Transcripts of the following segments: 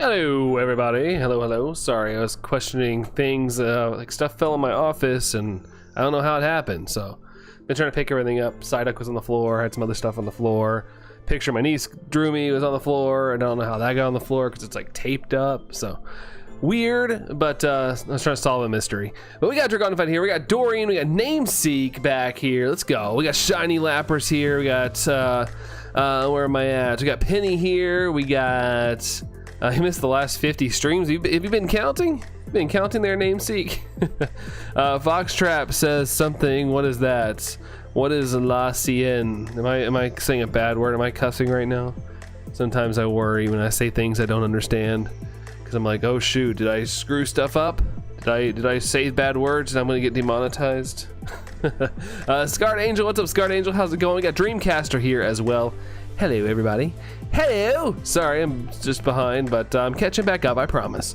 Hello everybody, hello. Sorry, I was questioning things, like stuff fell in my office and I don't know how it happened, so been trying to pick everything up. Psyduck was on the floor, had some other stuff on the floor. Picture my niece drew me was on the floor. I don't know how that got on the floor because it's like taped up, so weird, but I was trying to solve a mystery. But we got Dragonfight here, we got Dorian, we got Nameseek back here. Let's go. We got Shiny Lappers here, we got where am I at? We got Penny here, we got he missed the last 50 streams. Have you been counting? Been counting their Nameseek? Foxtrap says something. What is that? What is La Cien? Am I saying a bad word? Am I cussing right now? Sometimes I worry when I say things I don't understand, because I'm like, oh shoot, did I screw stuff up? Did I say bad words and I'm gonna get demonetized? Scarred Angel, what's up, Scarred Angel? How's it going? We got Dreamcaster here as well. Hello everybody. Hello. Sorry, I'm just behind, but I'm catching back up, I promise.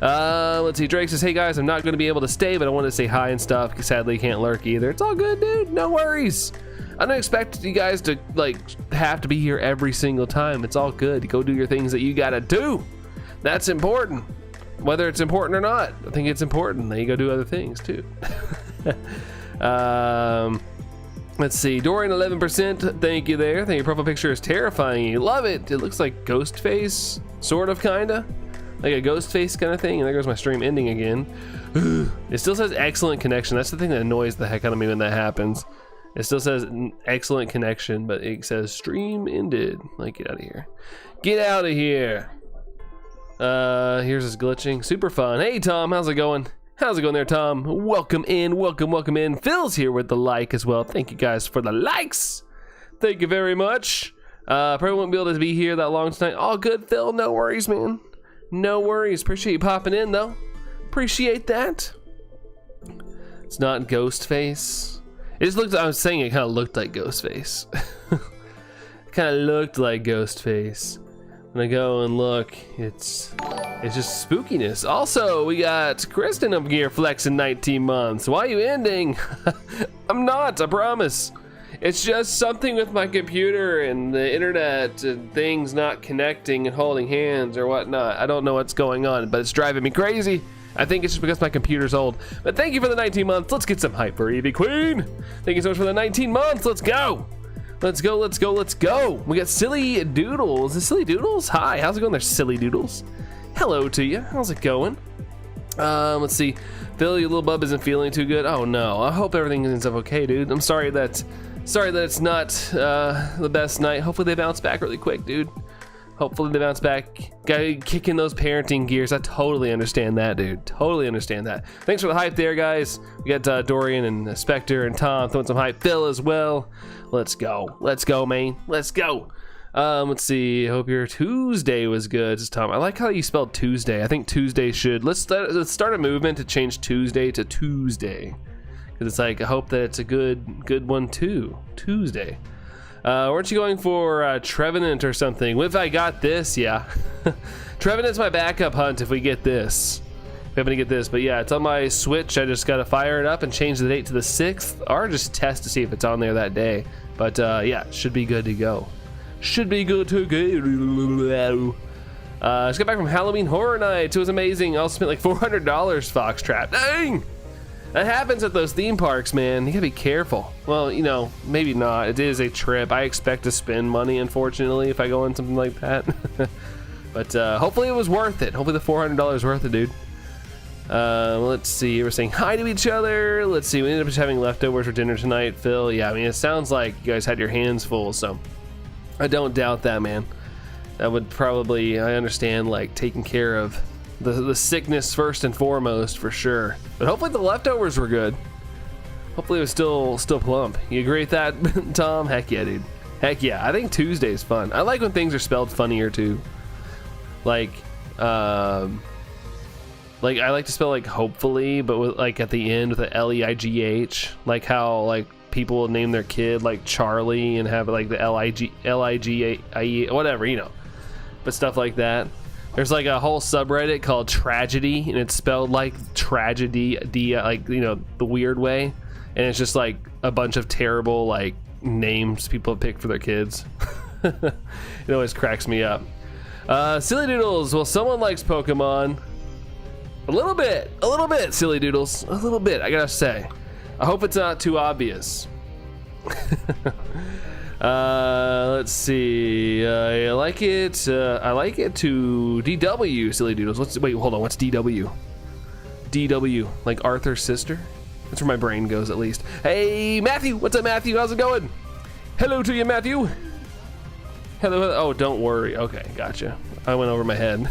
Let's see. Drake says, hey guys, I'm not going to be able to stay, but I want to say hi and stuff. Sadly, can't lurk either. It's all good, dude. No worries. I don't expect you guys to like have to be here every single time. It's all good. Go do your things that you gotta do. That's important. Whether it's important or not, I think it's important that you go do other things too. Let's see. Dorian 11%. Thank you there. Thank you. Profile picture is terrifying. You love it. It looks like Ghostface, sort of, kinda. Like a ghost face kind of thing. And there goes my stream ending again. It still says excellent connection. That's the thing that annoys the heck out of me when that happens. It still says excellent connection, but it says stream ended. Like, get out of here. Get out of here. Here's this glitching. Super fun. Hey Tom, how's it going? How's it going there, Tom? Welcome in, welcome in. Phil's here with the like as well. Thank you guys for the likes. Thank you very much. Probably won't be able to be here that long tonight. All good, Phil. No worries, man. No worries. Appreciate you popping in, though. Appreciate that. It's not Ghostface. It just looked, I was saying it kind of looked like Ghostface. It kind of looked like Ghostface. When I go and look, it's just spookiness. Also, we got Kristen up here flexing 19 months. Why are you ending? I'm not, I promise. It's just something with my computer and the internet and things not connecting and holding hands or whatnot. I don't know what's going on, but it's driving me crazy. I think it's just because my computer's old. But thank you for the 19 months. Let's get some hype for Eevee Queen. Thank you so much for the 19 months. Let's go. Let's go, let's go, let's go. We got Silly Doodles. Is it Silly Doodles? Hi, how's it going there, Silly Doodles? Hello to you. How's it going? Let's see. Phil, your little bub isn't feeling too good. Oh no, I hope everything ends up okay, dude. I'm sorry that it's not the best night. Hopefully they bounce back really quick, dude. Hopefully they bounce back. Gotta kick in those parenting gears. I totally understand that, dude. Totally understand that. Thanks for the hype there, guys. We got Dorian and Spectre and Tom throwing some hype. Phil as well. Let's go. Let's go, man. Let's go. Let's see. Hope your Tuesday was good. This is Tom. I like how you spelled Tuesday. I think Tuesday should. Let's start a movement to change Tuesday to Tuesday. It's like, I hope that it's a good one too. Tuesday. Weren't you going for Trevenant or something? If I got this, yeah. Trevenant's my backup hunt if we get this. If we happen to get this, but yeah, it's on my Switch. I just gotta fire it up and change the date to the 6th, or just test to see if it's on there that day. But yeah, should be good to go. Should be good to go. Just got back from Halloween Horror Nights. It was amazing. I also spent like $400, Foxtrap. Dang! That happens at those theme parks, man. You gotta be careful. Well, you know, maybe not. It is a trip. I expect to spend money, unfortunately, if I go on something like that. But hopefully it was worth it. Hopefully the $400 worth it, dude. Let's see. We're saying hi to each other. Let's see. We ended up just having leftovers for dinner tonight, Phil. Yeah, I mean, it sounds like you guys had your hands full, so I don't doubt that, man. That would probably, I understand, like, taking care of the sickness first and foremost, for sure. But hopefully the leftovers were good. Hopefully it was still plump. You agree with that, Tom? Heck yeah, dude. Heck yeah. I think Tuesday's fun. I like when things are spelled funnier too. Like I like to spell like hopefully, but with like at the end with a L-E-I-G-H. Like how like people will name their kid like Charlie and have like the L-I-G-I-E, whatever, you know. But stuff like that. There's like a whole subreddit called Tragedy, and it's spelled like tragedy, like, you know, the weird way. And it's just like a bunch of terrible like names people have picked for their kids. It always cracks me up. Silly Doodles. Well, someone likes Pokemon. A little bit, Silly Doodles. A little bit, I gotta say. I hope it's not too obvious. Let's see. I like it to DW, Silly Doodles. Wait, hold on. What's DW? DW, like Arthur's sister? That's where my brain goes, at least. Hey, Matthew. What's up, Matthew? How's it going? Hello to you, Matthew. Hello. Oh, don't worry. Okay, gotcha. I went over my head.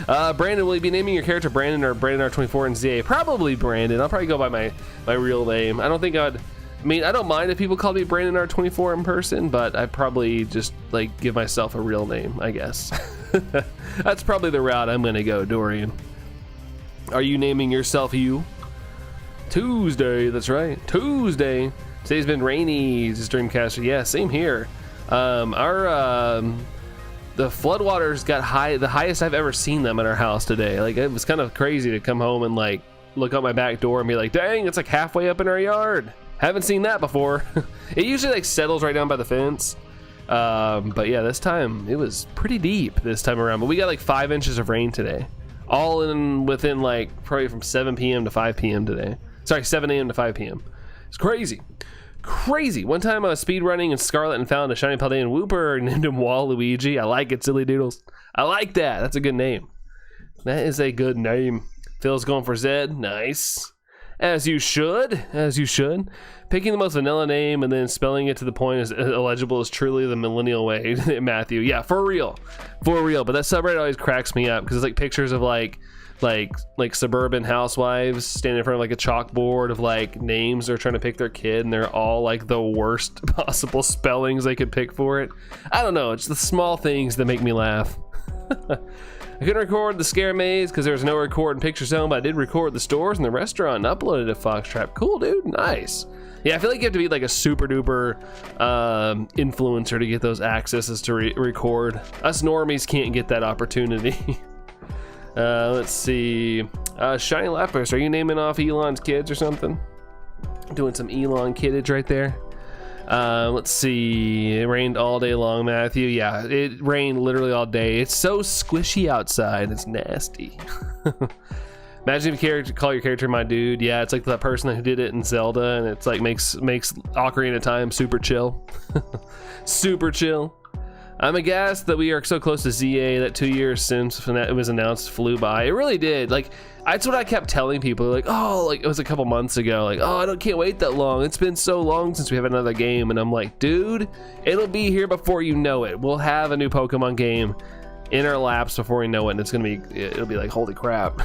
Brandon, will you be naming your character Brandon or Brandon R24 in ZA? Probably Brandon. I'll probably go by my real name. I don't mind if people call me Brandon R24 in person, but I probably just like give myself a real name, I guess. That's probably the route I'm gonna go, Dorian. Are you naming yourself you? Tuesday, that's right, Tuesday. Today's been rainy, Dreamcaster. Yeah, same here. The floodwaters got high, the highest I've ever seen them in our house today. Like, it was kind of crazy to come home and like look out my back door and be like, dang, it's like halfway up in our yard. Haven't seen that before. It usually like settles right down by the fence. But yeah, this time it was pretty deep this time around. But we got like 5 inches of rain today, all within like probably from 7 p.m. to 5 p.m. today. Sorry, 7 a.m. to 5 p.m. It's crazy. Crazy. One time I was speed running in Scarlet and found a shiny Paldean Wooper and named him Waluigi. I like it, Silly Doodles. I like that. That's a good name. That is a good name. Phil's going for Zed. Nice. As you should. As you should. Picking the most vanilla name and then spelling it to the point as illegible is truly the millennial way, Matthew. Yeah, for real. For real. But that subreddit always cracks me up because it's like pictures of like suburban housewives standing in front of like a chalkboard of like names they're trying to pick their kid, and they're all like the worst possible spellings they could pick for it. I don't know, it's the small things that make me laugh. I couldn't record the Scare Maze because there was no record in Picture Zone, but I did record the stores and the restaurant and uploaded to Foxtrap. Cool, dude. Nice. Yeah, I feel like you have to be like a super duper influencer to get those accesses to record. Us normies can't get that opportunity. Let's see. Shiny Lapras, are you naming off Elon's kids or something? Doing some Elon kiddage right there. Let's see. It rained all day long, Matthew. Yeah, it rained literally all day. It's so squishy outside. It's nasty. Imagine if you call your character my dude. Yeah, it's like that person who did it in Zelda, and it's like makes Ocarina of Time super chill. Super chill. I'm aghast that we are so close to ZA. That 2 years since when it was announced flew by. It really did. Like, that's what I kept telling people. Like, oh, like it was a couple months ago. Like, oh, can't wait that long. It's been so long since we have another game. And I'm like, dude, it'll be here before you know it. We'll have a new Pokemon game in our laps before we know it. And it'll be like, holy crap.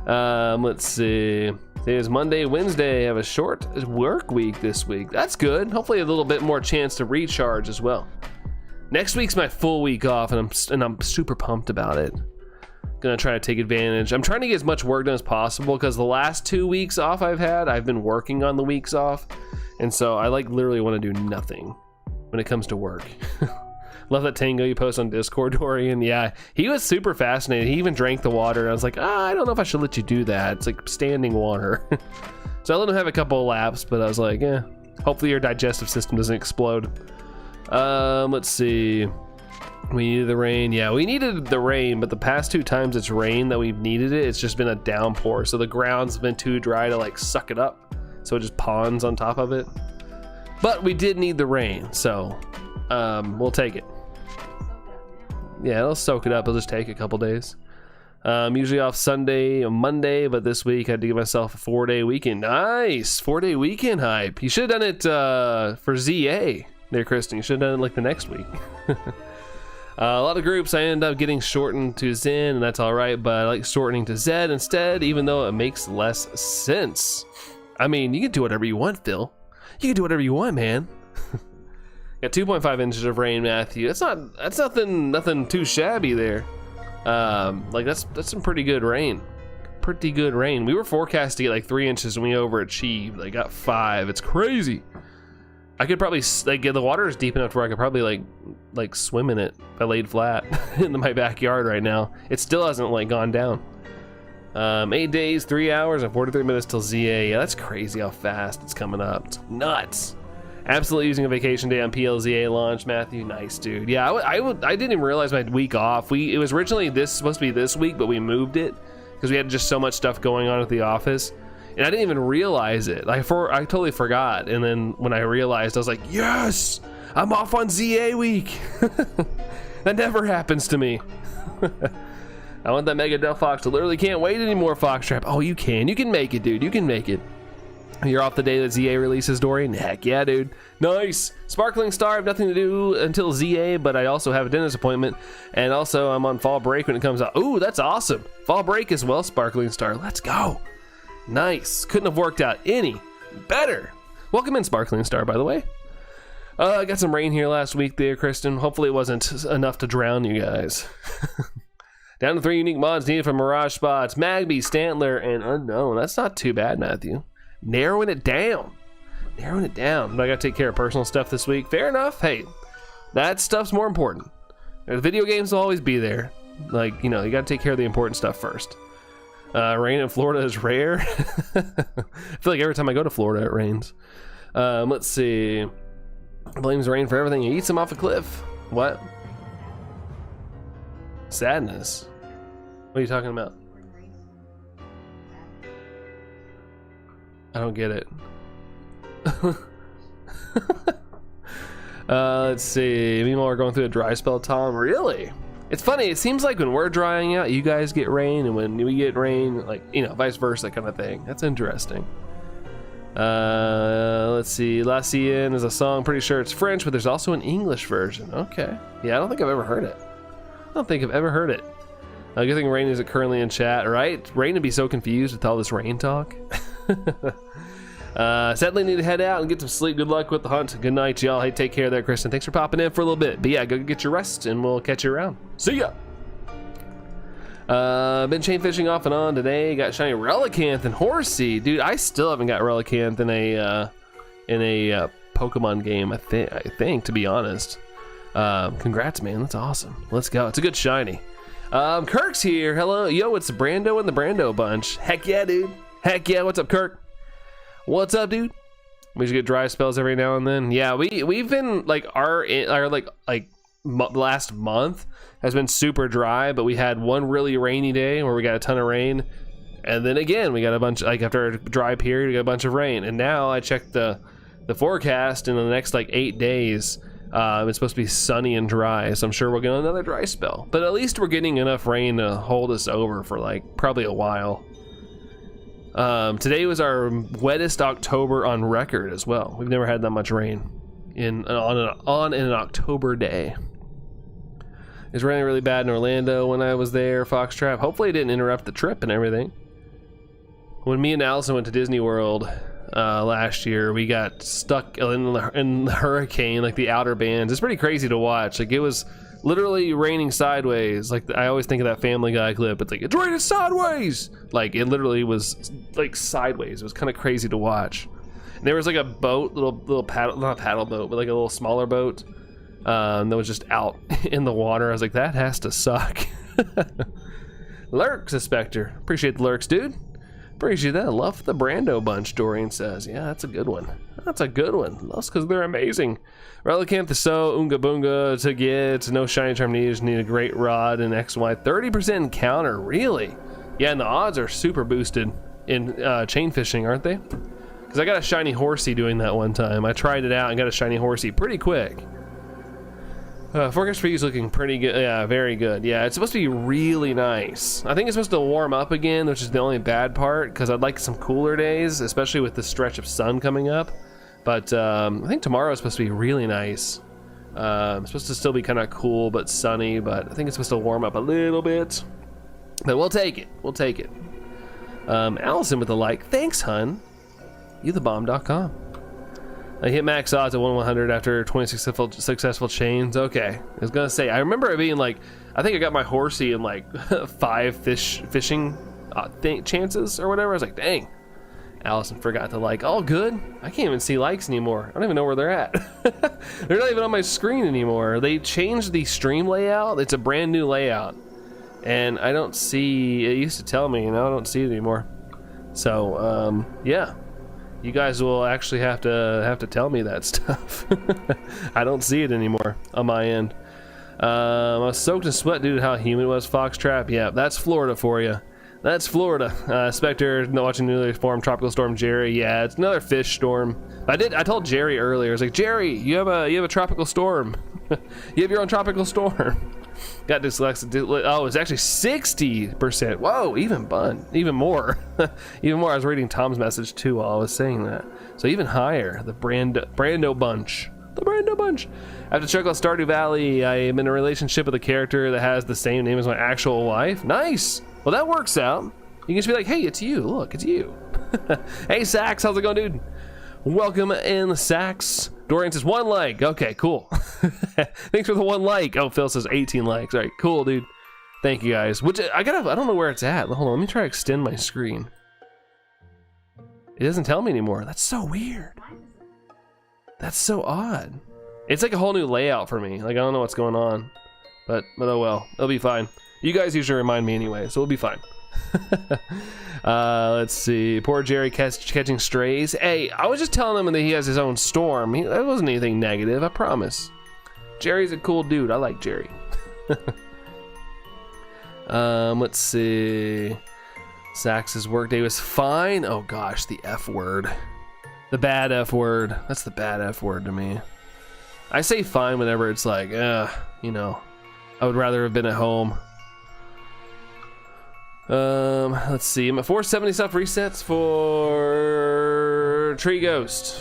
Let's see. Today is Monday, Wednesday. I have a short work week this week. That's good. Hopefully a little bit more chance to recharge as well. Next week's my full week off, and I'm super pumped about it. Gonna try to take advantage. I'm trying to get as much work done as possible because the last 2 weeks off I've been working on the weeks off, and so I like literally want to do nothing when it comes to work. Love that Tango you post on Discord, Dorian. Yeah, he was super fascinated. He even drank the water, and I was like, I don't know if I should let you do that. It's like standing water. So I let him have a couple of laps, but I was like, yeah, hopefully your digestive system doesn't explode. Let's see. We needed the rain. Yeah, we needed the rain, but the past 2 times it's rained that we've needed it, it's just been a downpour. So the ground's been too dry to like suck it up. So it just ponds on top of it. But we did need the rain, so we'll take it. Yeah, it'll soak it up. It'll just take a couple days. Usually off Sunday or Monday, but this week I had to give myself a 4-day weekend. Nice! 4-day weekend hype. You should have done it for ZA there, Kristen. You should have done it like the next week. A lot of groups I end up getting shortened to Zen, and that's alright, but I like shortening to Zed instead, even though it makes less sense. I mean, you can do whatever you want, Phil. You can do whatever you want, man. Got 2.5 inches of rain, Matthew. That's nothing too shabby there. Like that's some pretty good rain. Pretty good rain. We were forecast to get like 3 inches and we overachieved. Like got 5. It's crazy. I could probably like the water is deep enough where I could probably like swim in it if I laid flat in my backyard right now. It still hasn't like gone down. 8 days, 3 hours, and 43 minutes till ZA. Yeah, that's crazy how fast it's coming up. It's nuts. Absolutely using a vacation day on PLZA launch, Matthew. Nice, dude. Yeah, I didn't even realize my week off. It was originally supposed to be this week, but we moved it because we had just so much stuff going on at the office, and I didn't even realize it. I totally forgot, and then when I realized, I was like, yes, I'm off on ZA week. That never happens to me. I want that Mega Duff Fox. I literally can't wait anymore, Foxtrap. Oh, you can make it, dude. You can make it. You're off the day that ZA releases, Dorian? Heck yeah, dude. Nice. Sparkling Star, I have nothing to do until ZA, but I also have a dentist appointment, and also I'm on fall break when it comes out. Ooh, that's awesome. Fall break as well, Sparkling Star. Let's go. Nice. Couldn't have worked out any better. Welcome in, Sparkling Star, by the way. I got some rain here last week there, Kristen. Hopefully it wasn't enough to drown you guys. Down to 3 unique mods needed for Mirage Spots. Magby, Stantler, and Unknown. That's not too bad, Matthew. Narrowing it down. But I gotta take care of personal stuff this week. Fair enough. Hey, that stuff's more important. The video games will always be there. Like, you know, you gotta take care of the important stuff first. Rain in Florida is rare. I feel like every time I go to Florida, it rains. Let's see. Blames rain for everything. He eats him off a cliff. What? Sadness. What are you talking about? I don't get it. Let's see. Meanwhile, we're going through a dry spell, Tom. Really? It's funny. It seems like when we're drying out, you guys get rain, and when we get rain, like, you know, vice versa kind of thing. That's interesting. Let's see. La Sienne is a song. Pretty sure it's French, but there's also an English version. Okay. Yeah, I don't think I've ever heard it. Good thing Rain isn't currently in chat, right? Rain would be so confused with all this rain talk. Sadly need to head out and get some sleep. Good luck with the hunt. Good night, y'all. Hey, take care there, Kristen. Thanks for popping in for a little bit. But yeah, go get your rest and we'll catch you around. See ya. Been chain fishing off and on today. Got shiny Relicanth and Horsey. Dude, I still haven't got Relicanth in a Pokemon game, I think, to be honest. Congrats, man. That's awesome. Let's go. It's a good shiny. Kirk's here. Hello. Yo, it's Brando and the Brando bunch. Heck yeah, dude. Heck yeah. What's up, Kirk? What's up, dude? We should get dry spells every now and then. Yeah, we've been like our last month has been super dry, but we had one really rainy day where we got a ton of rain, and then again we got a bunch, like after a dry period we got a bunch of rain, and now I checked the forecast, and in the next like 8 days it's supposed to be sunny and dry, so I'm sure we'll get another dry spell, but at least we're getting enough rain to hold us over for like probably a while. Today was our wettest October on record as well. We've never had that much rain on an October day. It was raining really bad in Orlando when I was there, Foxtrap. Hopefully it didn't interrupt the trip and everything. When me and Allison went to Disney World last year, we got stuck in the hurricane, like the outer bands. It's pretty crazy to watch. Like, it was literally raining sideways. Like, I always think of that Family Guy clip. It's like, it's raining sideways. Like, it literally was like sideways. It was kind of crazy to watch. And there was like a boat, little paddle, not a paddle boat, but like a little smaller boat that was just out in the water. I was like, that has to suck. Lurks, Spectre. Appreciate the lurks, dude. Appreciate that. Love the Brando bunch, Dorian says. Yeah, that's a good one. That's a good one. That's because they're amazing. Relicanth is so Oonga Boonga to get. No shiny charm needed. Just need a great rod and XY. 30% encounter, really? Yeah, and the odds are super boosted in chain fishing, aren't they? Because I got a shiny Horsey doing that one time. I tried it out and got a shiny Horsey pretty quick. Forecast for you is looking pretty good. Yeah, very good. Yeah, it's supposed to be really nice. I think it's supposed to warm up again, which is the only bad part, because I'd like some cooler days, especially with the stretch of sun coming up. But I think tomorrow is supposed to be really nice. It's supposed to still be kind of cool but sunny, but I think it's supposed to warm up a little bit. But we'll take it. We'll take it. Allison with the like. Thanks, hun. YouTheBomb.com. I hit max odds at 1/100 after 20 successful chains. Okay, I was gonna say, I remember it being like, I think I got my Horsey in like 5 fishing chances or whatever. I was like, dang, Allison forgot to like. All good. I can't even see likes anymore. I don't even know where they're at. They're not even on my screen anymore. They changed the stream layout. It's a brand new layout, and I don't see. It used to tell me, and now I don't see it anymore. So yeah. You guys will actually have to tell me that stuff. I don't see it anymore on my end. I was soaked in sweat due to how humid it was. Foxtrap, yeah, that's Florida for you. That's Florida. Spectre, watching newly formed tropical storm Jerry. Yeah, it's another fish storm. I told Jerry earlier. I was like, Jerry, you have a tropical storm. You have your own tropical storm. Got dyslexic. Oh, it's actually 60%. Whoa, even more. Even more. I was reading Tom's message too while I was saying that. So even higher. The Brando bunch. The Brando bunch. After check out Stardew Valley, I am in a relationship with a character that has the same name as my actual wife. Nice. Well, that works out. You can just be like, hey, it's you. Look, it's you. Hey, Sax, how's it going, dude? Welcome in, Sax. Dorian says 1 like. Okay, cool. Thanks for the 1 like. Oh, Phil says 18 likes. All right, cool, dude. Thank you, guys. Which I don't know where it's at. Hold on, let me try to extend my screen. It doesn't tell me anymore. That's so weird. That's so odd. It's like a whole new layout for me. Like, I don't know what's going on. But oh well, it'll be fine. You guys usually remind me anyway, so we'll be fine. Let's see. Poor Jerry catching strays. Hey, I was just telling him that he has his own storm. That wasn't anything negative, I promise. Jerry's a cool dude. I like Jerry. Let's see. Sax's workday was fine. Oh gosh, the F word. The bad F word. That's the bad F word to me. I say fine whenever it's like, you know, I would rather have been at home. Let's see. I'm at 470 stuff resets for Tree Ghost.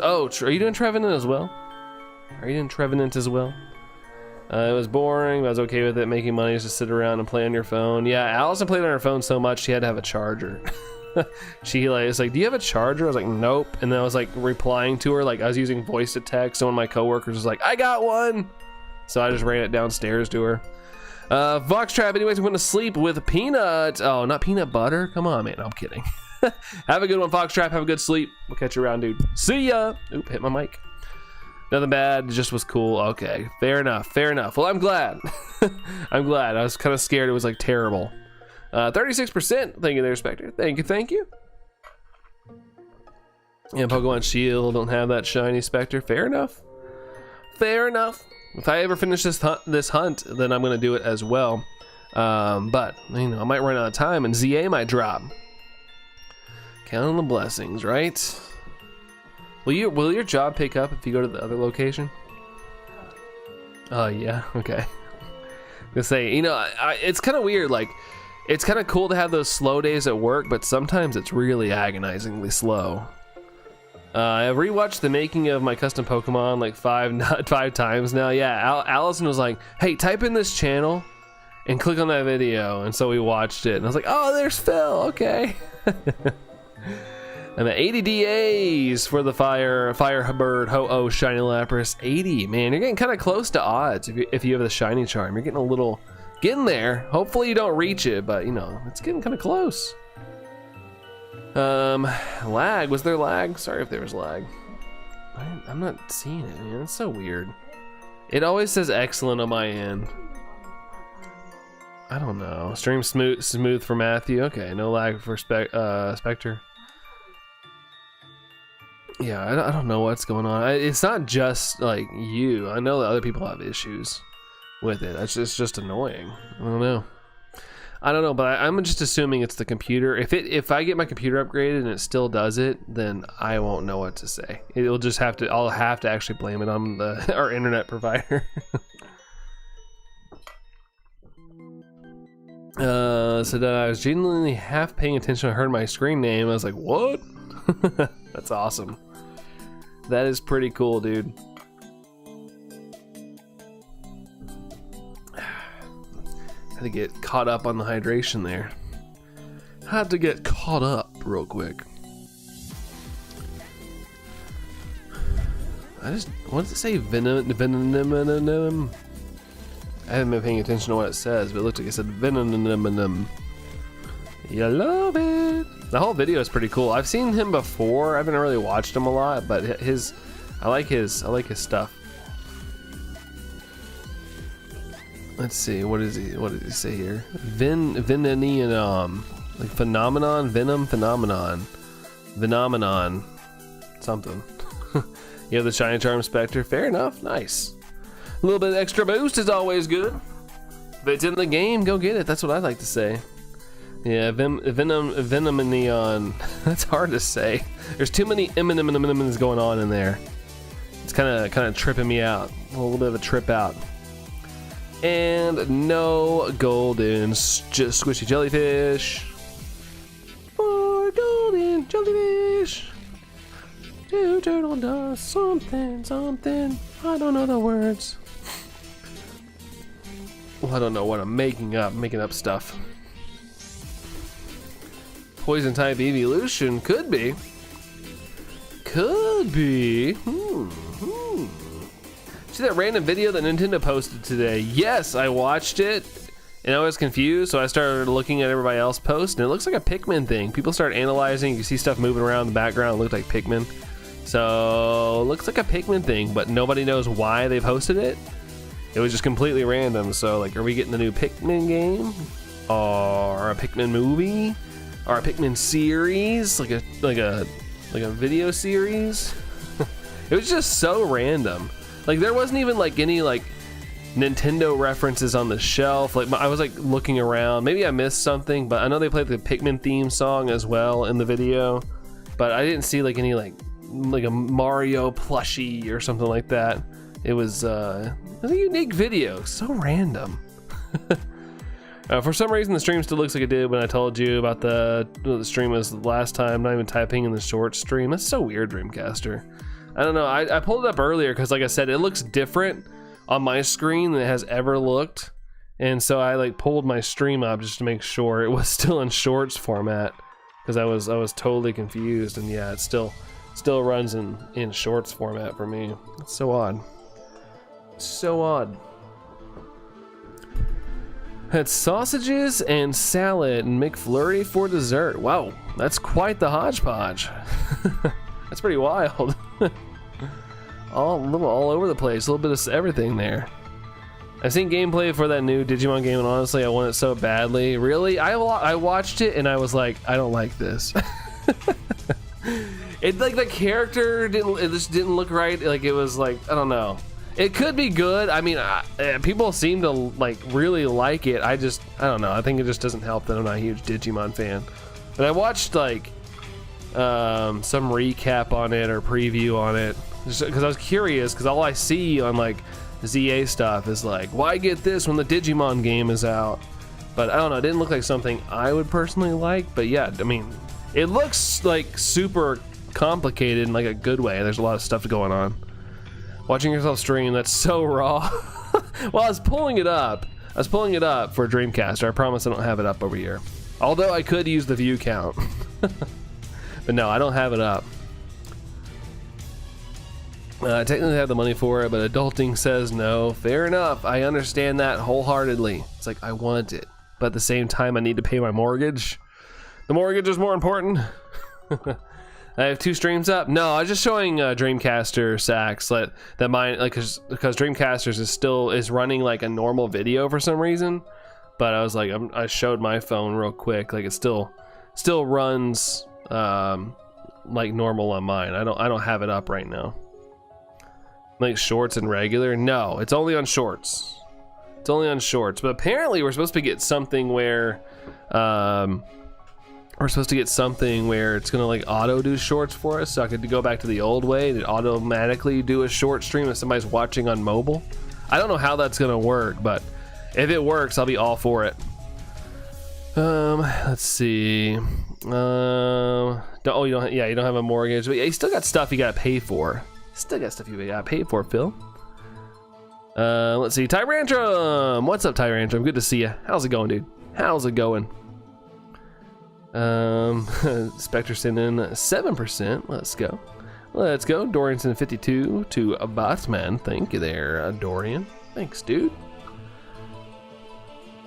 Oh, are you doing Trevenant as well? It was boring, but I was okay with it. Making money is to sit around and play on your phone. Yeah, Allison played on her phone so much she had to have a charger. She was like, do you have a charger? I was like, nope. And then I was like replying to her, like I was using voice to text, and one of my coworkers was like, I got one. So I just ran it downstairs to her. Voxtrap, anyways, went to sleep with peanut. Oh, not peanut butter. Come on, man. No, I'm kidding. Have a good one, Foxtrap. Have a good sleep. We'll catch you around, dude. See ya. Oop, hit my mic. Nothing bad. It just was cool. Okay, fair enough. Well, I'm glad. I'm glad. I was kind of scared it was like terrible. 36%. Thank you there, Spectre. Thank you. Yeah, Pokemon Shield don't have that shiny Spectre. Fair enough. If I ever finish this hunt, then I'm gonna do it as well. But you know, I might run out of time, and ZA might drop. Count on the blessings, right? Will your job pick up if you go to the other location? Oh yeah, okay. I'm gonna say, you know, it's kind of weird. Like, it's kind of cool to have those slow days at work, but sometimes it's really agonizingly slow. I've rewatched the making of my custom Pokemon like five times now. Yeah, Allison was like, hey, type in this channel and click on that video. And so we watched it, and I was like, oh, there's Phil, okay. I'm at 80 DAs for the Firebird Ho-Oh Shiny Lapras. 80, man, you're getting kind of close to odds if you have the shiny charm. You're getting there. Hopefully you don't reach it, but you know, it's getting kind of close. Lag, was there lag? Sorry if there was lag. I'm not seeing it, man. It's so weird. It always says excellent on my end. I don't know. Stream smooth for Matthew. Okay, no lag for Spectre. Yeah, I don't know what's going on. It's not just like you. I know that other people have issues with it. It's just annoying. I don't know, but I'm just assuming it's the computer. If I get my computer upgraded and it still does it, then I won't know what to say. I'll have to actually blame it on our internet provider. So then I was genuinely half paying attention. I heard my screen name. I was like, what? That's awesome. That is pretty cool, dude. Had to get caught up on the hydration there. Had to get caught up real quick. What does it say? Venom. I haven't been paying attention to what it says, but it looked like it said venom. You love it. The whole video is pretty cool. I've seen him before. I haven't really watched him a lot, but I like his stuff. Let's see, what did he say here? Venom, like phenomenon, venom phenomenon. Phenomenon. Something. You have the Shiny Charm Spectre. Fair enough. Nice. A little bit of extra boost is always good. If it's in the game, go get it. That's what I like to say. Yeah, Venom and Neon. That's hard to say. There's too many M&M's going on in there. It's kind of tripping me out. A little bit of a trip out. And no golden, just squishy jellyfish. For golden jellyfish. Two turtle does something, something. I don't know the words. Well, I don't know what I'm making up stuff. Poison type evolution could be. See that random video that Nintendo posted today? Yes, I watched it and I was confused, so I started looking at everybody else post, and it looks like a Pikmin thing. People start analyzing, you see stuff moving around in the background, it looked like Pikmin. So, looks like a Pikmin thing, but nobody knows why they posted it. It was just completely random, so like, are we getting the new Pikmin game? Or a Pikmin movie? Or a Pikmin series? Like a video series? It was just so random. Like, there wasn't even like any like Nintendo references on the shelf. Like, I was like looking around, maybe I missed something, but I know they played the Pikmin theme song as well in the video, but I didn't see like any like a Mario plushie or something like that. It was a unique video, so random. For some reason the stream still looks like it did when I told you about the stream was last time, not even typing in the short stream. That's so weird, Dreamcaster. I don't know, I pulled it up earlier because like I said, it looks different on my screen than it has ever looked. And so I like pulled my stream up just to make sure it was still in shorts format, because I was totally confused. And yeah, it still runs in shorts format for me. It's so odd. So odd. Had sausages and salad and McFlurry for dessert. Wow, that's quite the hodgepodge. That's pretty wild. all over the place, a little bit of everything there. I've seen gameplay for that new Digimon game, and honestly, I want it so badly. Really, I watched it and I was like, I don't like this. It like the character just didn't look right. Like, it was like, I don't know. It could be good. I mean, people seem to like really like it. I don't know. I think it just doesn't help that I'm not a huge Digimon fan. But I watched like some recap on it or preview on it because I was curious, because all I see on like ZA stuff is like, why get this when the Digimon game is out? But I don't know. It didn't look like something I would personally like. But yeah, I mean, it looks like super complicated in like a good way. There's a lot of stuff going on. Watching yourself stream, that's so raw. Well, I was pulling it up for Dreamcaster. I promise I don't have it up over here. Although I could use the view count. But no, I don't have it up. I technically have the money for it, but adulting says no. Fair enough. I understand that wholeheartedly. It's like, I want it, but at the same time, I need to pay my mortgage. The mortgage is more important. I have 2 streams up. No, I was just showing Dreamcaster Sax that mine, like, because Dreamcasters is running like a normal video for some reason. But I was like, I showed my phone real quick. Like, it still runs like normal on mine. I don't have it up right now. Like shorts and regular. No, it's only on shorts. It's only on shorts. But apparently we're supposed to get something where it's gonna like auto do shorts for us, so I could go back to the old way and automatically do a short stream if somebody's watching on mobile. I don't know how that's gonna work, but if it works, I'll be all for it. Let's see. You don't have a mortgage, but yeah, you still got stuff you gotta pay for. Still got stuff you gotta pay for, Phil. Let's see. Tyrantrum, what's up, Tyrantrum? Good to see you. How's it going, dude? How's it going? Spectre sent in 7%. Let's go. Dorian sent 52 to a Batman. Thank you there, Dorian. Thanks, dude.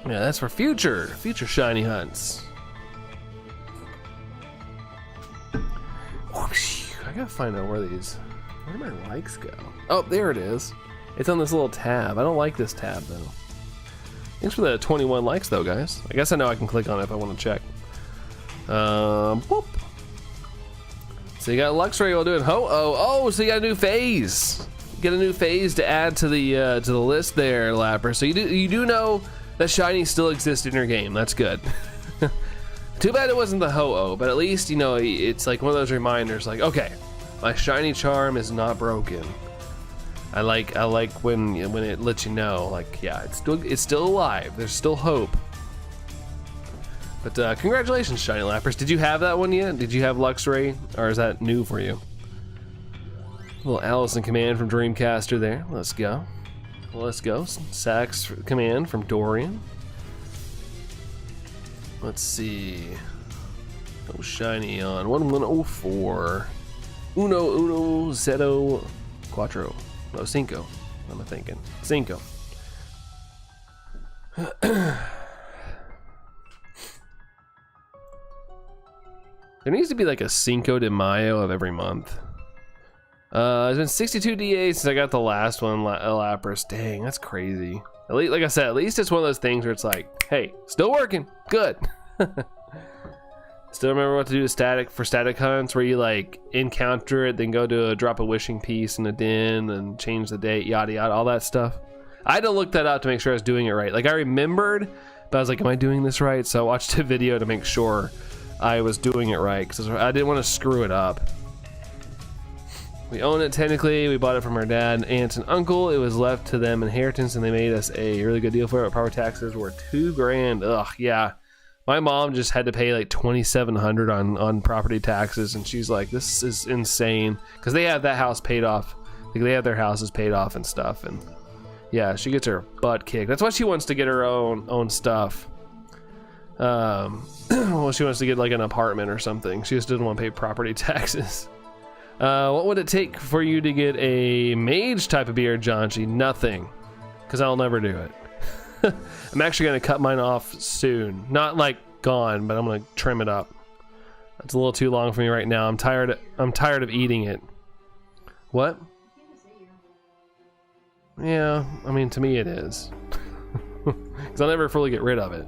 Yeah, that's for future shiny hunts. I gotta find out where do my likes go? Oh, there it is. It's on this little tab. I don't like this tab though. Thanks for the 21 likes though, guys. I guess I know I can click on it if I want to check. Boop. So you got Luxray while doing Ho-Oh. Oh, so you got a new phase. Get a new phase to add to the list there, Lapper. So you do know that shiny still exists in your game. That's good. Too bad it wasn't the Ho-Oh, but at least, you know, it's like one of those reminders, like, okay, my shiny charm is not broken. I like when it lets you know, like, yeah, it's still alive. There's still hope. But congratulations, Shiny Lappers. Did you have that one yet? Did you have Luxray, or is that new for you? Little Allison command from Dreamcaster there. Let's go. Let's go. Sax command from Dorian. Let's see. Oh, shiny on 1104. Uno, Zeto, Quattro. No, Cinco. What am I thinking? Cinco. There needs to be like a Cinco de Mayo of every month. It's been 62 DAs since I got the last one, Lapras. Dang, that's crazy. At least, like I said, at least it's one of those things where it's like, hey, still working, good. Still remember what to do for static hunts, where you like encounter it, then go to drop a wishing piece in a den and change the date, yada yada, all that stuff. I had to look that up to make sure I was doing it right. Like I remembered, but I was like, am I doing this right? So I watched a video to make sure I was doing it right, because I didn't want to screw it up. We own it technically. We bought it from our dad, aunt, and uncle. It was left to them inheritance, and they made us a really good deal for it. Property taxes were $2 grand. Ugh, yeah. My mom just had to pay like $2,700 on property taxes, and she's like, "This is insane," because they have that house paid off. Like, they have their houses paid off and stuff, and yeah, she gets her butt kicked. That's why she wants to get her own stuff. Well, she wants to get like an apartment or something. She just doesn't want to pay property taxes. What would it take for you to get a mage type of beard, Jonchi? Nothing, because I'll never do it. I'm actually going to cut mine off soon. Not like gone, but I'm going to trim it up. That's a little too long for me right now. I'm tired of eating it. What? Yeah, I mean, to me it is. Because I'll never fully get rid of it.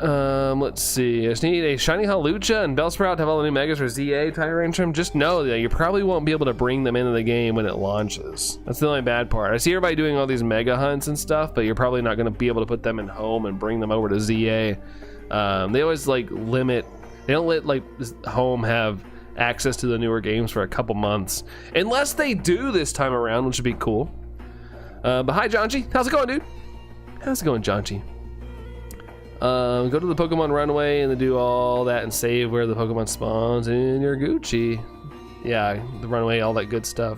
Let's see. I just need a shiny Hawlucha and Bellsprout to have all the new megas for ZA Tyrantrum. Just know that you probably won't be able to bring them into the game when it launches. That's the only bad part. I see everybody doing all these mega hunts and stuff, but you're probably not going to be able to put them in home and bring them over to ZA. They always like limit. They don't let like home have access to the newer games for a couple months, unless they do this time around, which would be cool. But hi, Jonchi. How's it going, dude? How's it going, Jonchi? Go to the Pokemon Runway and then do all that and save where the Pokemon spawns in your Gucci. Yeah, the runway, all that good stuff.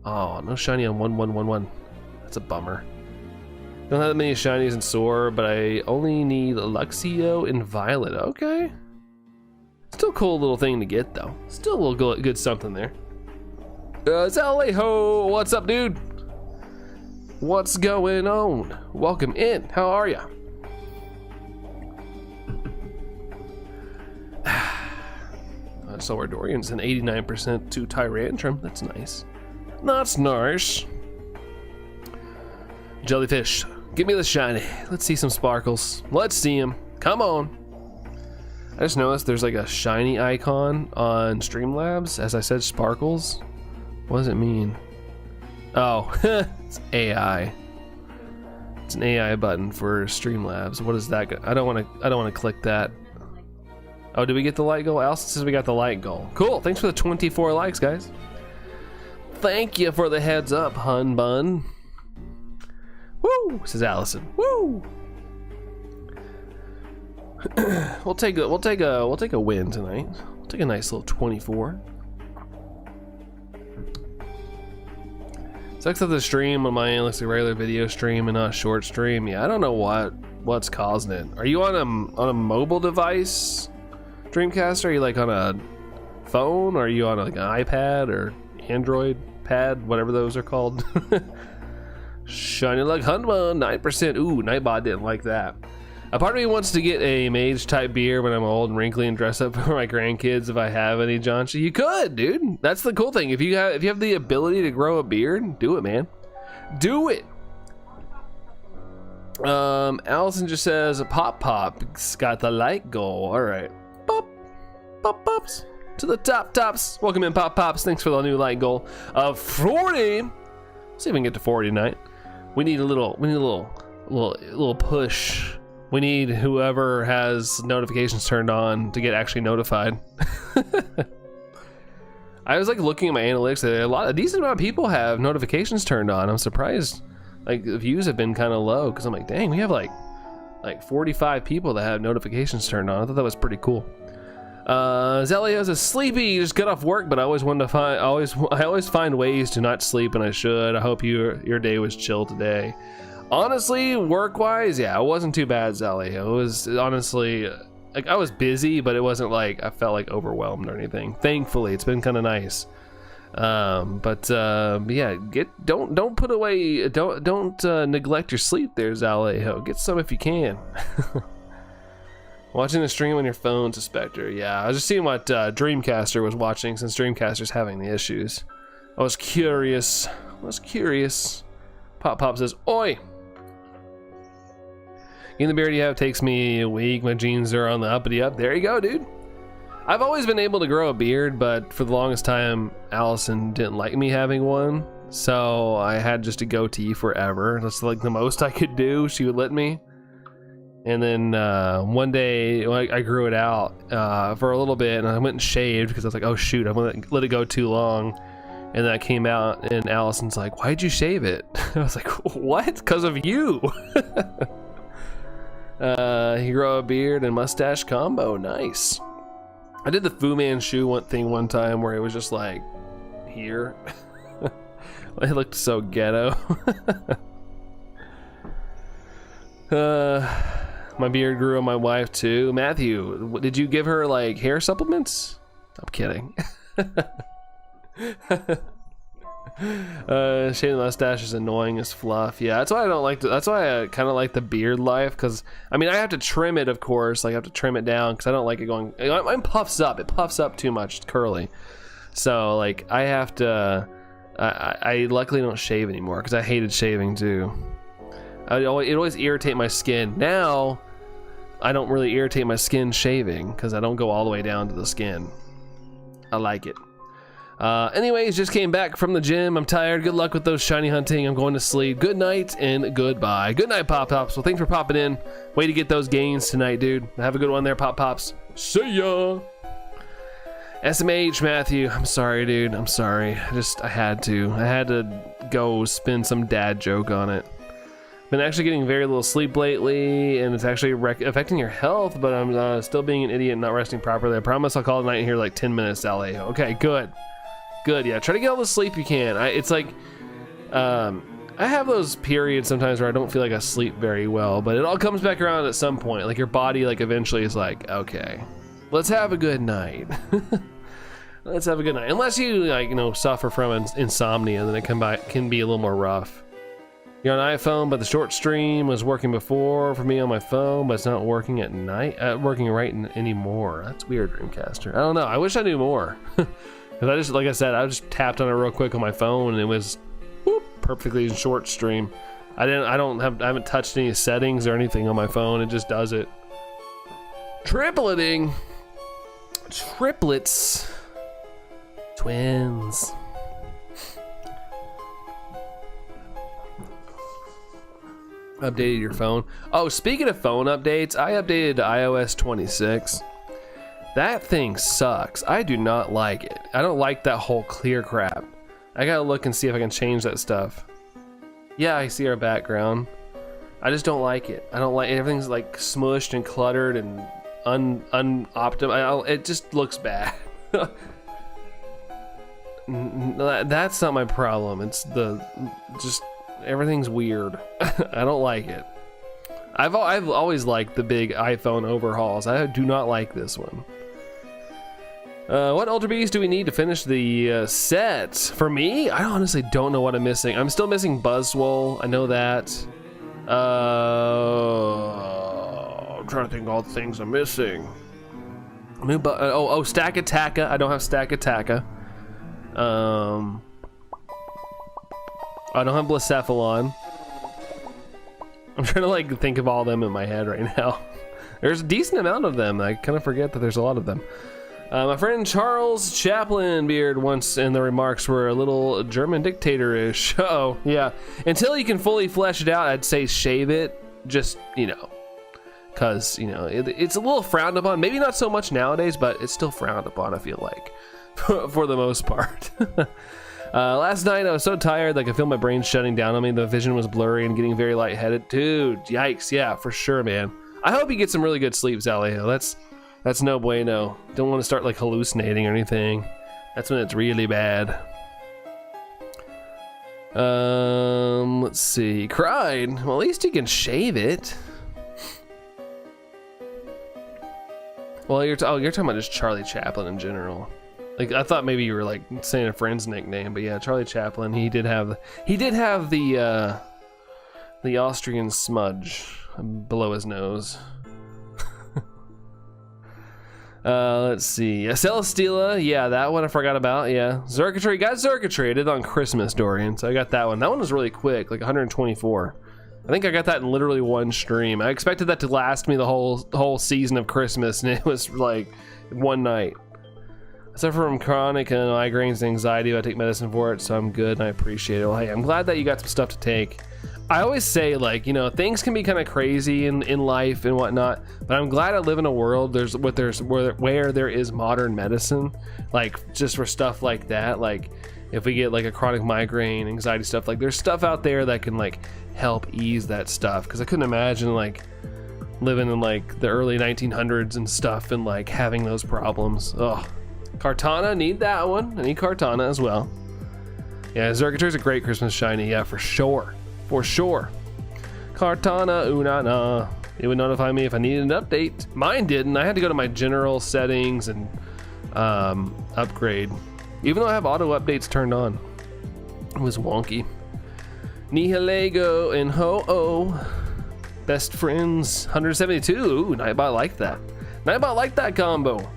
Oh, no shiny on 1111. That's a bummer. Don't have that many shinies in Soar, but I only need Luxio and Violet. Okay. Still a cool little thing to get, though. Still a little good something there. Zalejo, what's up, dude? What's going on? Welcome in. How are ya? So our Dorian's an 89% to Tyrantrum. That's nice. That's nice. Jellyfish, give me the shiny. Let's see some sparkles. Let's see them. Come on. I just noticed there's like a shiny icon on Streamlabs. As I said, sparkles. What does it mean? Oh, it's AI. It's an AI button for Streamlabs. What is that? I don't want to click that. Oh, did we get the light goal? Allison says we got the light goal. Cool. Thanks for the 24 likes, guys. Thank you for the heads up, hun bun. Woo, says Allison. Woo. We'll take a win tonight. We'll take a nice little 24. Sucks that the stream on my end looks like a regular video stream and not a short stream. Yeah, I don't know what's causing it. Are you on a mobile device, Dreamcast? Are you like on a phone? Or are you on like an iPad or Android pad, whatever those are called? Shiny like Hunma, 9%. Ooh, Nightbot didn't like that. A part of me wants to get a mage type beard when I'm old and wrinkly and dress up for my grandkids if I have any, Jonchi. You could, dude. That's the cool thing. If you have the ability to grow a beard, do it, man. Do it. Allison just says Pop's got the light goal. All right. Pop, pop, pops. to the top tops. Welcome in, Pop Pops. Thanks for the new like goal of 40. Let's see if we can get to 40 tonight. We need a little push. We need whoever has notifications turned on to get actually notified. I was like looking at my analytics. A decent amount of people have notifications turned on. I'm surprised. Like the views have been kind of low because I'm like, dang, we have like 45 people that have notifications turned on. I thought that was pretty cool. Zelio's a sleepy. Just got off work, but I always wanted to find. I always find ways to not sleep, and I should. I hope your day was chill today. Honestly, work-wise, yeah, it wasn't too bad, Zelio. It was honestly like I was busy, but it wasn't like I felt like overwhelmed or anything. Thankfully, it's been kind of nice. But yeah, don't put away. Don't neglect your sleep there, Zelio. Get some if you can. Watching the stream on your phone's a specter. Yeah, I was just seeing what Dreamcaster was watching since Dreamcaster's having the issues. I was curious. Pop says, oi! Getting the beard you have takes me a week. My jeans are on the uppity up. There you go, dude. I've always been able to grow a beard, but for the longest time, Allison didn't like me having one. So I had just a goatee forever. That's like the most I could do. She would let me. And then one day I grew it out for a little bit, and I went and shaved because I was like, oh shoot, I let it go too long. And then I came out, and Allison's like, why'd you shave it? I was like, what? Because of you. He grew a beard and mustache combo. Nice. I did the Fu Manchu thing one time where it was just like here. It looked so ghetto. My beard grew on my wife too. Matthew, did you give her like hair supplements? I'm kidding. Shaving the mustache is annoying as fluff. Yeah, that's why I don't like. That's why I kind of like the beard life, because I mean I have to trim it, of course. Like I have to trim it down because I don't like it going. Mine puffs up. It puffs up too much. It's curly. So like I have to. I luckily don't shave anymore because I hated shaving too. It always irritate my skin. Now I don't really irritate my skin shaving because I don't go all the way down to the skin. I like it. Anyways, just came back from the gym. I'm tired. Good luck with those shiny hunting. I'm going to sleep. Good night and goodbye. Good night, Pop Pops. Well, thanks for popping in. Way to get those gains tonight, dude. Have a good one there, Pop Pops. See ya. SMH, Matthew. I'm sorry, dude. I'm sorry. I had to go spin some dad joke on it. Been actually getting very little sleep lately, and it's actually affecting your health, but I'm still being an idiot and not resting properly. I promise I'll call it night in here like 10 minutes, LA. Okay, good. Good, yeah. Try to get all the sleep you can. It's like, I have those periods sometimes where I don't feel like I sleep very well, but it all comes back around at some point. Like your body, like eventually is like, okay, let's have a good night. Let's have a good night. Unless you like, suffer from insomnia, then it can be a little more rough. You're on iPhone, but the short stream was working before for me on my phone, but it's not working at night. Working anymore. That's weird, Dreamcaster. I don't know. I wish I knew more. Because like I said, I just tapped on it real quick on my phone, and it was whoop, perfectly in short stream. I haven't touched any settings or anything on my phone. It just does it. Triplets. Twins. Updated your phone. Oh, speaking of phone updates, I updated to iOS 26. That thing sucks. I do not like it. I don't like that whole clear crap. I gotta look and see if I can change that stuff. Yeah, I see our background. I just don't like it. I don't like everything's like smushed and cluttered and unoptimized. It just looks bad. That's not my problem. It's just everything's weird. I don't like it. I've always liked the big iPhone overhauls. I do not like this one. What Ultra Beast do we need to finish the set? For me, I honestly don't know what I'm missing. I'm still missing Buzzwole. I know that. I'm trying to think of all the things I'm missing. Stack Attacka. I don't have Stack Attacka. I don't have Blacephalon. I'm trying to like think of all of them in my head right now. There's a decent amount of them. I kind of forget that there's a lot of them. My friend Charles Chaplin beard once in the remarks were a little German dictator-ish. Oh, yeah. Until you can fully flesh it out, I'd say shave it. Just, you know, because, you know, it's a little frowned upon. Maybe not so much nowadays, but it's still frowned upon, I feel like, for the most part. Last night I was so tired that I could feel my brain shutting down on me. The vision was blurry and getting very lightheaded. Dude, yikes. Yeah, for sure, man. I hope you get some really good sleep, Zalejo. That's no bueno. Don't want to start like hallucinating or anything. That's when it's really bad. Let's see. Cried. Well, at least you can shave it. Well, you're talking about just Charlie Chaplin in general. Like, I thought maybe you were like saying a friend's nickname, but yeah, Charlie Chaplin. He did have the Austrian smudge below his nose. Let's see. Celesteela, yeah, that one I forgot about. Yeah, Zerkatry, got Zerkatry. I did it on Christmas, Dorian, so I got that one. That one was really quick, like 124. I think I got that in literally one stream. I expected that to last me the whole season of Christmas, and it was like one night. I suffer from chronic migraines and anxiety, but I take medicine for it, so I'm good and I appreciate it. Well, hey, I'm glad that you got some stuff to take. I always say, like, you know, things can be kind of crazy in life and whatnot, but I'm glad I live in a world where there is modern medicine, like just for stuff like that. Like if we get like a chronic migraine, anxiety stuff, like there's stuff out there that can like help ease that stuff. Because I couldn't imagine like living in like the early 1900s and stuff and like having those problems. Oh, Kartana, need that one. I need Kartana as well. Yeah, Zerkatry's a great Christmas shiny. Yeah, for sure. For sure. Kartana, Unana. It would notify me if I needed an update. Mine didn't. I had to go to my general settings and upgrade. Even though I have auto updates turned on. It was wonky. Nihilego and Ho-Oh. Best friends, 172. Ooh, Nightbot liked that. Nightbot liked that combo.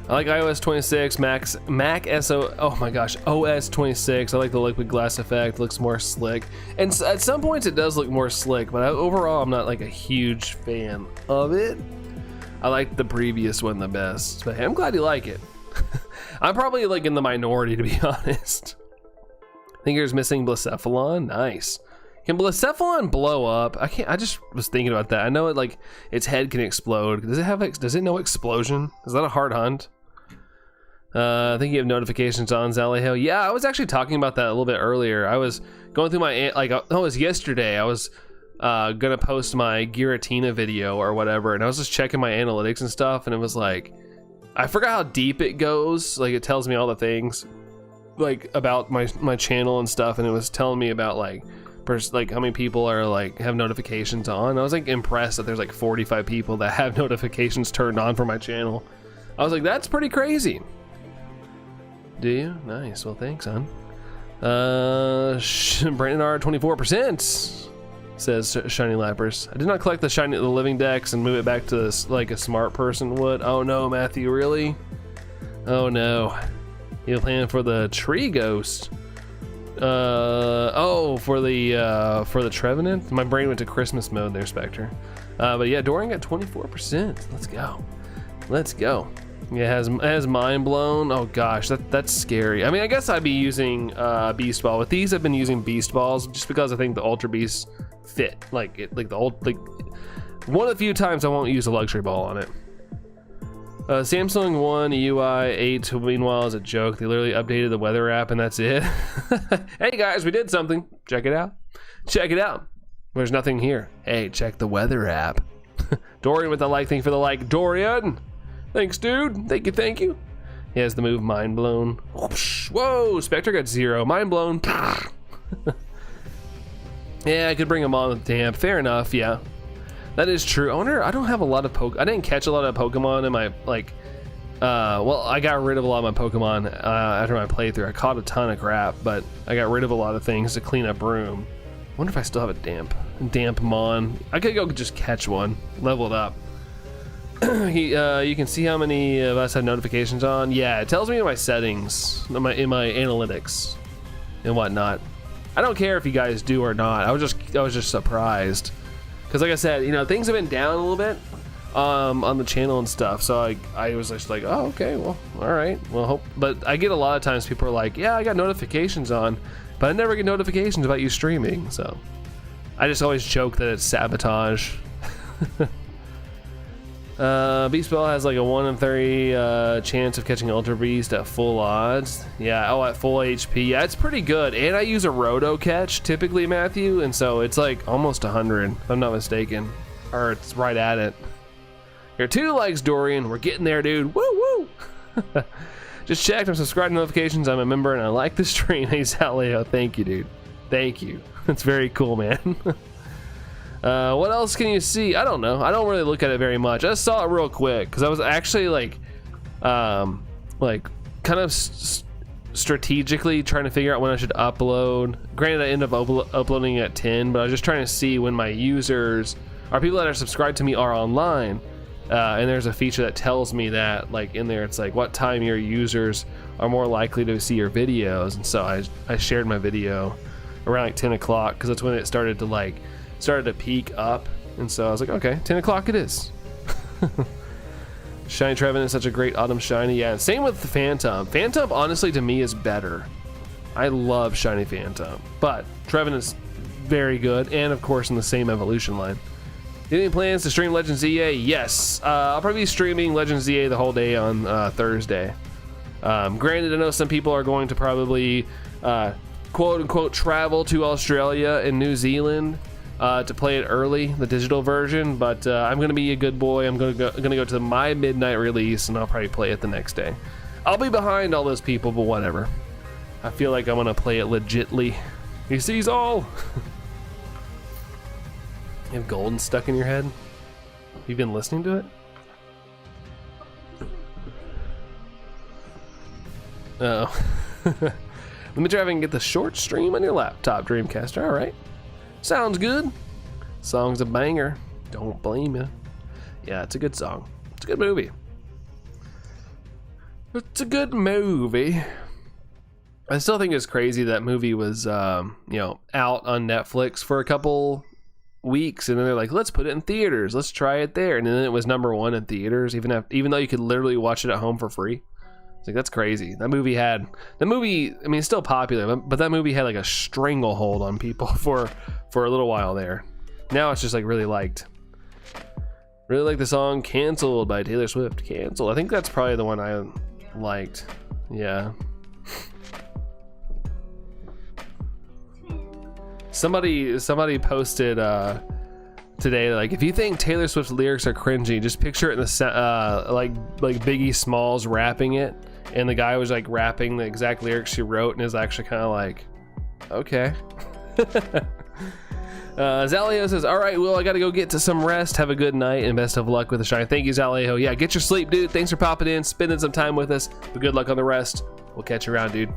I like iOS 26, Mac SO, oh my gosh, OS 26. I like the liquid glass effect, looks more slick. And at some points it does look more slick, but overall I'm not like a huge fan of it. I like the previous one the best, but hey, I'm glad you like it. I'm probably like in the minority, to be honest. Finger's missing Blacephalon, nice. Can Blacephalon blow up? I just was thinking about that. I know it like its head can explode. Does it know explosion? Is that a hard hunt? I think you have notifications on, Zalejo. Yeah, I was actually talking about that a little bit earlier. I was going through my, like, it was yesterday. I was gonna post my Giratina video or whatever, and I was just checking my analytics and stuff, and it was like, I forgot how deep it goes. Like, it tells me all the things, like, about my channel and stuff, and it was telling me about, like how many people are, like, have notifications on. I was, like, impressed that there's, like, 45 people that have notifications turned on for my channel. I was like, that's pretty crazy. Do you? Nice. Well, thanks, hon. Brandon R 24% says Shiny Lappers. I did not collect the living dex and move it back to this like a smart person would. Oh no, Matthew, really? Oh no. You're planning for the tree ghost. Oh, for the Trevenant? My brain went to Christmas mode there, Spectre. But yeah, Dorian got 24%. Let's go. Let's go. Yeah, it has Mind Blown. Oh gosh, that's scary. I mean, I guess I'd be using Beast Ball. With these, I've been using Beast Balls just because I think the Ultra Beasts fit. One of the few times I won't use a Luxury Ball on it. Samsung One UI 8, meanwhile, is a joke. They literally updated the weather app and that's it. Hey guys, we did something. Check it out. Check it out. There's nothing here. Hey, check the weather app. Dorian with the like. Thank you for the like, Dorian. Thanks, dude. Thank you. He has the move Mind Blown. Whoa, Spectre got 0. Mind Blown. Yeah, I could bring him on with Damp. Fair enough, yeah. That is true. I wonder, I don't have a lot of I didn't catch a lot of Pokemon in my, like, well, I got rid of a lot of my Pokemon after my playthrough. I caught a ton of crap, but I got rid of a lot of things to clean up room. I wonder if I still have a Damp Mon. I could go just catch one, level it up. You can see how many of us have notifications on. Yeah, it tells me in my settings, in my analytics and whatnot. I don't care if you guys do or not. I was just surprised because, like I said, you know, things have been down a little bit. on the channel and stuff. So I was just like, oh, okay, well, all right, well, but I get a lot of times people are like, yeah, I got notifications on, but I never get notifications about you streaming. So I just always joke that it's sabotage. Beast Bell has like a 1 in 30 chance of catching Ultra Beast at full odds. Yeah, oh, at full HP. Yeah, it's pretty good. And I use a roto catch typically, Matthew, and so it's like almost 100, if I'm not mistaken. Or it's right at it. Your 2 likes, Dorian. We're getting there, dude. Woo woo! Just checked. I'm subscribed to notifications. I'm a member and I like the stream. Hey, Zaleo. Thank you, dude. Thank you. That's very cool, man. What else can you see? I don't know. I don't really look at it very much. I just saw it real quick because I was actually like kind of strategically trying to figure out when I should upload. Granted, I ended up uploading at 10, but I was just trying to see when my users or people that are subscribed to me are online. And there's a feature that tells me that, like in there, it's like what time your users are more likely to see your videos. And so I shared my video around like 10 o'clock because that's when it started to peak up. And so I was like, okay, 10 o'clock it is. Shiny Trevin is such a great autumn shiny. Yeah, and same with the Phantom. Phantom, honestly, to me is better. I love Shiny Phantom, but Trevin is very good, and of course in the same evolution line. Any plans to stream Legends EA? Yes, I'll probably be streaming Legends EA the whole day on Thursday. Granted, I know some people are going to probably quote unquote travel to Australia and New Zealand to play it early, the digital version, but I'm gonna be a good boy. I'm gonna go to my midnight release, and I'll probably play it the next day. I'll be behind all those people, but whatever. I feel like I'm gonna play it legitly. He sees all. You have golden stuck in your head? You've been listening to it? Oh. Let me try if I can get the short stream on your laptop, Dreamcaster. All right. Sounds good. Song's a banger. Don't blame you. Yeah, it's a good song. It's a good movie. It's a good movie. I still think it's crazy that movie was, out on Netflix for a couple weeks, and then they're like, let's put it in theaters, let's try it there, and then it was #1 in theaters, even though you could literally watch it at home for free. It's like, that's crazy. I mean, it's still popular, but that movie had like a stranglehold on people for a little while there. Now it's just like really liked. Really like the song Canceled by Taylor Swift. Canceled, I think that's probably the one I liked. Yeah. Somebody posted today, like, if you think Taylor Swift's lyrics are cringy, just picture it in the like Biggie Smalls rapping it, and the guy was like rapping the exact lyrics she wrote, and is actually kind of like, okay. Zaleo says, all right, Will, I gotta go get to some rest. Have a good night and best of luck with the shine. Thank you, Zaleo. Yeah, get your sleep, dude. Thanks for popping in, spending some time with us, but good luck on the rest. We'll catch you around, dude.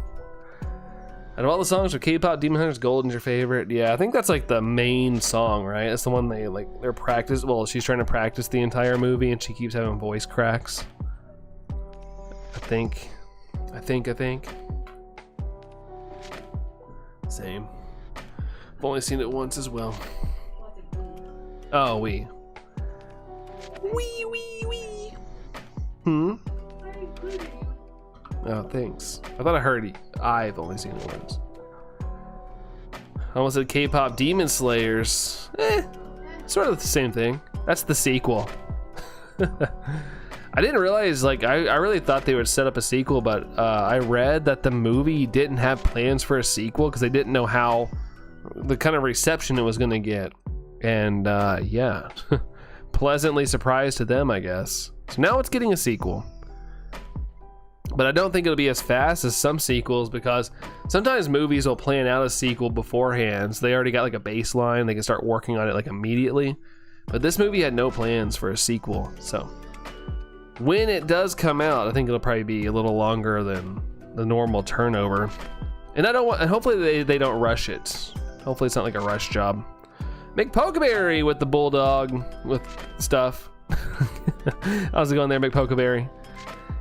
Out of all the songs for K-pop, Demon Hunter's Golden's your favorite. Yeah, I think that's like the main song, right? It's the one they're practice. Well, she's trying to practice the entire movie, and she keeps having voice cracks. I think. Same. I've only seen it once as well. Oh, wee. Oh, thanks. I thought I heard I've only seen it once. I almost said K-pop Demon Slayers. Sort of the same thing. That's the sequel. I didn't realize, like, I really thought they would set up a sequel, but I read that the movie didn't have plans for a sequel because they didn't know how the kind of reception it was going to get. And yeah, pleasantly surprised to them, I guess. So now it's getting a sequel. But I don't think it'll be as fast as some sequels, because sometimes movies will plan out a sequel beforehand, so they already got like a baseline, they can start working on it like immediately. But this movie had no plans for a sequel, so when it does come out, I think it'll probably be a little longer than the normal turnover. And hopefully they don't rush it. Hopefully it's not like a rush job. Make Pokeberry with the bulldog with stuff. How's it going there, Make Pokeberry?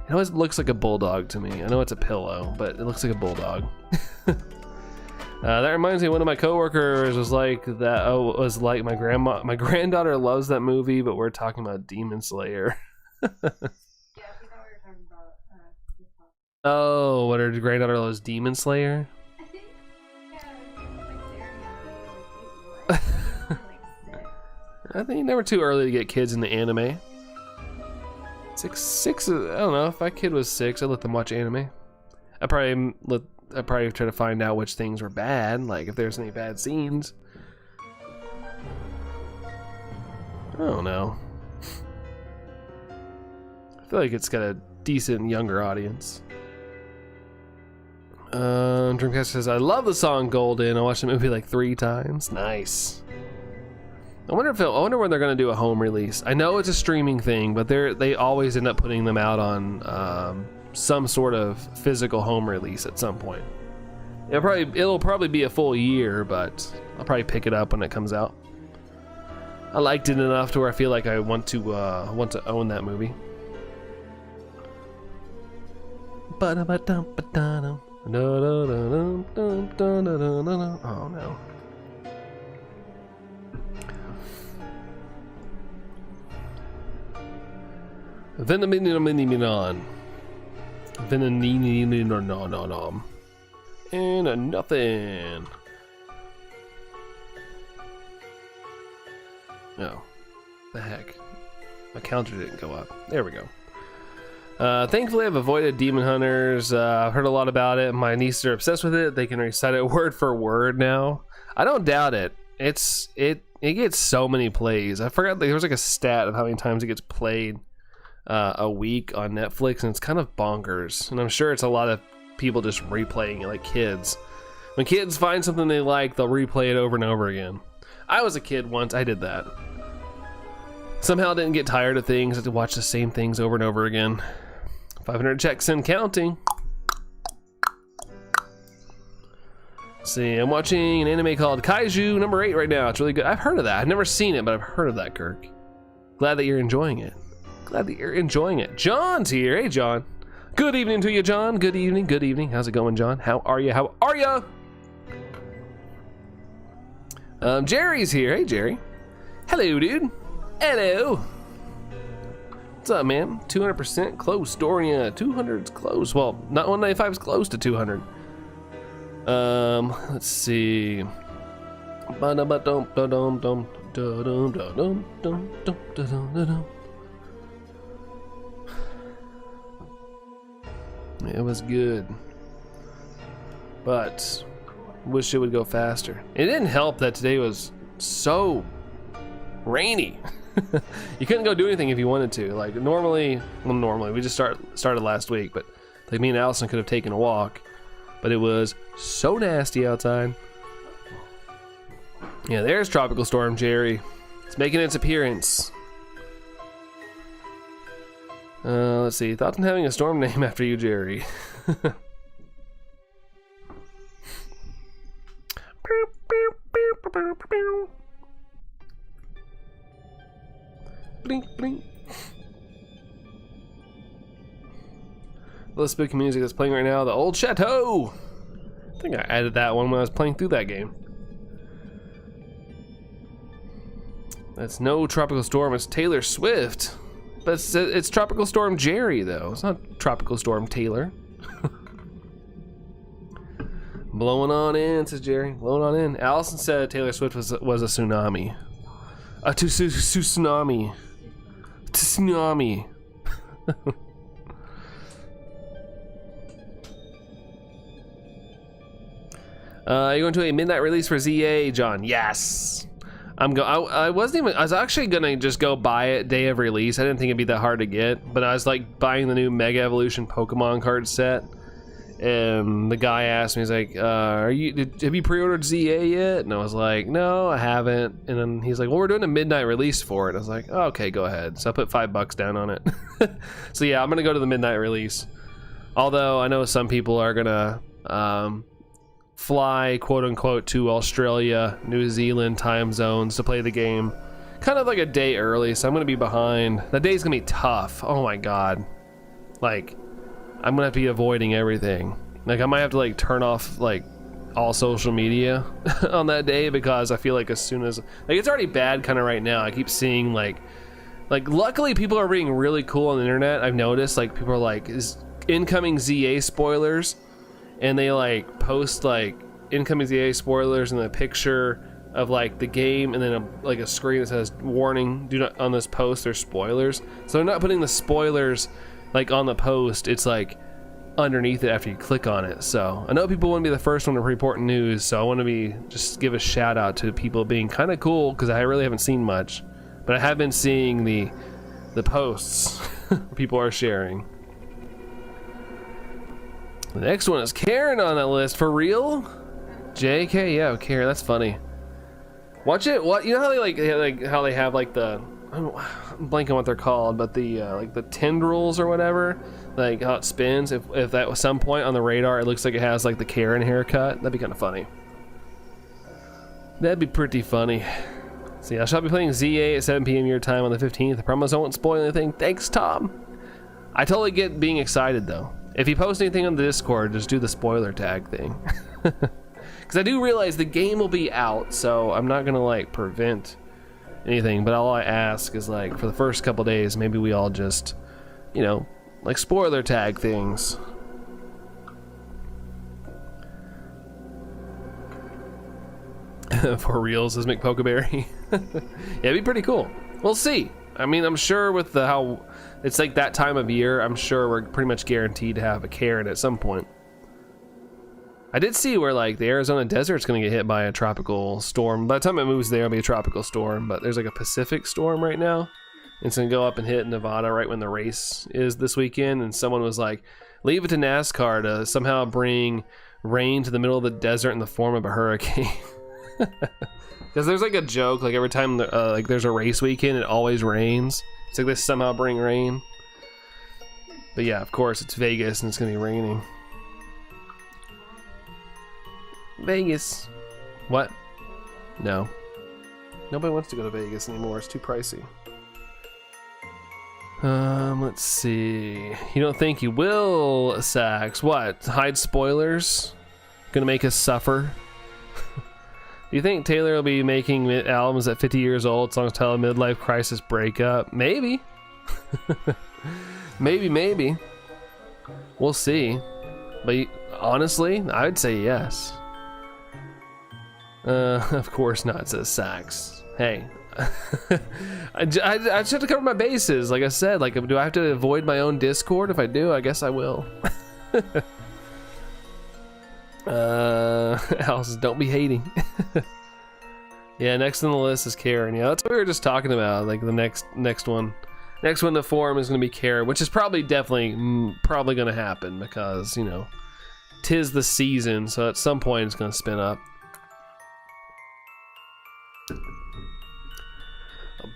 It always looks like a bulldog to me. I know it's a pillow, but it looks like a bulldog. That reminds me, one of my coworkers was like that. Oh, was like my grandma. My granddaughter loves that movie, but we're talking about Demon Slayer. Oh, what her granddaughter loves Demon Slayer? I think never too early to get kids into anime. Six. I don't know. If my kid was 6, I'd let them watch anime. I'd probably try to find out which things were bad, like if there's any bad scenes. I don't know. I feel like it's got a decent younger audience. Dreamcast says, I love the song Golden. I watched the movie like 3 times. Nice. I wonder when they're gonna do a home release. I know it's a streaming thing, but they always end up putting them out on some sort of physical home release at some point. It'll probably be a full year, but I'll probably pick it up when it comes out. I liked it enough to where I feel like I want to own that movie. Oh no. Venomininon. Venomininon. And nothing. No. The heck. My counter didn't go up. There we go. Thankfully, I've avoided Demon Hunters. I've heard a lot about it. My nieces are obsessed with it. They can recite it word for word now. I don't doubt it. It gets so many plays. I forgot there was like a stat of how many times it gets played a week on Netflix, and it's kind of bonkers. And I'm sure it's a lot of people just replaying it, like kids. When kids find something they like, they'll replay it over and over again. I was a kid once. I did that. Somehow didn't get tired of things. I had to watch the same things over and over again. 500 checks and counting. Let's see, I'm watching an anime called Kaiju number 8 right now. It's really good. I've heard of that. I've never seen it, but I've heard of that, Kirk. Glad that you're enjoying it. Glad that you're enjoying it. John's here. Hey, John. Good evening to you, John. Good evening. Good evening. How's it going, John? How are you? How are you? Jerry's here. Hey, Jerry. Hello, dude. Hello. What's up, man? 200% close, Dorian. 200's close. Well, not 195's close to 200. Let's see. It was good, but wish it would go faster. It didn't help that today was so rainy. You couldn't go do anything if you wanted to. Like normally we just started last week, but like me and Allison could have taken a walk, but it was so nasty outside. Yeah, there's Tropical Storm Jerry. It's making its appearance. Let's see. Thoughts on having a storm name after you, Jerry? Blink, blink. The spooky music that's playing right now, the Old Chateau. I think I added that one when I was playing through that game. That's no Tropical Storm, it's Taylor Swift. But it's Tropical Storm Jerry, though. It's not Tropical Storm Taylor. Blowing on in, says Jerry. Blowing on in. Allison said Taylor Swift was a tsunami. A tsunami. Tsunami. You going to a midnight release for ZA, John? Yes. I was actually gonna just go buy it day of release. I didn't think it'd be that hard to get, but I was like buying the new Mega Evolution Pokemon card set, and the guy asked me, he's like, have you pre-ordered ZA yet? And I was like, no, I haven't. And then he's like, well, we're doing a midnight release for it. I was like, oh, okay, go ahead. So I put $5 down on it. So yeah, I'm gonna go to the midnight release. Although I know some people are gonna fly, quote unquote, to Australia, New Zealand time zones to play the game kind of like a day early, so I'm gonna be behind. That day's gonna be tough. Oh my god. Like, I'm gonna have to be avoiding everything. Like, I might have to like turn off like all social media on that day, because I feel like as soon as, like, it's already bad kind of right now. I keep seeing like luckily people are being really cool on the internet. I've noticed like people are like, is incoming ZA spoilers, and they like post like incoming ZA spoilers and a picture of like the game, and then like a screen that says warning, do not, on this post there's spoilers. So they're not putting the spoilers like on the post, it's like underneath it after you click on it. So I know people want to be the first one to report news, so I want to be, just give a shout out to people being kind of cool, because I really haven't seen much, but I have been seeing the posts people are sharing. The next one is Karen on that list. For real? JK? Yeah, Karen, that's funny. Watch it. What, you know how they like how they have like the, I'm blanking what they're called, but the like the tendrils or whatever, like how it spins. If that was some point on the radar, it looks like it has like the Karen haircut. That'd be kind of funny. That'd be pretty funny. So yeah, I shall be playing ZA at 7 p.m. your time on the 15th. I promise I won't spoil anything. Thanks, Tom. I totally get being excited though. If you post anything on the Discord, just do the spoiler tag thing. Because I do realize the game will be out, so I'm not gonna like prevent anything, but all I ask is like for the first couple days, maybe we all just, you know, like spoiler tag things. For real, says McPokeberry. Yeah, it'd be pretty cool. We'll see. I mean, I'm sure with the how it's like that time of year, I'm sure we're pretty much guaranteed to have a Karen at some point. I did see where like the Arizona desert's gonna get hit by a tropical storm. By the time it moves there, it'll be a tropical storm, but there's like a Pacific storm right now. It's gonna go up and hit Nevada right when the race is this weekend, and someone was like, leave it to NASCAR to somehow bring rain to the middle of the desert in the form of a hurricane. Because there's like a joke, like every time like there's a race weekend, it always rains. It's like they somehow bring rain. But yeah, of course, it's Vegas and it's gonna be raining. Vegas. What? No. Nobody wants to go to Vegas anymore. It's too pricey. Let's see. You don't think you will, Sax? What? Hide spoilers? Gonna make us suffer? Do you think Taylor will be making albums at 50 years old, songs tell a midlife crisis breakup? Maybe. Maybe. We'll see. But honestly, I would say yes. Of course not, says Sax. Hey. I just have to cover my bases. Like I said, like, do I have to avoid my own Discord? If I do, I guess I will. Alice, don't be hating. Yeah, next on the list is Karen. Yeah, that's what we were just talking about. Like the next one in the forum is going to be Karen, which is probably going to happen because, you know, 'tis the season. So at some point it's going to spin up. A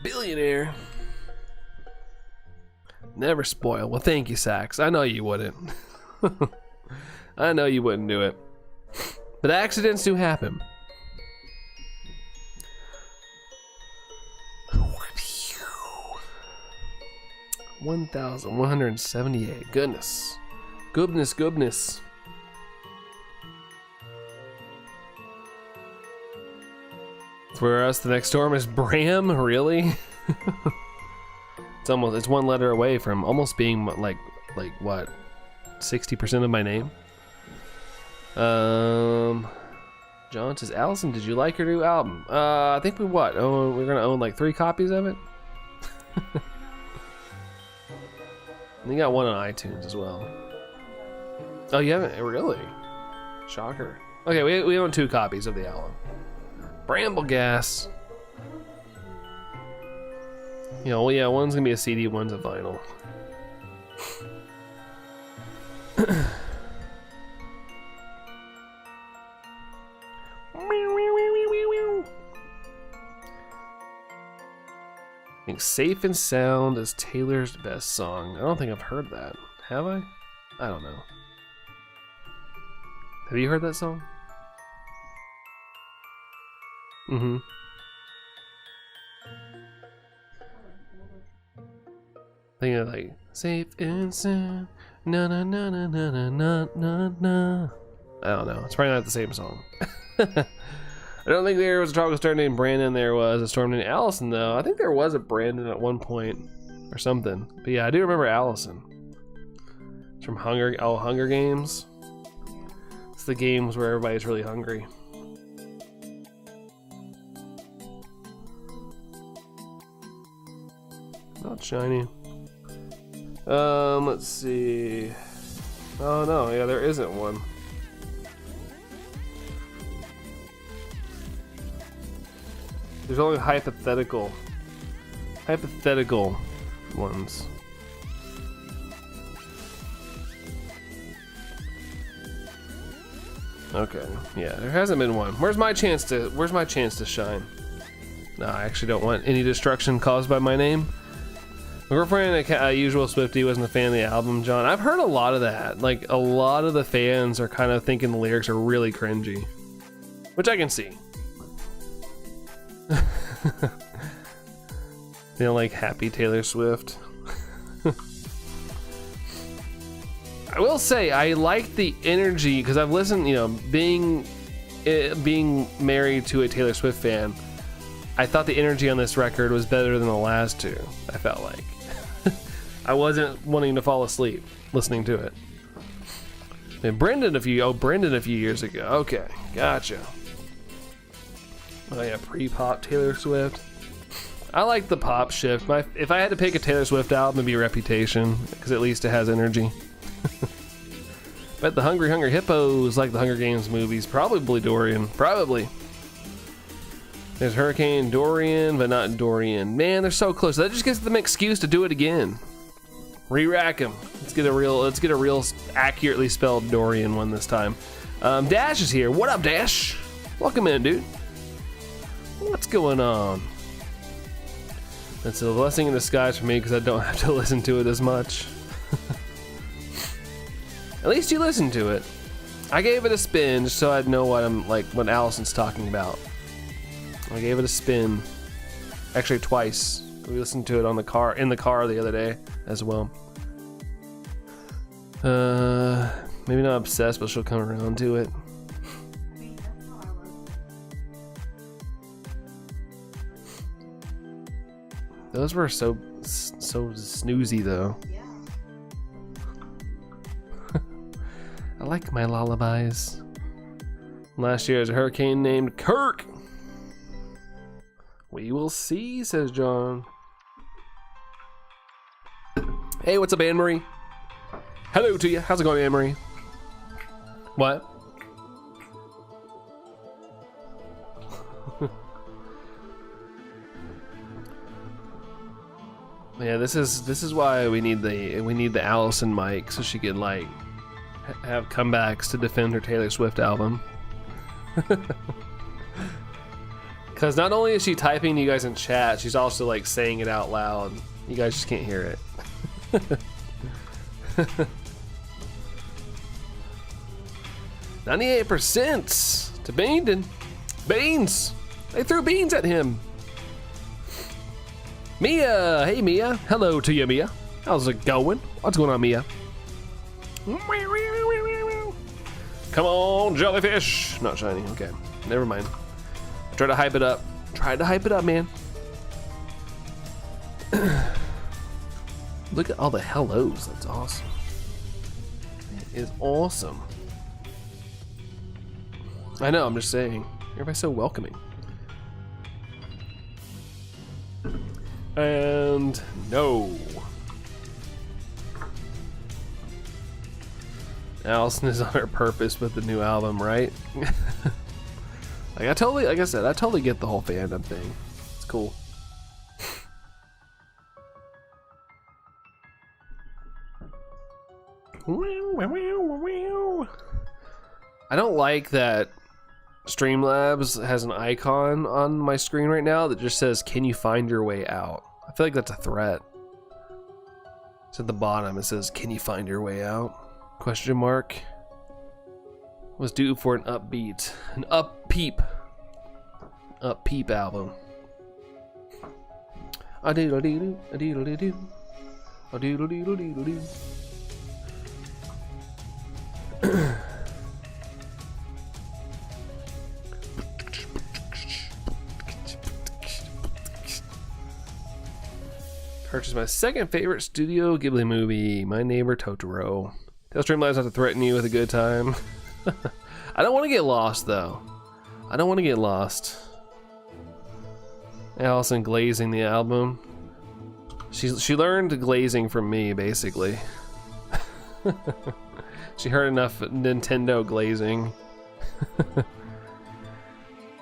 billionaire. Never spoil. Well, thank you, Sax. I know you wouldn't. I know you wouldn't do it. But accidents do happen. 1,178. Goodness. For us, the next storm is Bram. Really? It's one letter away from almost being like what, 60% of my name. John says, Allison, did you like your new album? I think we're gonna own like 3 copies of it. And you got one on iTunes as well. Oh, you haven't? Really? Shocker. Okay, we own 2 copies of the album. Bramblegas. You know, well, yeah, one's gonna be a CD, one's a vinyl. I think Safe and Sound is Taylor's best song. I don't think I've heard that. Have I? I don't know. Have you heard that song? Mm-hmm. I think it's like Safe and Sound. Na na na na na na na na. I don't know. It's probably not the same song. I don't think there was a tropical storm named Brandon. There was a storm named Allison, though. I think there was a Brandon at one point or something. But yeah, I do remember Allison. It's from Hunger Games. It's the games where everybody's really hungry. Not shiny. Let's see. Oh no, yeah, there isn't one. There's only hypothetical ones. Okay, yeah, there hasn't been one. Where's my chance to shine? No, I actually don't want any destruction caused by my name. My girlfriend, a usual Swiftie, wasn't a fan of the album, John. I've heard a lot of that. Like, a lot of the fans are kind of thinking the lyrics are really cringy, which I can see. They don't like happy Taylor Swift. I will say I like the energy because I've listened, you know, being married to a Taylor Swift fan, I thought the energy on this record was better than the last two. I felt like I wasn't wanting to fall asleep listening to it. And Brendan a few years ago. Okay, gotcha. Oh yeah, pre-pop Taylor Swift. I like the pop shift. If I had to pick a Taylor Swift album, it'd be Reputation, because at least it has energy. Bet the Hungry Hippos like the Hunger Games movies. Probably Dorian. Probably. There's Hurricane Dorian, but not Dorian. Man, they're so close. That just gives them an excuse to do it again. Re-rack them. Let's get a real accurately spelled Dorian one this time. Dash is here. What up, Dash? Welcome in, dude. What's going on? It's a blessing in disguise for me because I don't have to listen to it as much. At least you listened to it. I gave it a spin just so I'd know what Allison's talking about. I gave it a spin. Actually twice. We listened to it in the car the other day as well. Maybe not obsessed, but she'll come around to it. Those were so snoozy though. Yeah. I like my lullabies. Last year, there's a hurricane named Kirk. We will see, says John. Hey, what's up, Anne-Marie? Hello to you. How's it going, Anne-Marie? What? Yeah, this is why we need the Allison mic so she could like have comebacks to defend her Taylor Swift album. Because not only is she typing to you guys in chat, she's also like saying it out loud. You guys just can't hear it. 98% to Beanden. Beans! They threw beans at him. Mia! Hey, Mia. Hello to you, Mia. How's it going? What's going on, Mia? Come on, jellyfish! Not shiny. Okay. Never mind. Try to hype it up. Try to hype it up, man. Look at all the hellos. That's awesome. It is awesome. I know, I'm just saying. Everybody's so welcoming. And no. Allison is on her purpose with the new album, right? Like I totally get the whole fandom thing. It's cool. I don't like that Streamlabs has an icon on my screen right now that just says, "Can you find your way out?" I feel like that's a threat. It's at the bottom. It says, "Can you find your way out?" Question mark. Was due for an upbeat album. A doodle doo, a doodle doo, a doodle doodle doodle doo. Purchased my second favorite Studio Ghibli movie, My Neighbor Totoro. Tell Streamlabs not to threaten you with a good time. I don't want to get lost though. I don't want to get lost. Allison glazing the album. She learned glazing from me, basically. She heard enough Nintendo glazing.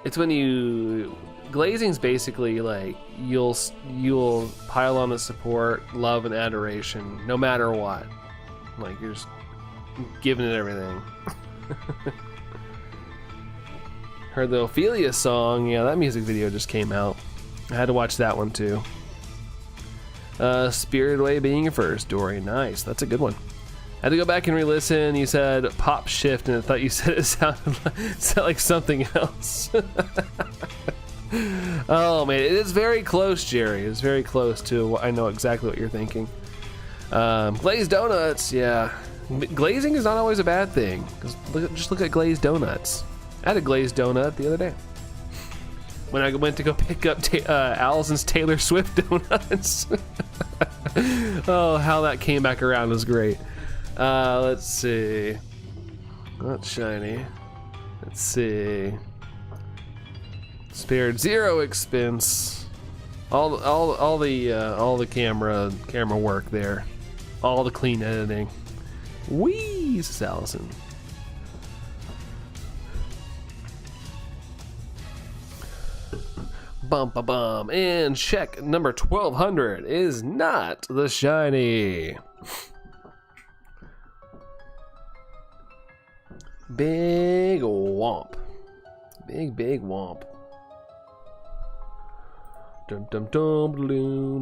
It's when you... Glazing's basically like, you'll pile on the support, love, and adoration, no matter what. Like, you're just giving it everything. Heard the Ophelia song. Yeah, that music video just came out. I had to watch that one too. Spirited Away being your first, Dory. Nice, that's a good one. I had to go back and re-listen. You said pop shift, and I thought you said it sounded like something else. Oh man, it is very close, Jerry. It's very close to. I know exactly what you're thinking. Glazed donuts, yeah. Glazing is not always a bad thing. Just look at glazed donuts. I had a glazed donut the other day when I went to go pick up Allison's Taylor Swift donuts. Oh, how that came back around was great. Let's see. Not shiny. Let's see. Spared zero expense. All the camera work there. All the clean editing. Whee! This is Allison. Bum ba bum. And check number 1200 is not the shiny. Big womp. Big womp. Dum dum dum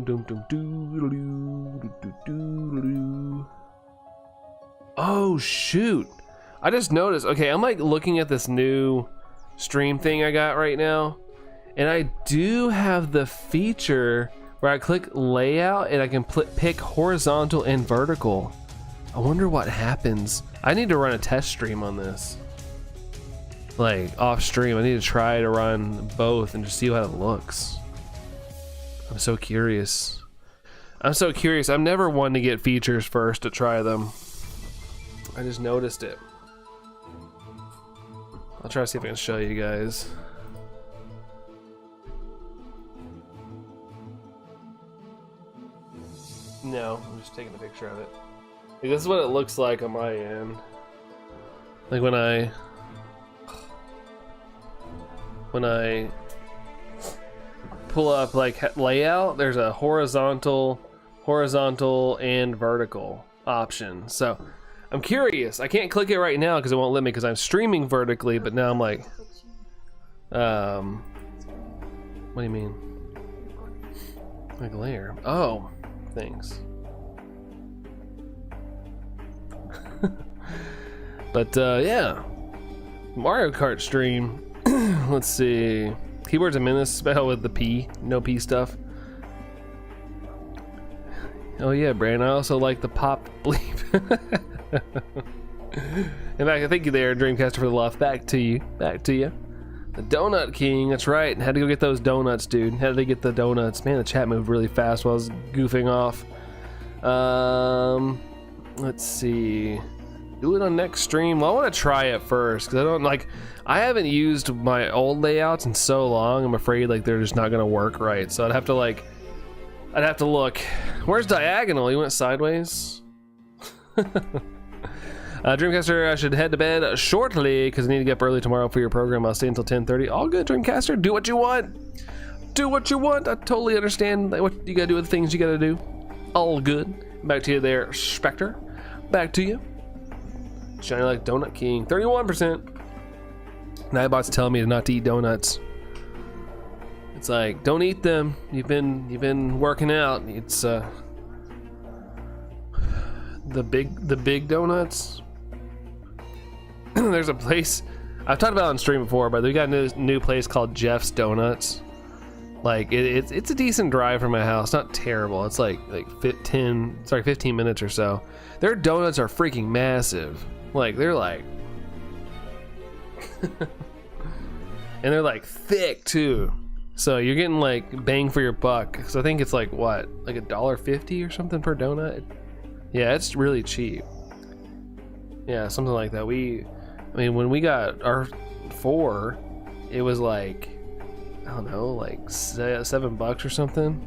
dum dum dum doo. Oh shoot. I just noticed. Okay, I'm like looking at this new stream thing I got right now, and I do have the feature where I click layout and I can pick horizontal and vertical. I wonder what happens. I need to run a test stream on this. Like off stream, I need to try to run both and just see how it looks. I'm so curious. I'm never one to get features first to try them. I just noticed it. I'll try to see if I can show you guys. No, I'm just taking a picture of it. Like, this is what it looks like on my end. Like when I pull up like layout, there's a horizontal and vertical option. So I'm curious. I can't click it right now because it won't let me because I'm streaming vertically, but now I'm like, what do you mean? Like layer. Oh, thanks. But yeah, Mario Kart stream. Let's see. Keyboard's a menace spell with the P, no P stuff. Oh yeah, Brandon. I also like the pop bleep. In fact, I thank you there, Dreamcaster, for the love. Back to you. The Donut King. That's right. Had to go get those donuts, dude. Had to get the donuts. Man, the chat moved really fast while I was goofing off. Let's see. Do it on next stream. Well, I want to try it first because I don't like. I haven't used my old layouts in so long. I'm afraid like they're just not gonna work right. So I'd have to look. Where's diagonal? You went sideways. Dreamcaster, I should head to bed shortly because I need to get up early tomorrow for your program. I'll stay until 10:30. All good, Dreamcaster. Do what you want. Do what you want. I totally understand what you gotta do with the things you gotta do. All good. Back to you there, Spectre. Back to you. Shiny like Donut King. 31%. Nightbot's telling me not to eat donuts. It's like, don't eat them. You've been working out. It's the big donuts. There's a place I've talked about on stream before, but they got a new place called Jeff's Donuts. Like it's a decent drive from my house. Not terrible. It's like 15 minutes or so. Their donuts are freaking massive. Like they're like and they're like thick too. So you're getting like bang for your buck. Because I think it's like what, like $1.50 or something per donut. Yeah, it's really cheap. Yeah, something like that. I mean, when we got our 4, it was like, I don't know, like $7 or something.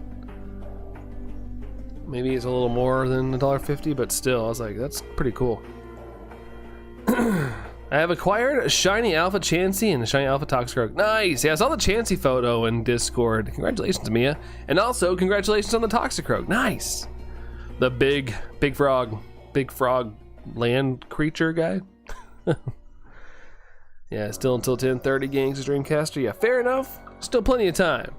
Maybe it's a little more than $1.50, but still, I was like, that's pretty cool. I have acquired a shiny Alpha Chansey and a shiny Alpha Toxicroak. Nice! Yeah, I saw the Chansey photo in Discord. Congratulations, Mia. And also, congratulations on the Toxicroak. Nice! The big frog land creature guy. Yeah, still until 10:30 gangs Dreamcaster. Yeah, fair enough. Still plenty of time.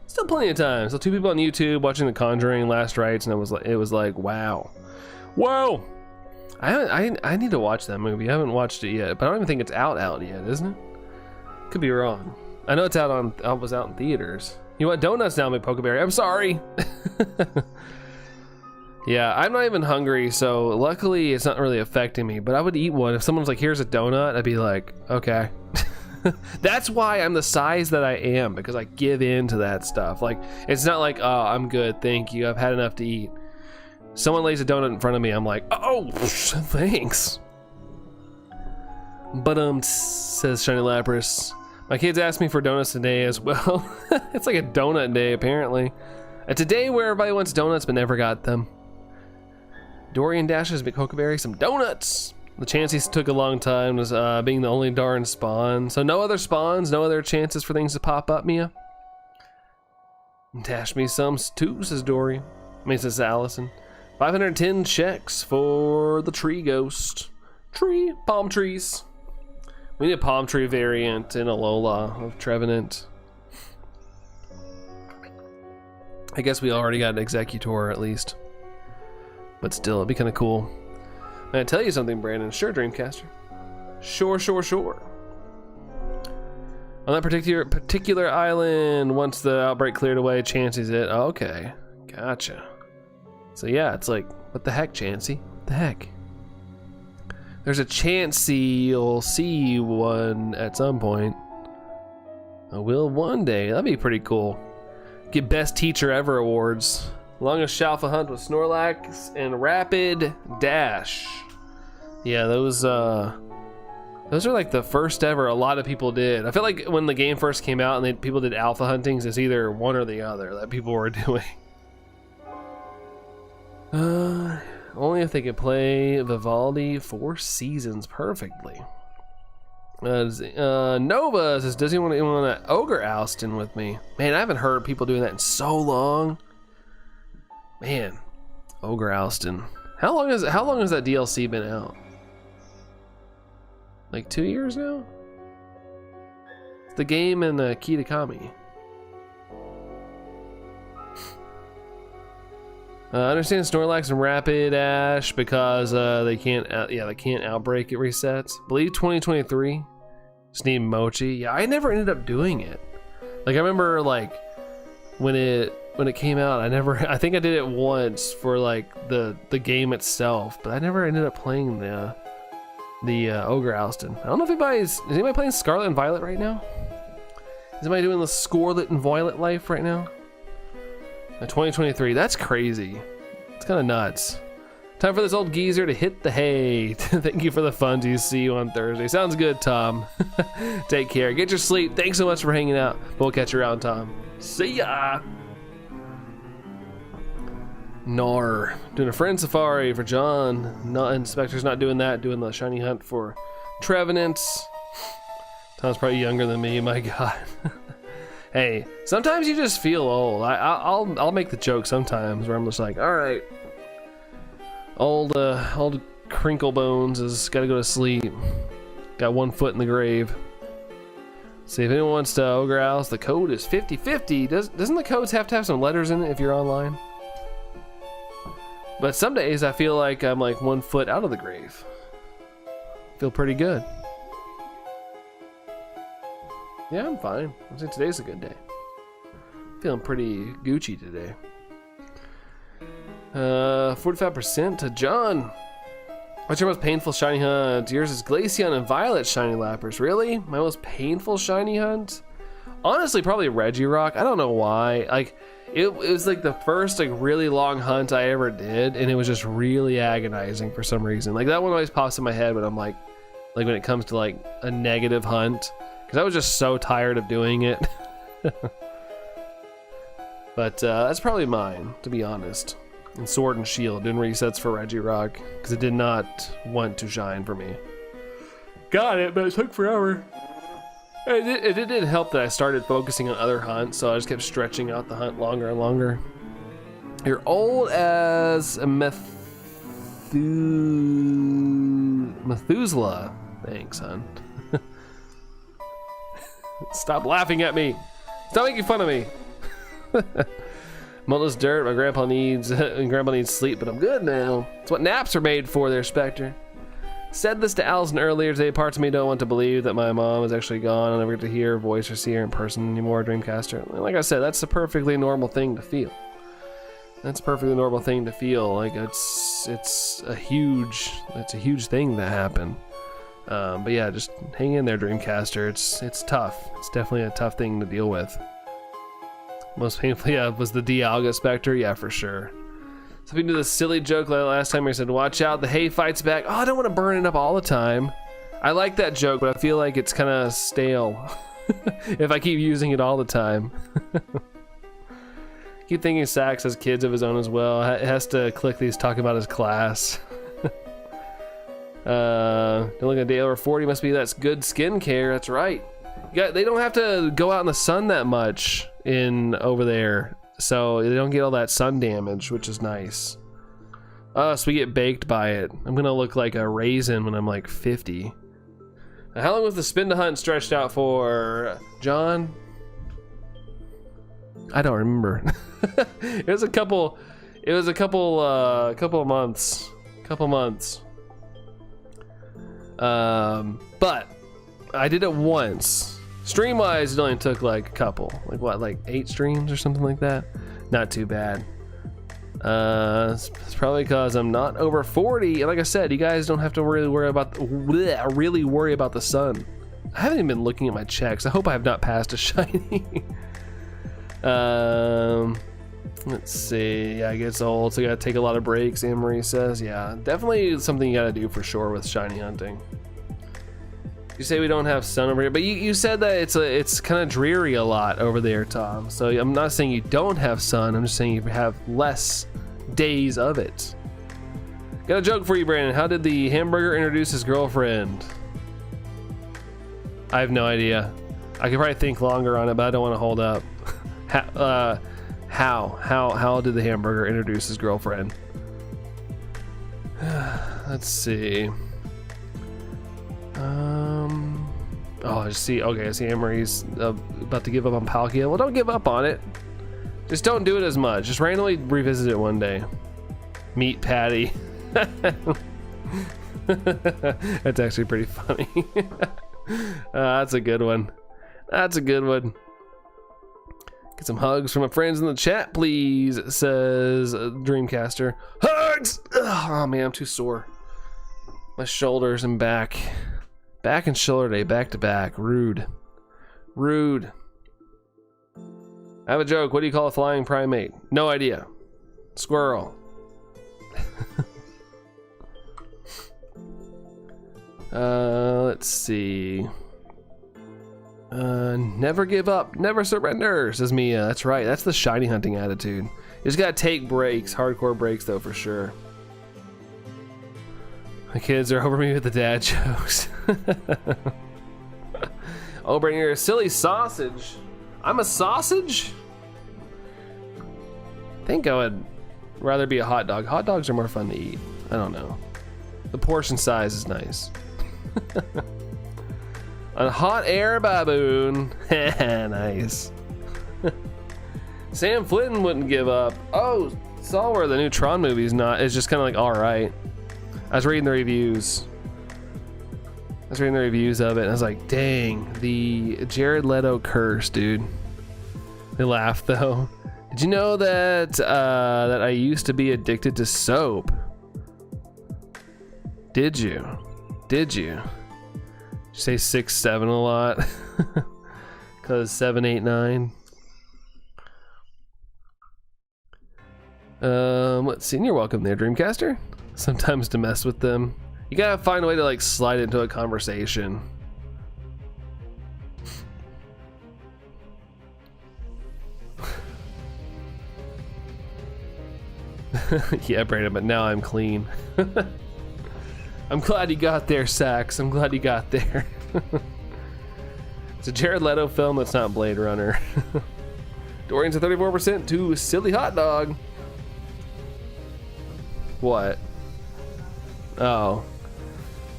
Still So 2 people on YouTube watching The Conjuring Last Rites, and it was like, wow. Whoa! I need to watch that movie. I haven't watched it yet, but I don't even think it's out yet, isn't it? Could be wrong. I know it was out in theaters. You want donuts now, my Pokeberry? I'm sorry. Yeah, I'm not even hungry, so luckily it's not really affecting me, but I would eat one. If someone was like, here's a donut, I'd be like, okay. That's why I'm the size that I am, because I give in to that stuff. Like, it's not like, oh, I'm good, thank you, I've had enough to eat. Someone lays a donut in front of me, I'm like, oh, thanks. But says Shiny Lapras. My kids asked me for donuts today as well. It's like a donut day, apparently. It's a day where everybody wants donuts but never got them. Dorian dashes Big Pokeberry some donuts. The Chanseys took a long time, as being the only darn spawn. So no other spawns, no other chances for things to pop up, Mia. Dash me some too, says Dorian. I mean, says Allison. 510 checks for the tree ghost. Palm trees. We need a palm tree variant in Alola of Trevenant. I guess we already got an Executor at least. But still, it'd be kind of cool. May I tell you something, Brandon? Sure, Dreamcaster. Sure. On that particular island, once the outbreak cleared away, Chansey's it. Oh, okay, gotcha. So yeah, it's like, what the heck, Chansey? What the heck? There's a Chansey, you'll see one at some point. I will one day. That'd be pretty cool. Get Best Teacher Ever awards. Longest Shalfa hunt with Snorlax and Rapid Dash. Yeah, those are like the first ever a lot of people did. I feel like when the game first came out and people did alpha huntings, it's either one or the other that people were doing. Only if they could play Vivaldi 4 seasons perfectly. Nova says, does he want to Ogre Oustin with me? Man, I haven't heard people doing that in so long. Man, Ogre Oustin. How long has that DLC been out? Like 2 years now? It's the game in Kitakami. I understand Snorlax and Rapid Ash because they can't outbreak it resets. Believe 2023. Just need Mochi. Yeah, I never ended up doing it. Like I remember like when it came out, I think I did it once for like the game itself, but I never ended up playing the Ogre Oustin. I don't know if is anybody playing Scarlet and Violet right now? Is anybody doing the Scarlet and Violet life right now? 2023, that's crazy. It's kind of nuts. Time for this old geezer to hit the hay. Thank you for the funsies. See you on Thursday. Sounds good, Tom. Take care. Get your sleep. Thanks so much for hanging out. We'll catch you around, Tom. See ya. Nar. Doing a friend safari for John. Inspector's not doing that. Doing the shiny hunt for Trevenants. Tom's probably younger than me. My God. Hey, sometimes you just feel old. I'll make the joke sometimes where I'm just like, all right, old Crinkle Bones has got to go to sleep. Got 1 foot in the grave. See if anyone wants to Ogre House. The code is 5050. Doesn't the codes have to have some letters in it if you're online? But some days I feel like I'm like 1 foot out of the grave. Feel pretty good. Yeah, I'm fine. I think today's a good day. Feeling pretty Gucci today. 45% to John. What's your most painful shiny hunt? Yours is Glaceon and Violet shiny Lapras. Really? My most painful shiny hunt? Honestly, probably Regirock. I don't know why. Like, it was like the first like really long hunt I ever did, and it was just really agonizing for some reason. Like that one always pops in my head when I'm like when it comes to like a negative hunt, because I was just so tired of doing it. But that's probably mine, to be honest. And Sword and Shield doing resets for Regirock because it did not want to shine for me. Got it, but it took forever. It did help that I started focusing on other hunts, so I just kept stretching out the hunt longer and longer. You're old as a Methuselah. Thanks, hon. Stop laughing at me. Stop making fun of me. Muttless dirt. My grandpa needs sleep, but I'm good now. It's what naps are made for there, Spectre. Said this to Allison earlier today. Parts of me don't want to believe that my mom is actually gone. I'll never get to hear her voice or see her in person anymore, Dreamcaster. Like I said, that's a perfectly normal thing to feel. That's a perfectly normal thing to feel. Like it's a huge thing that happened. But yeah, just hang in there, Dreamcaster. It's tough. It's definitely a tough thing to deal with. Most painful, yeah, was the Dialga Spectre. Yeah, for sure. So we do this silly joke like last time. I said, "Watch out, the hay fight's back." Oh, I don't want to burn it up all the time. I like that joke, but I feel like it's kind of stale if I keep using it all the time. Keep thinking Sax has kids of his own as well. It has to click these talking about his class. Don't look at a day over 40. Must be that's good skincare. That's right. They don't have to go out in the sun that much over there, so they don't get all that sun damage, which is nice. So we get baked by it. I'm gonna look like a raisin when I'm like 50. Now, how long was the spin to hunt stretched out for, John? I don't remember. It was a couple months. But I did it once. Stream wise, it only took like a couple, like 8 streams or something like that. Not too bad. It's probably because I'm not over 40, and like I said, you guys don't have to really worry about the sun. I haven't even been looking at my checks. I hope I have not passed a shiny. Let's see. Yeah, it gets old, so you gotta take a lot of breaks. Anne Marie says, yeah, definitely something you gotta do for sure with shiny hunting. You say we don't have sun over here, but you said that it's kind of dreary a lot over there, Tom. So I'm not saying you don't have sun. I'm just saying you have less days of it. Got a joke for you, Brandon. How did the hamburger introduce his girlfriend? I have no idea. I could probably think longer on it, but I don't want to hold up. How did the hamburger introduce his girlfriend? Let's see. Oh, I see. Okay, I see Anne-Marie's about to give up on Palkia. Well, don't give up on it. Just don't do it as much. Just randomly revisit it one day. Meat patty. That's actually pretty funny. That's a good one. That's a good one. Get some hugs from my friends in the chat, please, says Dreamcaster. Hugs! Oh, man, I'm too sore. My shoulders and back. Back and shoulder day, back to back. Rude. Rude. I have a joke. What do you call a flying primate? No idea. Squirrel. Let's see. Never give up, never surrender, says Mia. That's right. That's the shiny hunting attitude. You just gotta take breaks. Hardcore breaks, though, for sure. My kids are over me with the dad jokes. Oh, Brandon, you're a silly sausage. I'm a sausage? I think I would rather be a hot dog. Hot dogs are more fun to eat. I don't know. The portion size is nice. A hot air baboon. Nice. Sam Flynn wouldn't give up. Oh, saw where the new Tron movie's not. It's just kind of like, all right. I was reading the reviews. of it, and I was like, dang, the Jared Leto curse, dude. They laughed though. Did you know that that I used to be addicted to soap? Did you? Did you say 6'7" a lot? Because Cause 789. Let's see. You're welcome there, Dreamcaster. Sometimes to mess with them, you gotta find a way to like slide into a conversation. Yeah, Brandon, but now I'm clean. I'm glad you got there, Sax. I'm glad you got there. It's a Jared Leto film that's not Blade Runner. Dorian's at 34% to Silly Hot Dog. What? Oh.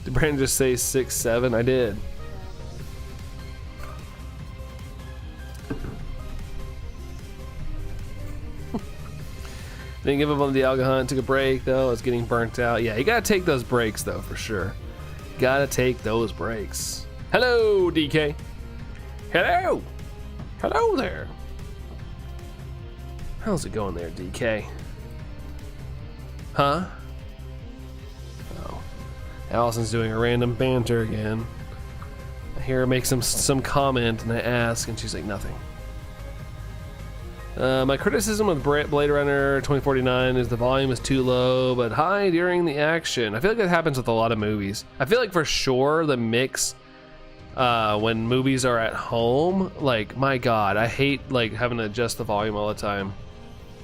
Did Brandon just say 6-7? I did. Didn't give up on the alga hunt. Took a break though. It's getting burnt out. Yeah, you gotta take those breaks though, for sure. Gotta take those breaks. Hello, DK. Hello. Hello there. How's it going there, DK? Huh? Oh. Allison's doing a random banter again. I hear her make some comment and I ask and she's like, nothing. My criticism with Blade Runner 2049 is the volume is too low but high during the action. I feel like that happens with a lot of movies. I feel like for sure the mix when movies are at home, like my god, I hate like having to adjust the volume all the time.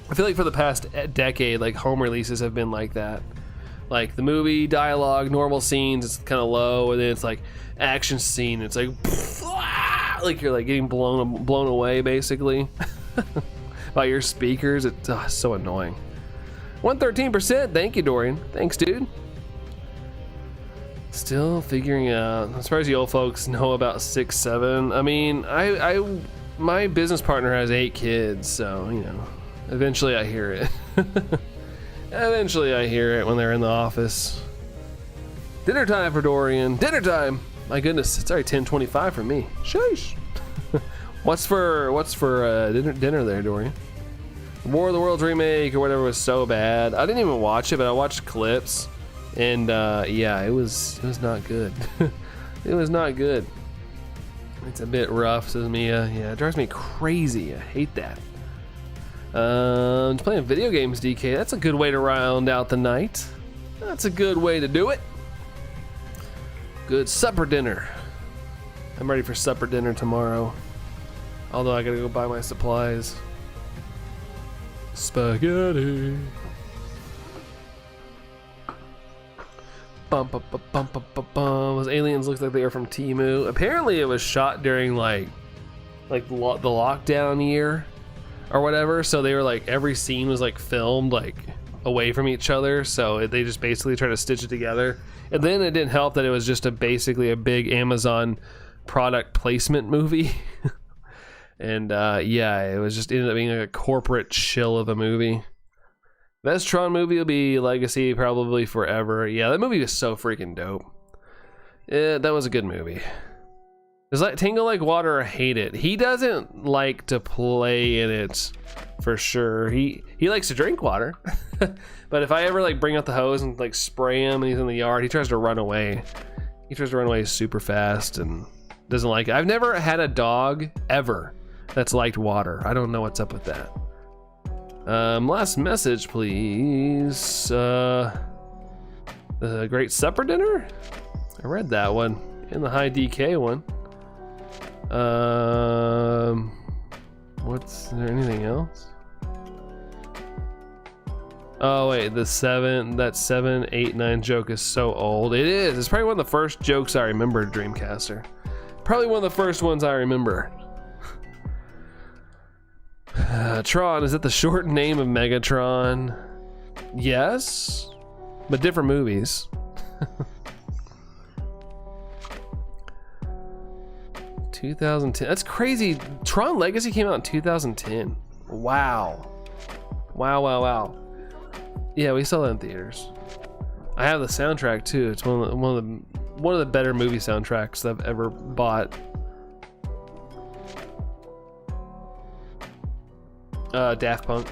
I feel like for the past decade, like home releases have been like that. Like the movie dialogue, normal scenes, it's kind of low, and then it's like action scene, it's like like you're like getting blown away basically. By your speakers. It's so annoying. 113%. Thank you, Dorian. Thanks, dude. Still figuring out. I'm surprised you old folks know about 6-7. I mean, my business partner has 8 kids, so you know, eventually I hear it. Eventually I hear it when they're in the office. Dinner time for Dorian. Dinner time. My goodness, it's already 10:25 for me. Sheesh. What's for dinner there, Dorian? War of the Worlds remake or whatever was so bad. I didn't even watch it, but I watched clips, and yeah, it was not good. It was not good. It's a bit rough, says Mia. Yeah, it drives me crazy. I hate that. Just playing video games, DK. That's a good way to round out the night. That's a good way to do it. Good supper dinner. I'm ready for supper dinner tomorrow. Although I gotta go buy my supplies. Spaghetti. Bum, bum, bum, bum, bum, bum, bum. Those aliens look like they are from Temu. Apparently it was shot during like the lockdown year or whatever. So they were like, every scene was like filmed like away from each other. So they just basically tried to stitch it together. And then it didn't help that it was just basically a big Amazon product placement movie. And yeah, it was just ended up being a corporate shill of a movie. Best Tron movie will be Legacy probably forever. Yeah, that movie was so freaking dope. Yeah, that was a good movie. Does like Tango like water or hate it? He doesn't like to play in it for sure. He likes to drink water. But if I ever like bring out the hose and like spray him and he's in the yard, he tries to run away. He tries to run away super fast and doesn't like it. I've never had a dog ever that's liked water. I don't know what's up with that. Last message, please. The Great Supper Dinner? I read that one. In the High DK one. What's there anything else? Oh wait, that 7, 8, 9 joke is so old. It is. It's probably one of the first jokes I remember, Dreamcaster. Probably one of the first ones I remember. Tron, is it the short name of Megatron? Yes, but different movies. 2010. That's crazy. Tron Legacy came out in 2010. Wow. Wow. Yeah, we saw that in theaters. I have the soundtrack too. It's one of the better movie soundtracks I've ever bought. Daft Punk.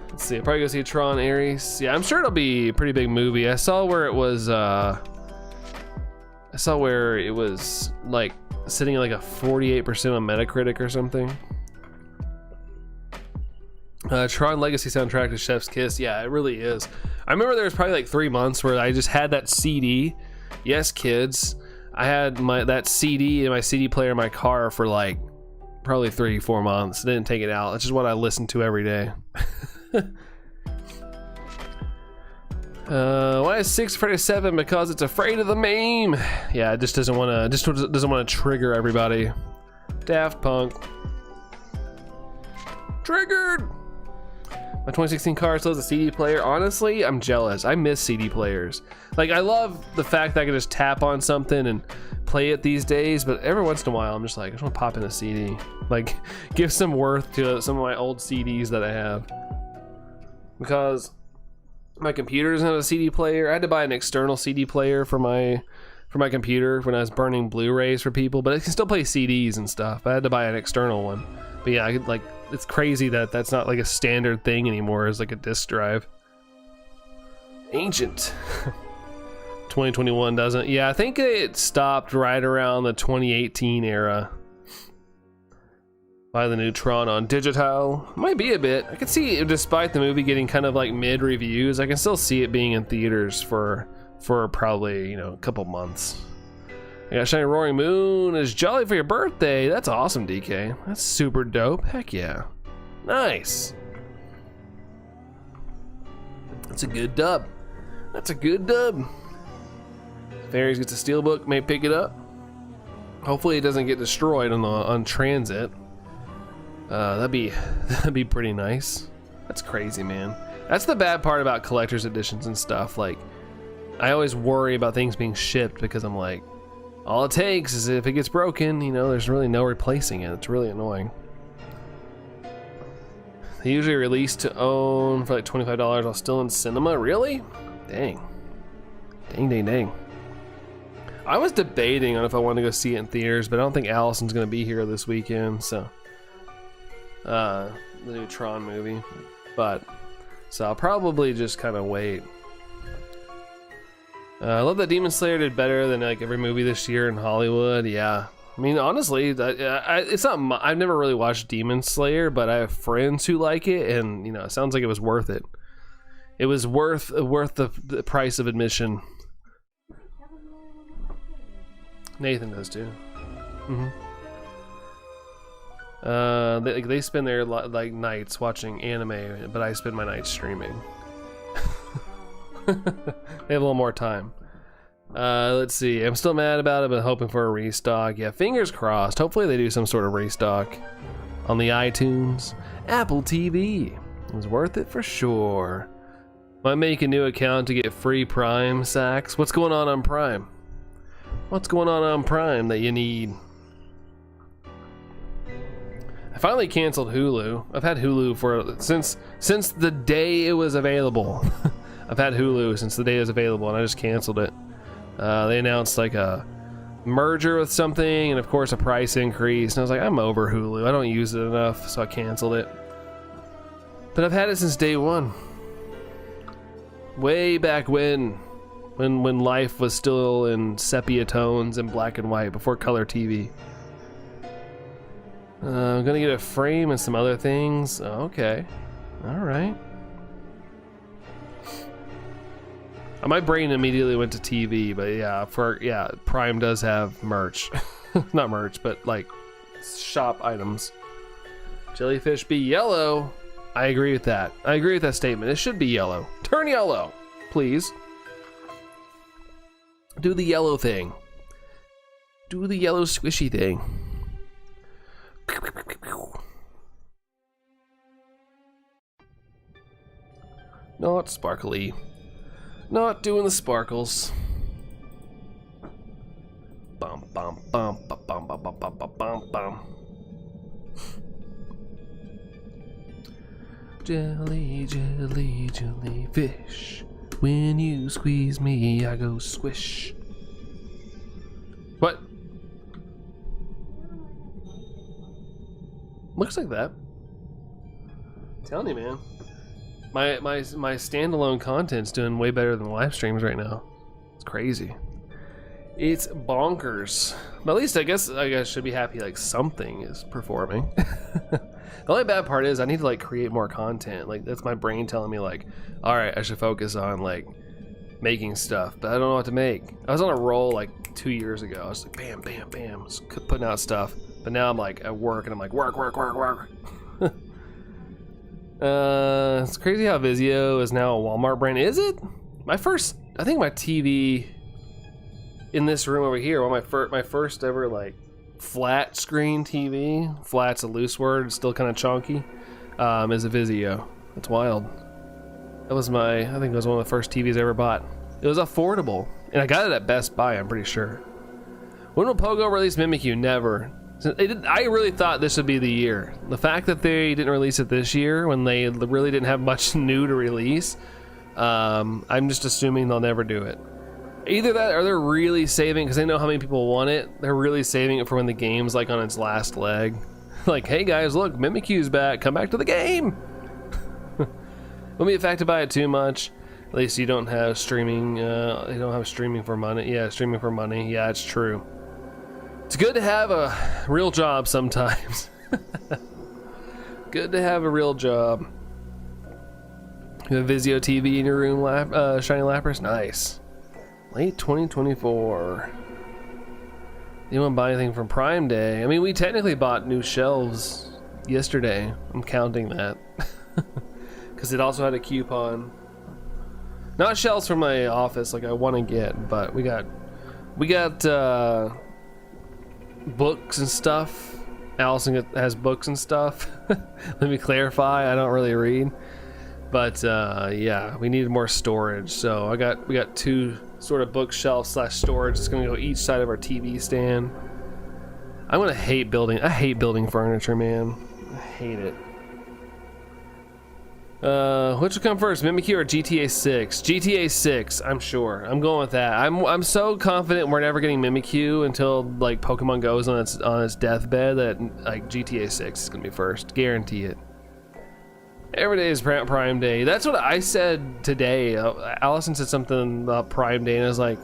Let's see. I'll probably go see Tron Ares. Yeah, I'm sure it'll be a pretty big movie. I saw where it was like sitting at like a 48% on Metacritic or something. Tron Legacy soundtrack to Chef's Kiss. Yeah, it really is. I remember there was probably like 3 months where I just had that CD. Yes, kids. I had that CD in my CD player in my car for like probably 3-4 months. Didn't take it out. It's just what I listened to every day. Why is 6 afraid of 7? Because it's afraid of the meme. Yeah, it just doesn't want to trigger everybody. Daft Punk. Triggered. My 2016 car still has a CD player. Honestly, I'm jealous. I miss CD players. Like, I love the fact that I can just tap on something and play it these days, but every once in a while I'm just like, I just want to pop in a CD. Like, give some worth to some of my old CDs that I have. Because my computer doesn't have a CD player. I had to buy an external CD player for my computer when I was burning Blu-rays for people, but it can still play CDs and stuff. I had to buy an external one. But yeah, I could, like, it's crazy that that's not like a standard thing anymore as like a disk drive. Ancient. 2021 doesn't. Yeah, I think it stopped right around the 2018 era. Buy the new Tron on digital. Might be a bit. I can see, despite the movie getting kind of like mid reviews, I can still see it being in theaters for probably, you know, a couple months. I got Shiny Roaring Moon is jolly for your birthday. That's awesome, DK. That's super dope. Heck yeah. Nice. That's a good dub. That's a good dub. Fairies gets a steelbook, may pick it up. Hopefully it doesn't get destroyed on transit. That'd be pretty nice. That's crazy, man. That's the bad part about collector's editions and stuff. Like, I always worry about things being shipped because I'm like, all it takes is if it gets broken, you know, there's really no replacing it. It's really annoying. They usually release to own for like $25 while still in cinema. Really? Dang. Dang. I was debating on if I wanted to go see it in theaters, but I don't think Allison's gonna be here this weekend, so the new Tron movie. But so I'll probably just kind of wait. I love that Demon Slayer did better than like every movie this year in Hollywood. Yeah, I mean, honestly, it's not. I've never really watched Demon Slayer, but I have friends who like it, and you know, it sounds like it was worth it. It was worth the price of admission. Nathan does too. They spend their like nights watching anime, but I spend my nights streaming. They have a little more time. Let's see. I'm still mad about it, but hoping for a restock. Yeah, fingers crossed. Hopefully they do some sort of restock on the iTunes. Apple TV. It was worth it for sure. Might make a new account to get free Prime, Sax. What's going on Prime? What's going on Prime that you need? I finally canceled Hulu. I've had Hulu for since the day it was available. I've had Hulu since the day it was available, and I just canceled it. They announced like a merger with something, and of course a price increase. And I was like, I'm over Hulu. I don't use it enough, so I canceled it. But I've had it since day one. Way back when life was still in sepia tones and black and white before color TV. I'm gonna get a frame and some other things. Okay, all right. My brain immediately went to TV, but yeah, Prime does have merch. Not merch, but like shop items. Jellyfish be yellow. I agree with that. I agree with that statement. It should be yellow. Turn yellow, please. Do the yellow thing. Do the yellow squishy thing. Not sparkly. Not doing the sparkles. Bum bum bum bum bum bum bum bum bum bum. Jelly, jelly, jellyfish. When you squeeze me, I go squish. What? Looks like that. I'm telling you, man. My standalone content's doing way better than live streams right now. It's crazy. It's bonkers. But at least I guess should be happy like something is performing. The only bad part is I need to like create more content. Like that's my brain telling me like, all right, I should focus on like making stuff, but I don't know what to make. I was on a roll like 2 years ago. I was like bam, bam, bam, just putting out stuff. But now I'm like at work and I'm like work. It's crazy how Vizio is now a Walmart brand. Is it? I think my TV in this room over here, my first ever like flat screen TV, flat's a loose word, it's still kind of chunky, is a Vizio. That's wild. That was I think it was one of the first TVs I ever bought. It was affordable, and I got it at Best Buy, I'm pretty sure. When will Pogo release Mimikyu? Never. I really thought this would be the year. The fact that they didn't release it this year when they really didn't have much new to release, I'm just assuming they'll never do it. Either that or they're really saving, because they know how many people want it, they're really saving it for when the game's like on its last leg. Like, hey guys, look, Mimikyu's back, come back to the game! Won't be affected by it too much. At least you don't have streaming, you don't have streaming for money. Yeah, streaming for money, yeah, it's true. It's good to have a real job sometimes. Good to have a real job. You have Vizio TV in your room, Shiny Lapras? Nice. Late 2024. You want to buy anything from Prime Day? I mean, we technically bought new shelves yesterday. I'm counting that. Because it also had a coupon. Not shelves from my office like I want to get, but we got books and stuff. Allison has books and stuff. Let me clarify, I don't really read. But yeah, we needed more storage, so we got two sort of bookshelf / storage. It's gonna go each side of our TV stand. I hate building furniture, man. I hate it. Which will come first, Mimikyu or GTA 6? GTA 6, I'm sure. I'm going with that. I'm so confident we're never getting Mimikyu until like Pokemon Go's on its deathbed that like GTA 6 is gonna be first. Guarantee it. Every day is Prime Day. That's what I said today. Allison said something about Prime Day, and I was like,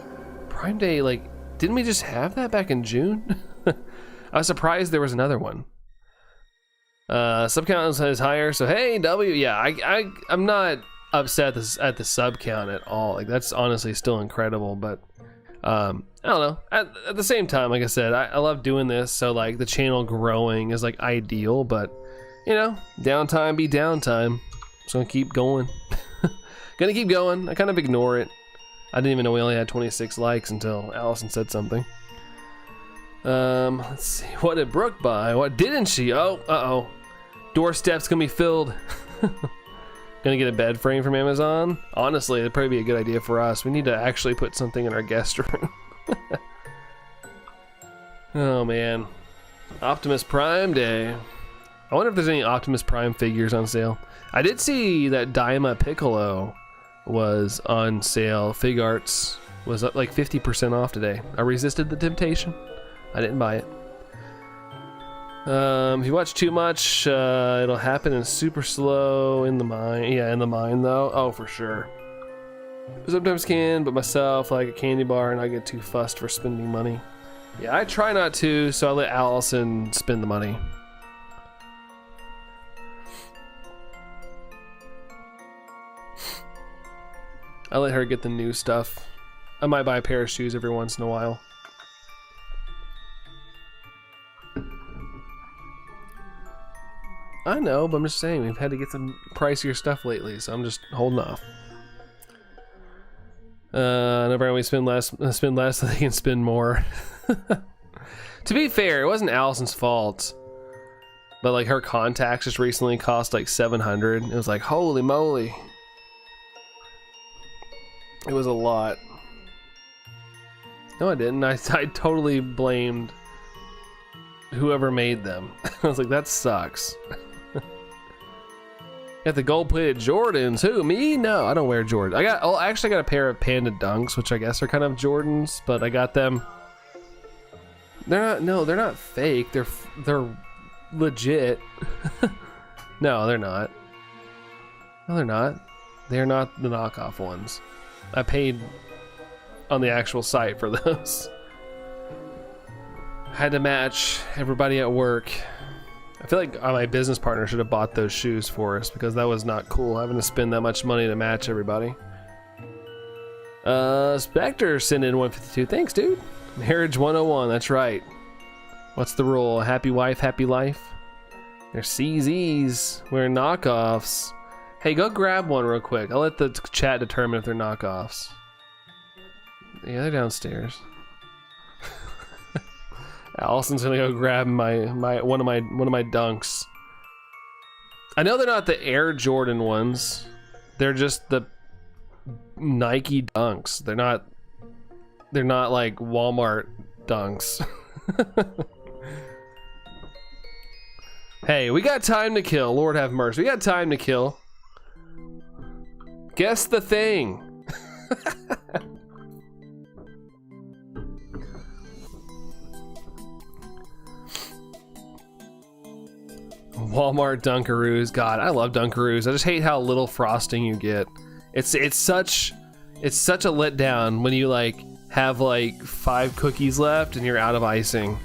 Prime Day, like, didn't we just have that back in June? I was surprised there was another one. Sub count is higher, so hey, W. Yeah, I'm not upset at the sub count at all. Like, that's honestly still incredible, but I don't know. At the same time, like I said, I love doing this, so like the channel growing is like ideal, but you know, downtime be downtime. So I'm gonna keep going. Gonna keep going. I kind of ignore it. I didn't even know we only had 26 likes until Allison said something. Let's see. What did Brooke buy? What didn't she? Oh, uh-oh. Doorstep's gonna be filled. Gonna get a bed frame from Amazon? Honestly, it'd probably be a good idea for us. We need to actually put something in our guest room. Oh, man. Optimus Prime Day. I wonder if there's any Optimus Prime figures on sale. I did see that Daima Piccolo was on sale. Fig Arts was up like 50% off today. I resisted the temptation. I didn't buy it. If you watch too much, it'll happen in super slow in the mind. Yeah, in the mind though. Oh, for sure. Sometimes can, but myself, like a candy bar, and I get too fussed for spending money. Yeah, I try not to, so I let Allison spend the money. I let her get the new stuff. I might buy a pair of shoes every once in a while. I know, but I'm just saying we've had to get some pricier stuff lately, so I'm just holding off. Never we spend less so they can spend more. To be fair, it wasn't Allison's fault, but like her contacts just recently cost like $700. It was like, holy moly. It was a lot. No, I didn't. I totally blamed whoever made them. I was like, that sucks. Got the gold-plated Jordans. Who? Me? No, I don't wear Jordans. I actually got a pair of Panda Dunks, which I guess are kind of Jordans, but I got them. They're not. No, they're not fake. They're legit. No, they're not. No, they're not. They're not the knockoff ones. I paid on the actual site for those. Had to match everybody at work. I feel like my business partner should have bought those shoes for us because that was not cool having to spend that much money to match everybody. Spectre sent in 152. Thanks, dude. Marriage 101, that's right. What's the rule? Happy wife, happy life? They're CZs. We're knockoffs. Hey, go grab one real quick. I'll let the chat determine if they're knockoffs. Yeah, they're downstairs. Allison's gonna go grab one of my dunks. I know they're not the Air Jordan ones. They're just the Nike dunks. They're not like Walmart dunks. Hey, we got time to kill. Lord have mercy. We got time to kill. Guess the thing. Walmart Dunkaroos. God, I love Dunkaroos. I just hate how little frosting you get. It's such a letdown when you like have like 5 cookies left and you're out of icing.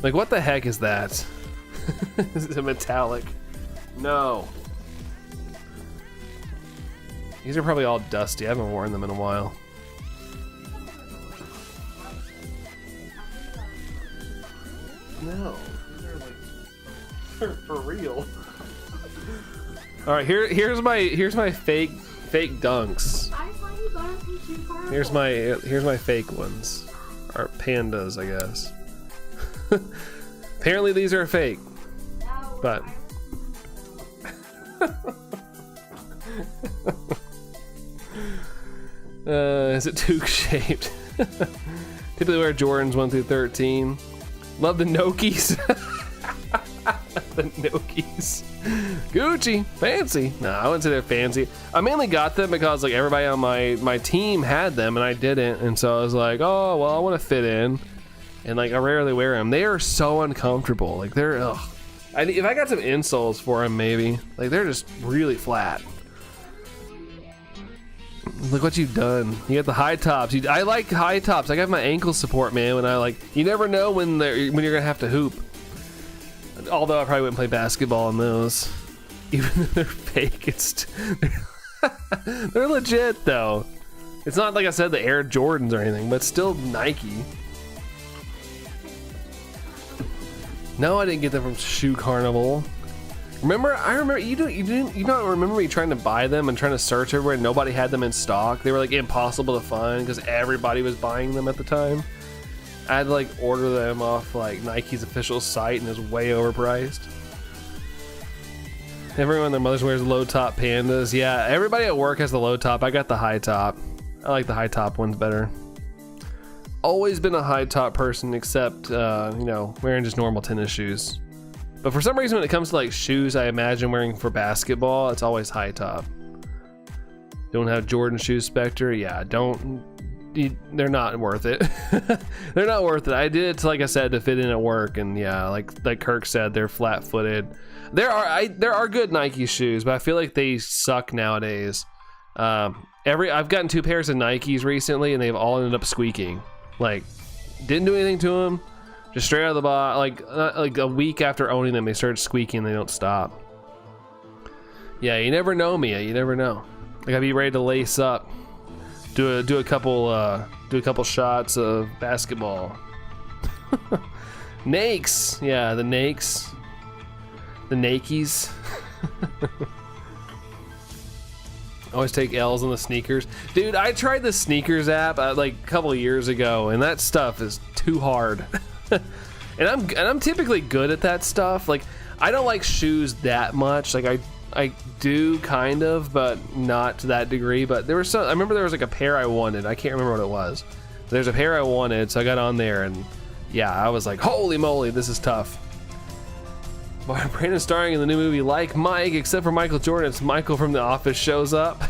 Like, what the heck is that? This is a metallic. No. These are probably all dusty. I haven't worn them in a while. No. They're for real. All right, here's my fake dunks. Here's my fake ones. Or pandas, I guess. Apparently these are fake. But is it Duke shaped? Typically wear Jordans 1 through 13. Love the Nokis. The Nokis. Gucci. Fancy. No, I wouldn't say they're fancy. I mainly got them because like everybody on my team had them and I didn't, and so I was like, oh well, I want to fit in, and like I rarely wear them. They are so uncomfortable. Like they're ugh. If I got some insoles for them, maybe. Like they're just really flat. Look what you've done. You got the high tops. I like high tops. I got my ankle support, man. When I like, you never know when you're gonna have to hoop. Although I probably wouldn't play basketball in those. Even though they're fake, they're legit though. It's not like I said the Air Jordans or anything, but still Nike. No, I didn't get them from Shoe Carnival. I remember you don't remember me trying to buy them and trying to search everywhere and nobody had them in stock. They were like impossible to find because everybody was buying them at the time. I had to like order them off like Nike's official site and it was way overpriced. Everyone and their mothers wears low top pandas. Yeah, everybody at work has the low top. I got the high top. I like the high top ones better. Always been a high top person except, you know, wearing just normal tennis shoes. But for some reason when it comes to like shoes I imagine wearing for basketball, it's always high top. Don't have Jordan shoes, Spectre? Yeah, they're not worth it. They're not worth it. I did it, like I said, to fit in at work, and yeah, like Kirk said, they're flat-footed. There are good Nike shoes, but I feel like they suck nowadays. I've gotten 2 pairs of Nikes recently, and they've all ended up squeaking. Like, didn't do anything to them, just straight out of the box. Like a week after owning them, they started squeaking. They don't stop. Yeah, you never know, Mia. You never know. I gotta be ready to lace up. Do a couple shots of basketball. Nakes, yeah, the Nakes, the Nikes. Always take L's on the sneakers, dude. I tried the sneakers app like a couple years ago, and that stuff is too hard. and I'm typically good at that stuff. Like I don't like shoes that much. Like I do kind of, but not to that degree. But there was I remember there was like a pair I wanted. I can't remember what it was. There's a pair I wanted, so I got on there, and yeah, I was like, holy moly, this is tough. Brandon starring in the new movie like Mike, except for Michael Jordan. It's Michael from The Office shows up.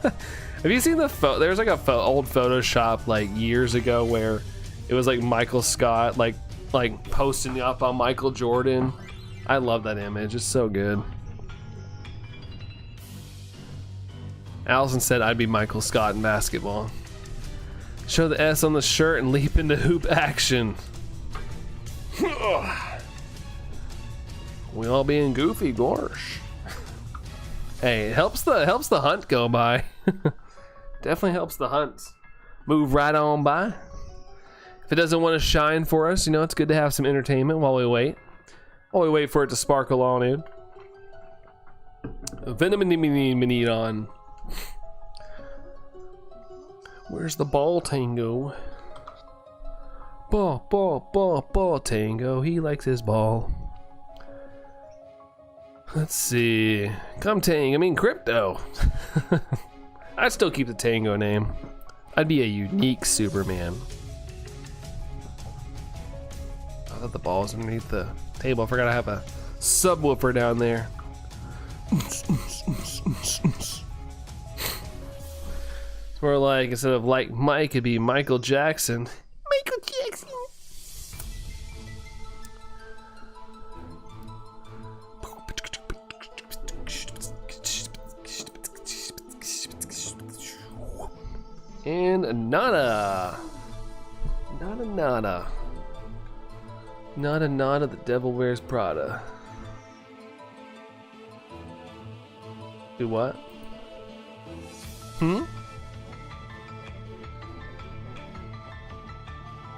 Have you seen the photo? There's like a old Photoshop like years ago where it was like Michael Scott like posting up on Michael Jordan. I love that image. It's so good. Allison said I'd be Michael Scott in basketball. Show the S on the shirt and leap into hoop action. We all being goofy, gosh. Hey, it helps the hunt go by. Definitely helps the hunts move right on by. If it doesn't want to shine for us, you know, it's good to have some entertainment while we wait. While we wait for it to sparkle on in. Venom and on. Where's the ball tango? Ball tango. He likes his ball. Let's see. Come Tang, I mean Crypto. I'd still keep the Tango name. I'd be a unique Superman. I thought the ball was underneath the table. I forgot I have a subwoofer down there. It's more like, instead of like Mike, it'd be Michael Jackson. Michael Jackson. And nada. Nada. The Devil Wears Prada. Do what?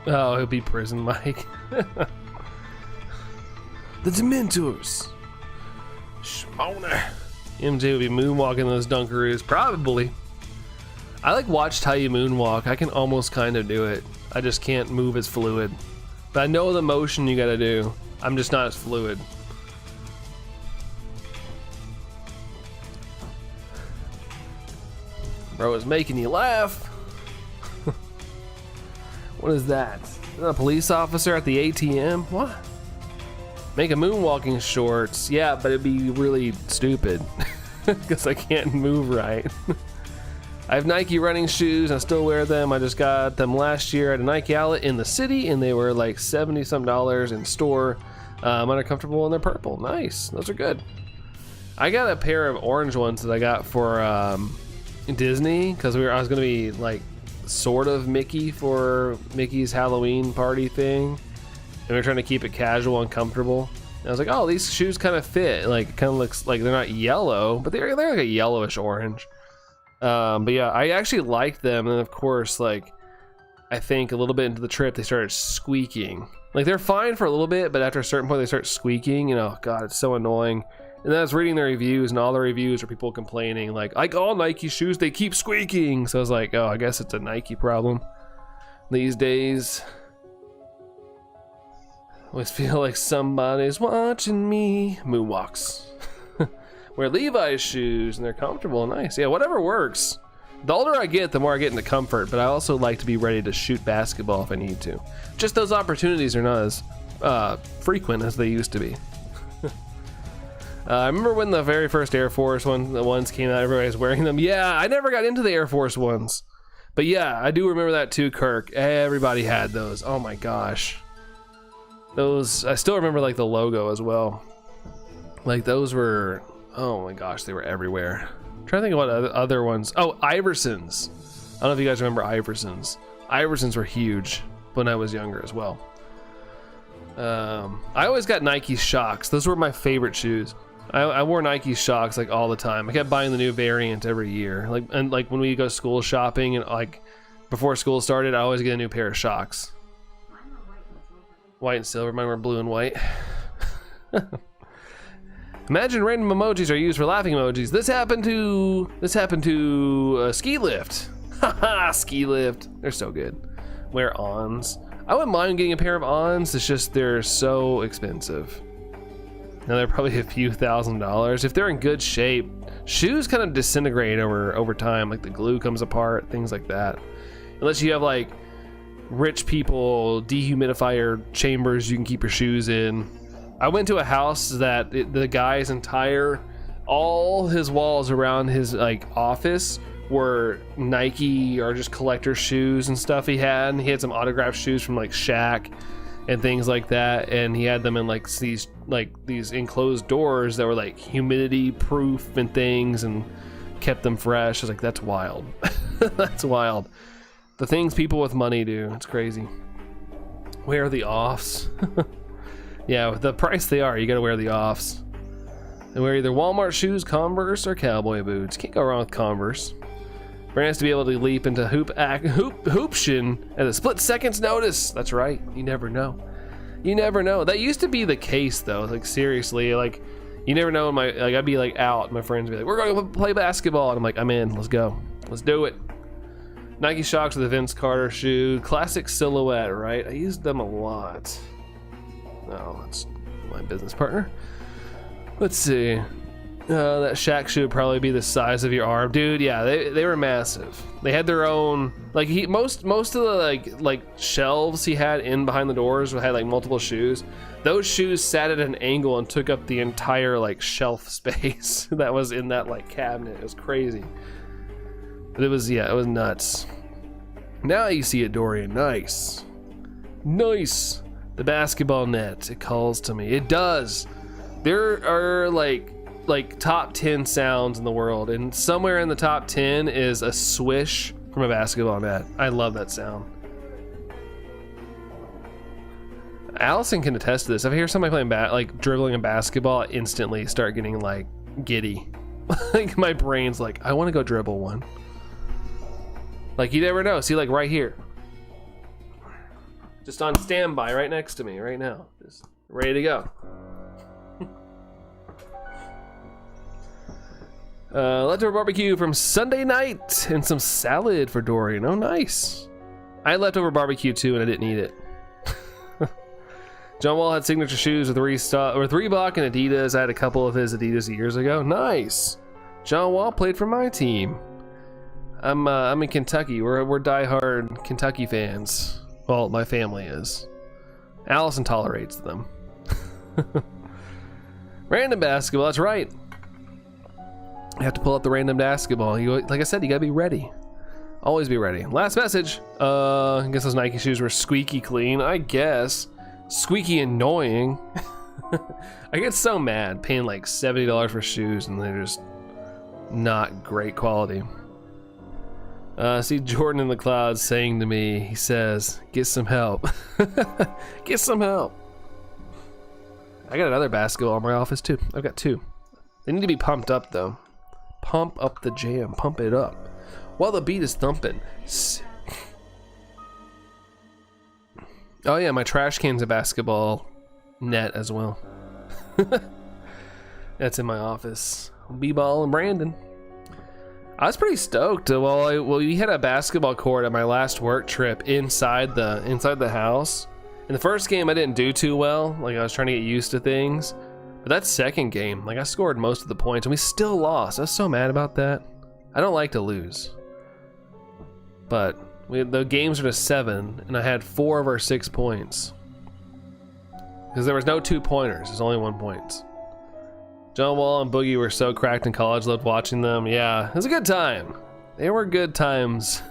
Oh, it'll be Prison Mike. The Dementors. Shmona. MJ would be moonwalking those Dunkaroos, probably. I like watched how you moonwalk. I can almost kind of do it. I just can't move as fluid. But I know the motion you gotta do. I'm just not as fluid. Bro is making you laugh. What is that? Is that a police officer at the ATM? What? Make a moonwalking shorts. Yeah, but it'd be really stupid. Because I can't move right. I have Nike running shoes. I still wear them. I just got them last year at a Nike outlet in the city, and they were like $70 some in store. And they're comfortable and they're purple. Nice. Those are good. I got a pair of orange ones that I got for Disney because I was gonna be like sort of Mickey for Mickey's Halloween party thing, and we were trying to keep it casual and comfortable. And I was like, oh, these shoes kind of fit. Like, it kind of looks like they're not yellow, but they're like a yellowish orange. But yeah, I actually liked them, and then of course, like, I think a little bit into the trip they started squeaking. Like, they're fine for a little bit, but after a certain point they start squeaking. You know, God, it's so annoying. And then I was reading the reviews, and all the reviews are people complaining, like all Nike shoes, they keep squeaking. So I was like, oh, I guess it's a Nike problem these days. Always feel like somebody's watching me. Moonwalks. Wear Levi's shoes and they're comfortable and nice. Yeah, whatever works. The older I get, the more I get into comfort, but I also like to be ready to shoot basketball if I need to. Just those opportunities are not as frequent as they used to be. I remember when the very first Air Force ones came out, everybody was wearing them. Yeah, I never got into the Air Force ones. But yeah, I do remember that too, Kirk. Everybody had those. Oh my gosh. Those, I still remember like the logo as well. Like those were, oh my gosh, they were everywhere. I'm trying to think about other ones. Oh, Iversons. I don't know if you guys remember Iversons. Iversons were huge when I was younger as well. I always got Nike Shocks. Those were my favorite shoes. I wore Nike Shocks like all the time. I kept buying the new variant every year. Like when we go school shopping and like before school started, I always get a new pair of Shocks. White and silver. Mine were blue and white. Imagine random emojis are used for laughing emojis. This happened to a ski lift. Haha, ski lift. They're so good. Wear Ons. I wouldn't mind getting a pair of Ons. It's just they're so expensive. Now they're probably a few $1,000s. If they're in good shape, shoes kind of disintegrate over time. Like the glue comes apart, things like that. Unless you have like rich people dehumidifier chambers you can keep your shoes in. I went to a house that the guy's all his walls around his like office were Nike or just collector shoes and stuff he had. And he had some autographed shoes from like Shaq and things like that. And he had them in like these enclosed doors that were like humidity proof and things and kept them fresh. I was like, that's wild. That's wild. The things people with money do. It's crazy. Where are the offs? Yeah, with the price they are, you gotta wear the offs. And wear either Walmart shoes, Converse, or cowboy boots. Can't go wrong with Converse. Brand has to be able to leap into hooption at a split second's notice. That's right. You never know. You never know. That used to be the case though. Like seriously, like you never know. I'd be like out. My friends would be like, "We're going to play basketball," and I'm like, "I'm in. Let's go. Let's do it." Nike Shox with the Vince Carter shoe, classic silhouette. Right? I used them a lot. Oh, that's my business partner. Let's see. That Shaq shoe would probably be the size of your arm, dude. Yeah, they were massive. They had their own like most of the like shelves he had in behind the doors had like multiple shoes. Those shoes sat at an angle and took up the entire like shelf space that was in that like cabinet. It was crazy, but it was nuts. Now you see it, Dorian. Nice. The basketball net. It calls to me. It does. There are like top 10 sounds in the world, and somewhere in the top 10 is a swish from a basketball net. I love that sound. Allison can attest to this. If I hear somebody playing like dribbling a basketball, I instantly start getting like giddy. Like my brain's like, I want to go dribble one. Like you never know. See, like right here, just on standby right next to me right now, just ready to go. Leftover barbecue from Sunday night and some salad for Dorian. Oh, nice. I had leftover barbecue too, and I didn't eat it. John Wall had signature shoes with Reebok and Adidas. I had a couple of his Adidas years ago. Nice. John Wall played for my team. I'm in Kentucky. We're diehard Kentucky fans. Well, my family is. Allison tolerates them. Random basketball. That's right. You have to pull out the random basketball. Like I said, you gotta be ready. Always be ready. Last message. I guess those Nike shoes were squeaky clean. I guess. Squeaky annoying. I get so mad paying like $70 for shoes and they're just not great quality. See Jordan in the clouds saying to me, he says, "Get some help." Get some help. I got another basketball in my office too. I've got two. They need to be pumped up though. Pump up the jam, pump it up while the beat is thumping. Oh yeah, my trash can's a basketball net as well. That's in my office. B-ball and Brandon. I was pretty stoked. Well, we had a basketball court at my last work trip inside the house. In the first game, I didn't do too well. Like I was trying to get used to things. But that second game, like I scored most of the points and we still lost. I was so mad about that. I don't like to lose. But the games are to 7 and I had 4 of our 6 points. Because there was no 2-pointers, there's only 1 point. John Wall and Boogie were so cracked in college, loved watching them. Yeah, it was a good time. They were good times.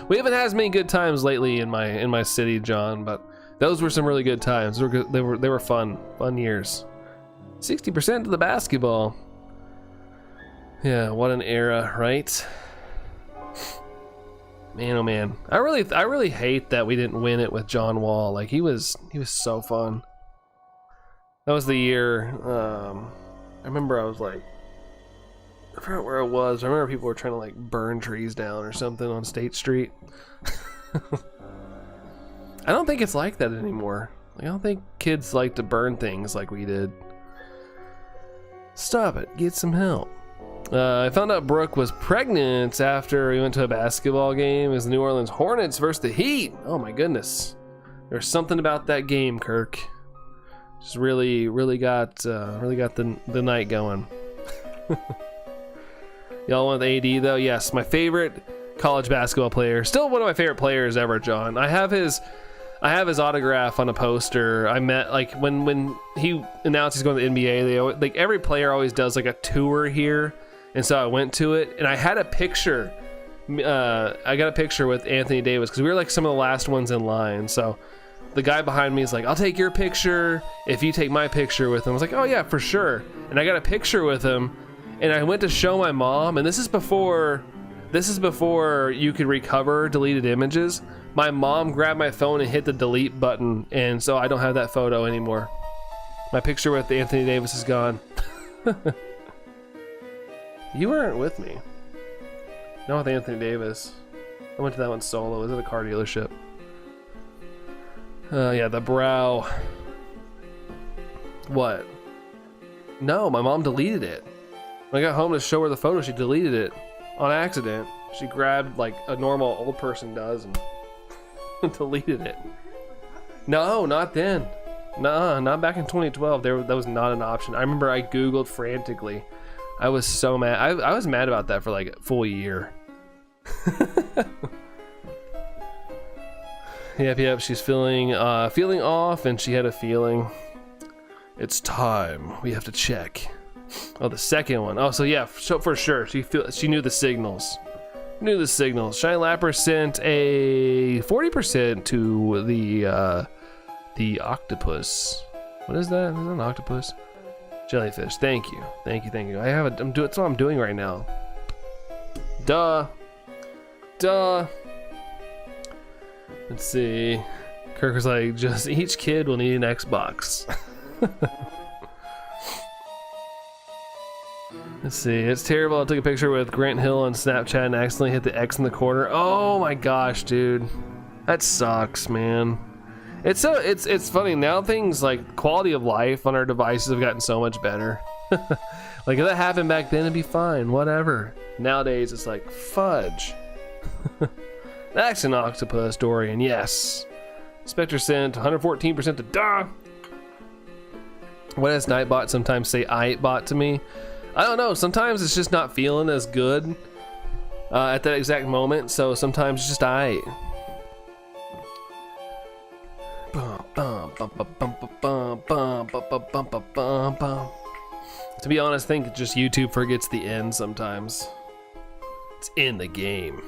We haven't had as many good times lately in my city, John, but those were some really good times. They were fun years. 60% to the basketball. Yeah, what an era, right? Man, oh man. I really hate that we didn't win it with John Wall. Like he was so fun. That was the year. I remember I was like, I forgot where I was. I remember people were trying to like burn trees down or something on State Street. I don't think it's like that anymore. Like, I don't think kids like to burn things like we did. Stop it. Get some help. I found out Brooke was pregnant after we went to a basketball game. It was the New Orleans Hornets versus the Heat. Oh my goodness. There's something about that game, Kirk. Just really got the night going. Y'all want the AD though? Yes, my favorite college basketball player. Still one of my favorite players ever, John. I have his autograph on a poster. I met like when he announced he's going to the NBA. They always, like every player always does like a tour here, and so I went to it and I had a picture. I got a picture with Anthony Davis because we were like some of the last ones in line. So the guy behind me is like, "I'll take your picture if you take my picture with him." I was like, "Oh yeah, for sure." And I got a picture with him, and I went to show my mom. And this is before you could recover deleted images. My mom grabbed my phone and hit the delete button, and so I don't have that photo anymore. My picture with Anthony Davis is gone. You weren't with me. Not with Anthony Davis. I went to that one solo. It was at a car dealership. Yeah, the brow. What? No, my mom deleted it. When I got home to show her the photo, she deleted it on accident. She grabbed like a normal old person does and deleted it. No, not then. Nah, not back in 2012. That was not an option. I remember I Googled frantically. I was so mad. I was mad about that for like a full year. Yep. She's feeling off, and she had a feeling. It's time. We have to check. Oh, the second one. Oh, so yeah, so for sure. She knew the signals. Shiny Lapper sent a 40% to the octopus. What is that? Is that an octopus? Jellyfish. Thank you. That's what I'm doing right now. Duh. Let's see. Kirk was like, just each kid will need an Xbox. Let's see. It's terrible. I took a picture with Grant Hill on Snapchat and accidentally hit the X in the corner. Oh my gosh, dude. That sucks, man. It's funny now. Things like quality of life on our devices have gotten so much better. Like if that happened back then, it'd be fine. Whatever. Nowadays, it's like fudge. That's an octopus, Dorian. Yes. Spectre sent 114% to duh. What does Nightbot sometimes say Bot to me? I don't know. Sometimes it's just not feeling as good at that exact moment. So sometimes it's just I. To be honest, I think just YouTube forgets the end sometimes. It's in the game.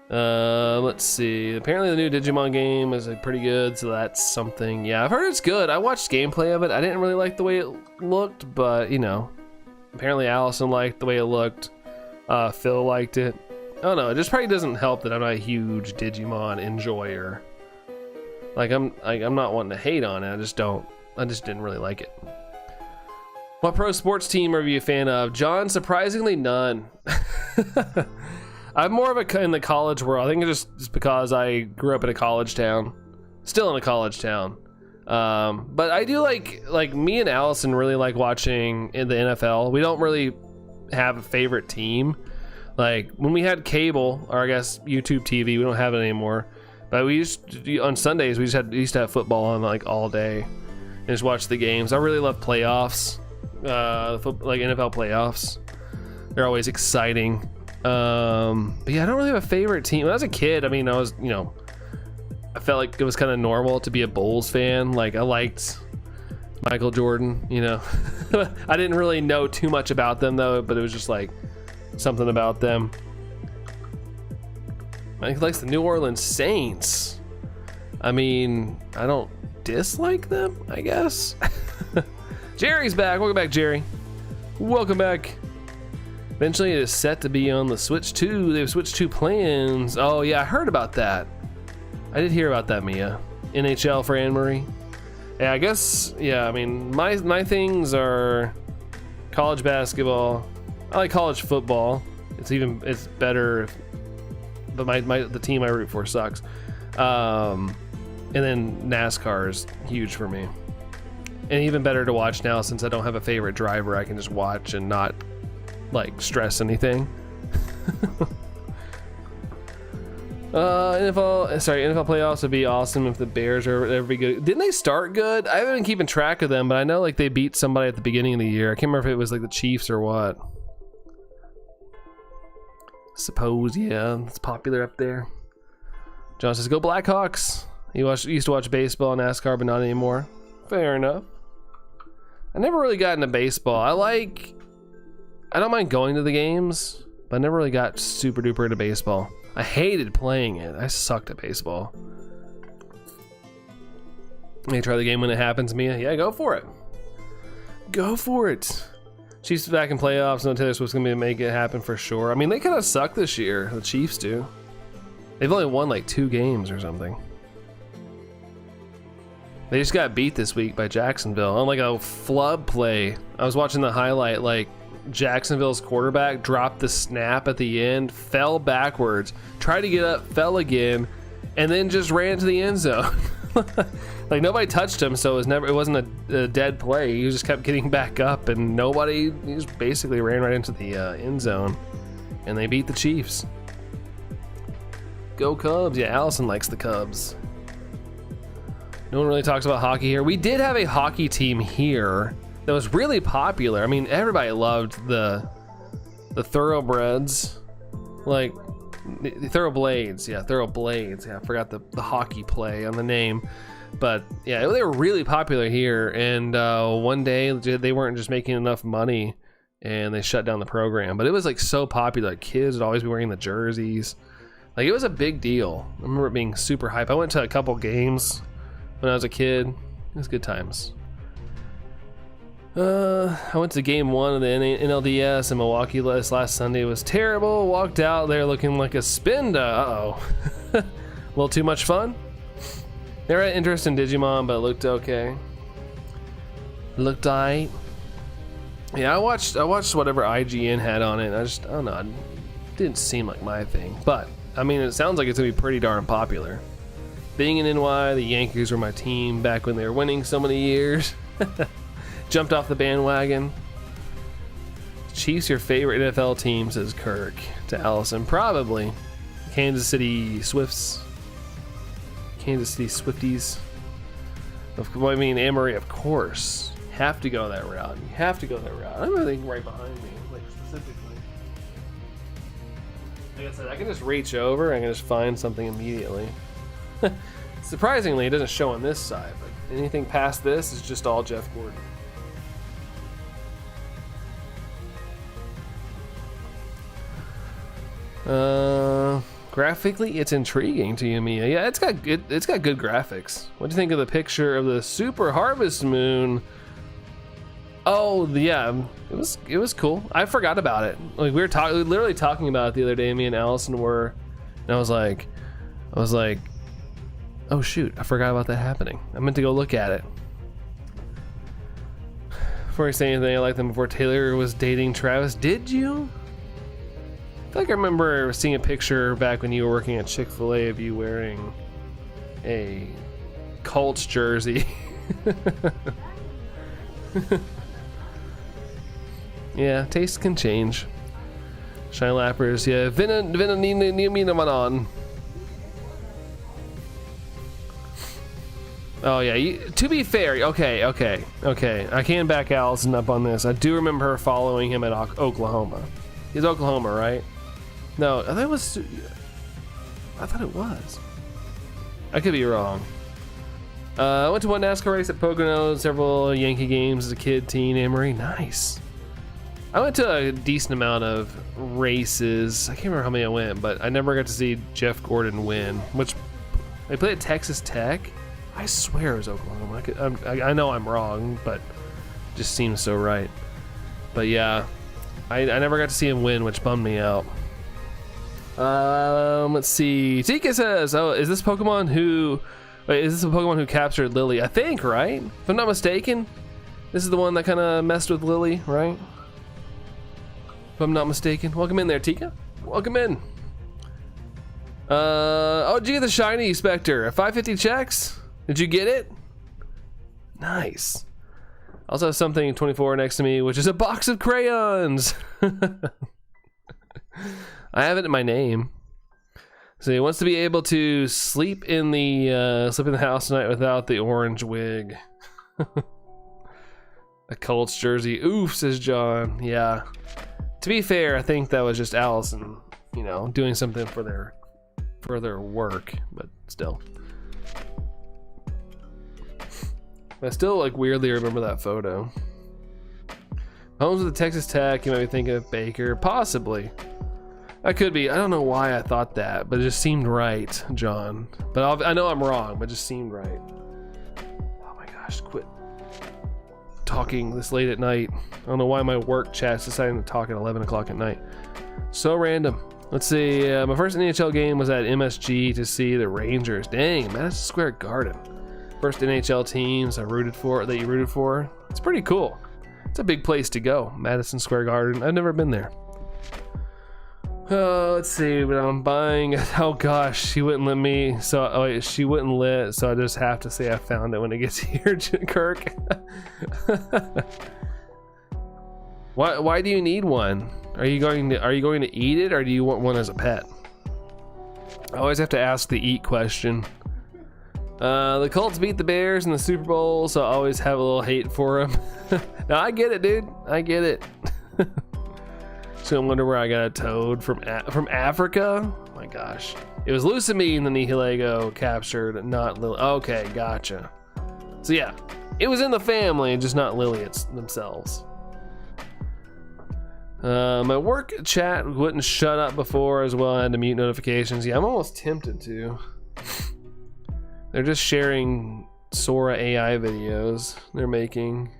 Let's see. Apparently the new Digimon game is pretty good, so that's something. Yeah, I've heard it's good. I watched gameplay of it. I didn't really like the way it looked, but you know, apparently Allison liked the way it looked. Phil liked it. I don't know. It just probably doesn't help that I'm not a huge Digimon enjoyer. Like I'm not wanting to hate on it. I just didn't really like it. What pro sports team are you a fan of? John, surprisingly none. I'm more of a in the college world. I think it's just because I grew up in a college town, still in a college town. But I do like me and Allison really like watching in the NFL. We don't really have a favorite team. Like when we had cable, or I guess YouTube TV, we don't have it anymore. But we used to, on Sundays, we used to have football on like all day and just watch the games. I really love playoffs, like NFL playoffs. They're always exciting. But yeah, I don't really have a favorite team. When I was a kid, I mean, I felt like it was kind of normal to be a Bulls fan. Like I liked Michael Jordan, you know. I didn't really know too much about them though, but it was just like something about them. He likes the New Orleans Saints. I mean, I don't dislike them, I guess. Jerry's back. Welcome back, Jerry. Welcome back. Eventually it is set to be on the Switch 2. They've switched 2 plans. Oh yeah, I heard about that. I did hear about that, Mia. NHL for Anne-Marie. Yeah, I guess, yeah, I mean, my things are college basketball. I like college football. It's better, but the team I root for sucks. And then NASCAR is huge for me. And even better to watch now since I don't have a favorite driver. I can just watch and not like stress anything. NFL playoffs would be awesome if the Bears are ever be good. Didn't they start good? I haven't been keeping track of them, but I know like they beat somebody at the beginning of the year. I can't remember if it was like the Chiefs or what. Suppose, yeah, it's popular up there. John says, go Blackhawks. He used to watch baseball and NASCAR, but not anymore. Fair enough. I never really got into baseball. I don't mind going to the games, but I never really got super duper into baseball. I hated playing it. I sucked at baseball. May try the game when it happens, Mia. Yeah, go for it. Go for it. Chiefs back in playoffs. No Taylor Swift's gonna make it happen for sure. I mean, they kind of suck this year. The Chiefs do. They've only won like 2 games or something. They just got beat this week by Jacksonville on like a flub play. I was watching the highlight, like Jacksonville's quarterback dropped the snap at the end, fell backwards, tried to get up, fell again, and then just ran to the end zone. Like nobody touched him, so it wasn't a dead play. He just kept getting back up, and he just basically ran right into the end zone, and they beat the Chiefs. Go Cubs! Yeah, Allison likes the Cubs. No one really talks about hockey here. We did have a hockey team here that was really popular. I mean, everybody loved the thoroughbreds, like the thoroughblades. Yeah, thoroughblades. Yeah, I forgot the hockey play on the name. But yeah, they were really popular here. And one day they weren't just making enough money and they shut down the program. But it was like so popular. Kids would always be wearing the jerseys. Like it was a big deal. I remember it being super hype. I went to a couple games when I was a kid. It was good times. I went to game 1 of the NLDS in Milwaukee last Sunday. It was terrible. Walked out there looking like a spinda. Uh-oh. A little too much fun. Never had interest in Digimon, but it looked okay. Looked aight. Yeah, I watched whatever IGN had on it. I don't know. It didn't seem like my thing. But, I mean, it sounds like it's going to be pretty darn popular. Being in NY, the Yankees were my team back when they were winning so many years. Jumped off the bandwagon. Chiefs your favorite NFL team, says Kirk to Allison. Probably. Kansas City Swifts. Kansas City Swifties. Well, I mean, Amory, of course. Have to go that route. You have to go that route. I'm really right behind me, like specifically. Like I said, I can just reach over. I can just find something immediately. Surprisingly, it doesn't show on this side, but anything past this is just all Jeff Gordon. Graphically, it's intriguing to you, Mia. Yeah, it's got good graphics. What do you think of the picture of the Super Harvest Moon? Oh, yeah, it was cool. I forgot about it. Like we were literally talking about it the other day. Me and Allison were, and I was like, oh shoot, I forgot about that happening. I meant to go look at it. Before I say anything, I liked them before Taylor was dating Travis. Did you? I feel like I remember seeing a picture back when you were working at Chick-fil-A of you wearing a Colts jersey. Yeah, taste can change. Shine Lappers, yeah. Vinaninaman. Oh yeah, to be fair, okay. I can back Allison up on this. I do remember her following him at Oklahoma. He's Oklahoma, right? No, I thought it was. I could be wrong. I went to one NASCAR race at Pocono, several Yankee games as a kid, teen, Amory. Nice. I went to a decent amount of races. I can't remember how many I went, but I never got to see Jeff Gordon win, which they played at Texas Tech. I swear it was Oklahoma. I know I'm wrong, but it just seems so right. But yeah, I never got to see him win, which bummed me out. Let's see. Tika says, "Oh, is this Pokemon who? Wait, is this a Pokemon who captured Lily? I think, right? If I'm not mistaken, this is the one that kind of messed with Lily, right? If I'm not mistaken. Welcome in there, Tika. Welcome in. Oh, did you get the shiny Spectre? 550 checks? Did you get it? Nice. I also have something 24 next to me, which is a box of crayons. I have it in my name. So he wants to be able to sleep in the house tonight without the orange wig. A Colts jersey. Oof, says John. Yeah. To be fair, I think that was just Allison, doing something for their work, but still. I still weirdly remember that photo. Homes with the Texas Tech, you might be thinking of Baker, possibly. I could be. I don't know why I thought that, but it just seemed right, John. But I know I'm wrong, but it just seemed right. Oh my gosh, quit talking this late at night. I don't know why my work chat's deciding to talk at 11 o'clock at night. So random. Let's see. My first NHL game was at MSG to see the Rangers. Dang, Madison Square Garden. First NHL teams that you rooted for. It's pretty cool. It's a big place to go, Madison Square Garden. I've never been there. Let's see, but I'm buying. Oh gosh, she wouldn't let me. So she wouldn't let. So I just have to say I found it when it gets here, Kirk. Why do you need one? Are you going to eat it, or do you want one as a pet? I always have to ask the eat question. The Colts beat the Bears in the Super Bowl, so I always have a little hate for them. No, I get it, dude. I get it. So I wonder where I got a toad from Africa. Oh my gosh, it was Lucamine the Nihilego captured, not Lily. Okay, gotcha. So yeah, it was in the family, just not Liliates themselves. My work chat wouldn't shut up before as well. I had to mute notifications. Yeah, I'm almost tempted to. They're just sharing Sora AI videos they're making.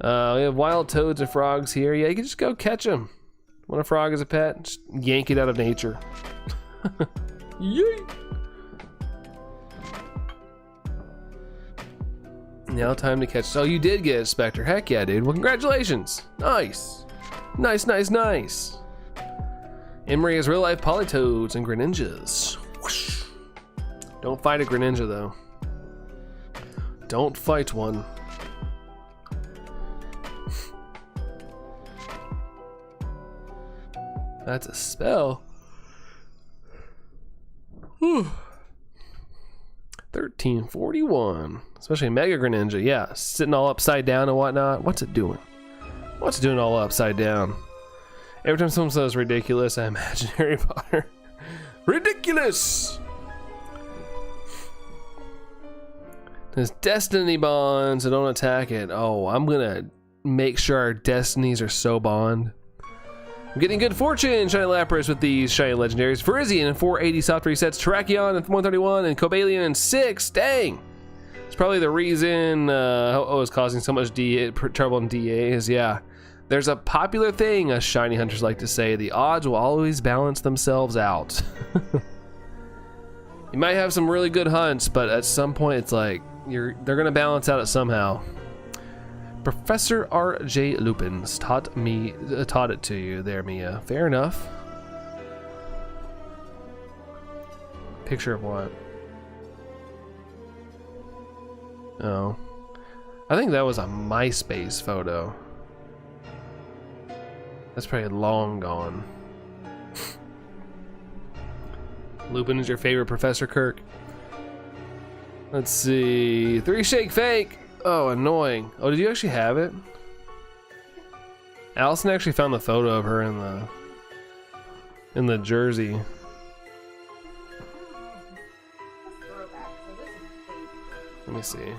We have wild toads and frogs here. Yeah, you can just go catch them. Want a frog as a pet? Just yank it out of nature. Yay! Now time to catch. Oh, you did get it, Spectre. Heck yeah, dude. Well, congratulations. Nice. Nice, nice, nice. Emery has real life polytoads and greninjas. Whoosh. Don't fight a greninja though. Don't fight one. That's a spell. Whew. 1341. Especially Mega Greninja. Yeah, sitting all upside down and whatnot. What's it doing? What's it doing all upside down? Every time someone says ridiculous, I imagine Harry Potter. Ridiculous! There's destiny bonds, so don't attack it. Oh, I'm gonna make sure our destinies are so bond. I'm getting good fortune, Shiny Lapras with these Shiny Legendaries. Virizion in 480 soft resets, Terrakion in 131, and Cobalion in 6. Dang! It's probably the reason it's causing so much trouble in DAs. Yeah. There's a popular thing us shiny hunters like to say, the odds will always balance themselves out. You might have some really good hunts, but at some point it's like, they're gonna balance out it somehow. Professor R.J. Lupins taught it to you there, Mia. Fair enough. Picture of what? Oh. I think that was a MySpace photo. That's probably long gone. Lupin is your favorite Professor Kirk? Let's see. 3 shake fake! Oh, annoying. Oh, did you actually have it? Allison actually found the photo of her in the jersey. Let me see.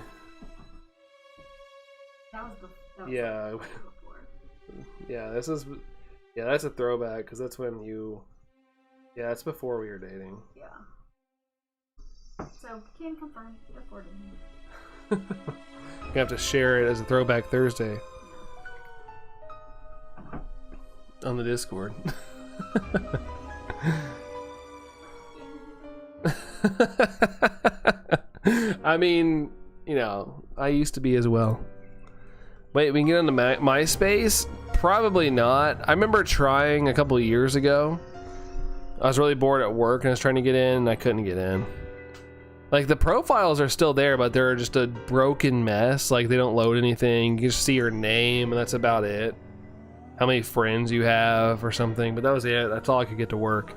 Yeah. Yeah, this is. Yeah, that's a throwback because that's when you. Yeah, that's before we were dating. Yeah. So, can confirm before dating. You have to share it as a Throwback Thursday on the Discord. I mean, you know, I used to be as well. Wait, we can get on the MySpace? Probably not. I remember trying a couple of years ago. I was really bored at work and I was trying to get in and I couldn't get in. Like, the profiles are still there, but they're just a broken mess. Like, they don't load anything. You just see your name and that's about it. How many friends you have or something, but that was it. That's all I could get to work.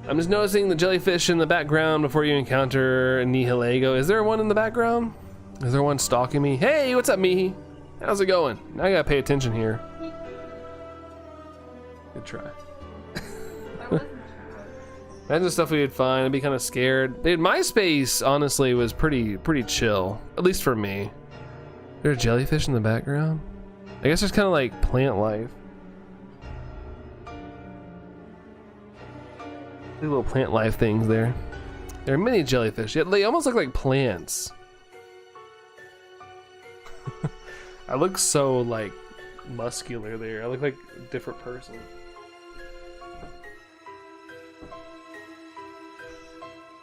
I'm just noticing the jellyfish in the background before you encounter Nihilego. Is there one in the background? Is there one stalking me? Hey, what's up, Mihi? How's it going? Now I gotta pay attention here. Good try. Imagine the stuff we would find. I'd be kind of scared. Dude, MySpace honestly was pretty chill, at least for me. There's a jellyfish in the background. I guess there's kind of like plant life. These little plant life things there. There are many jellyfish. Yet they almost look like plants. I look so like muscular there. I look like a different person.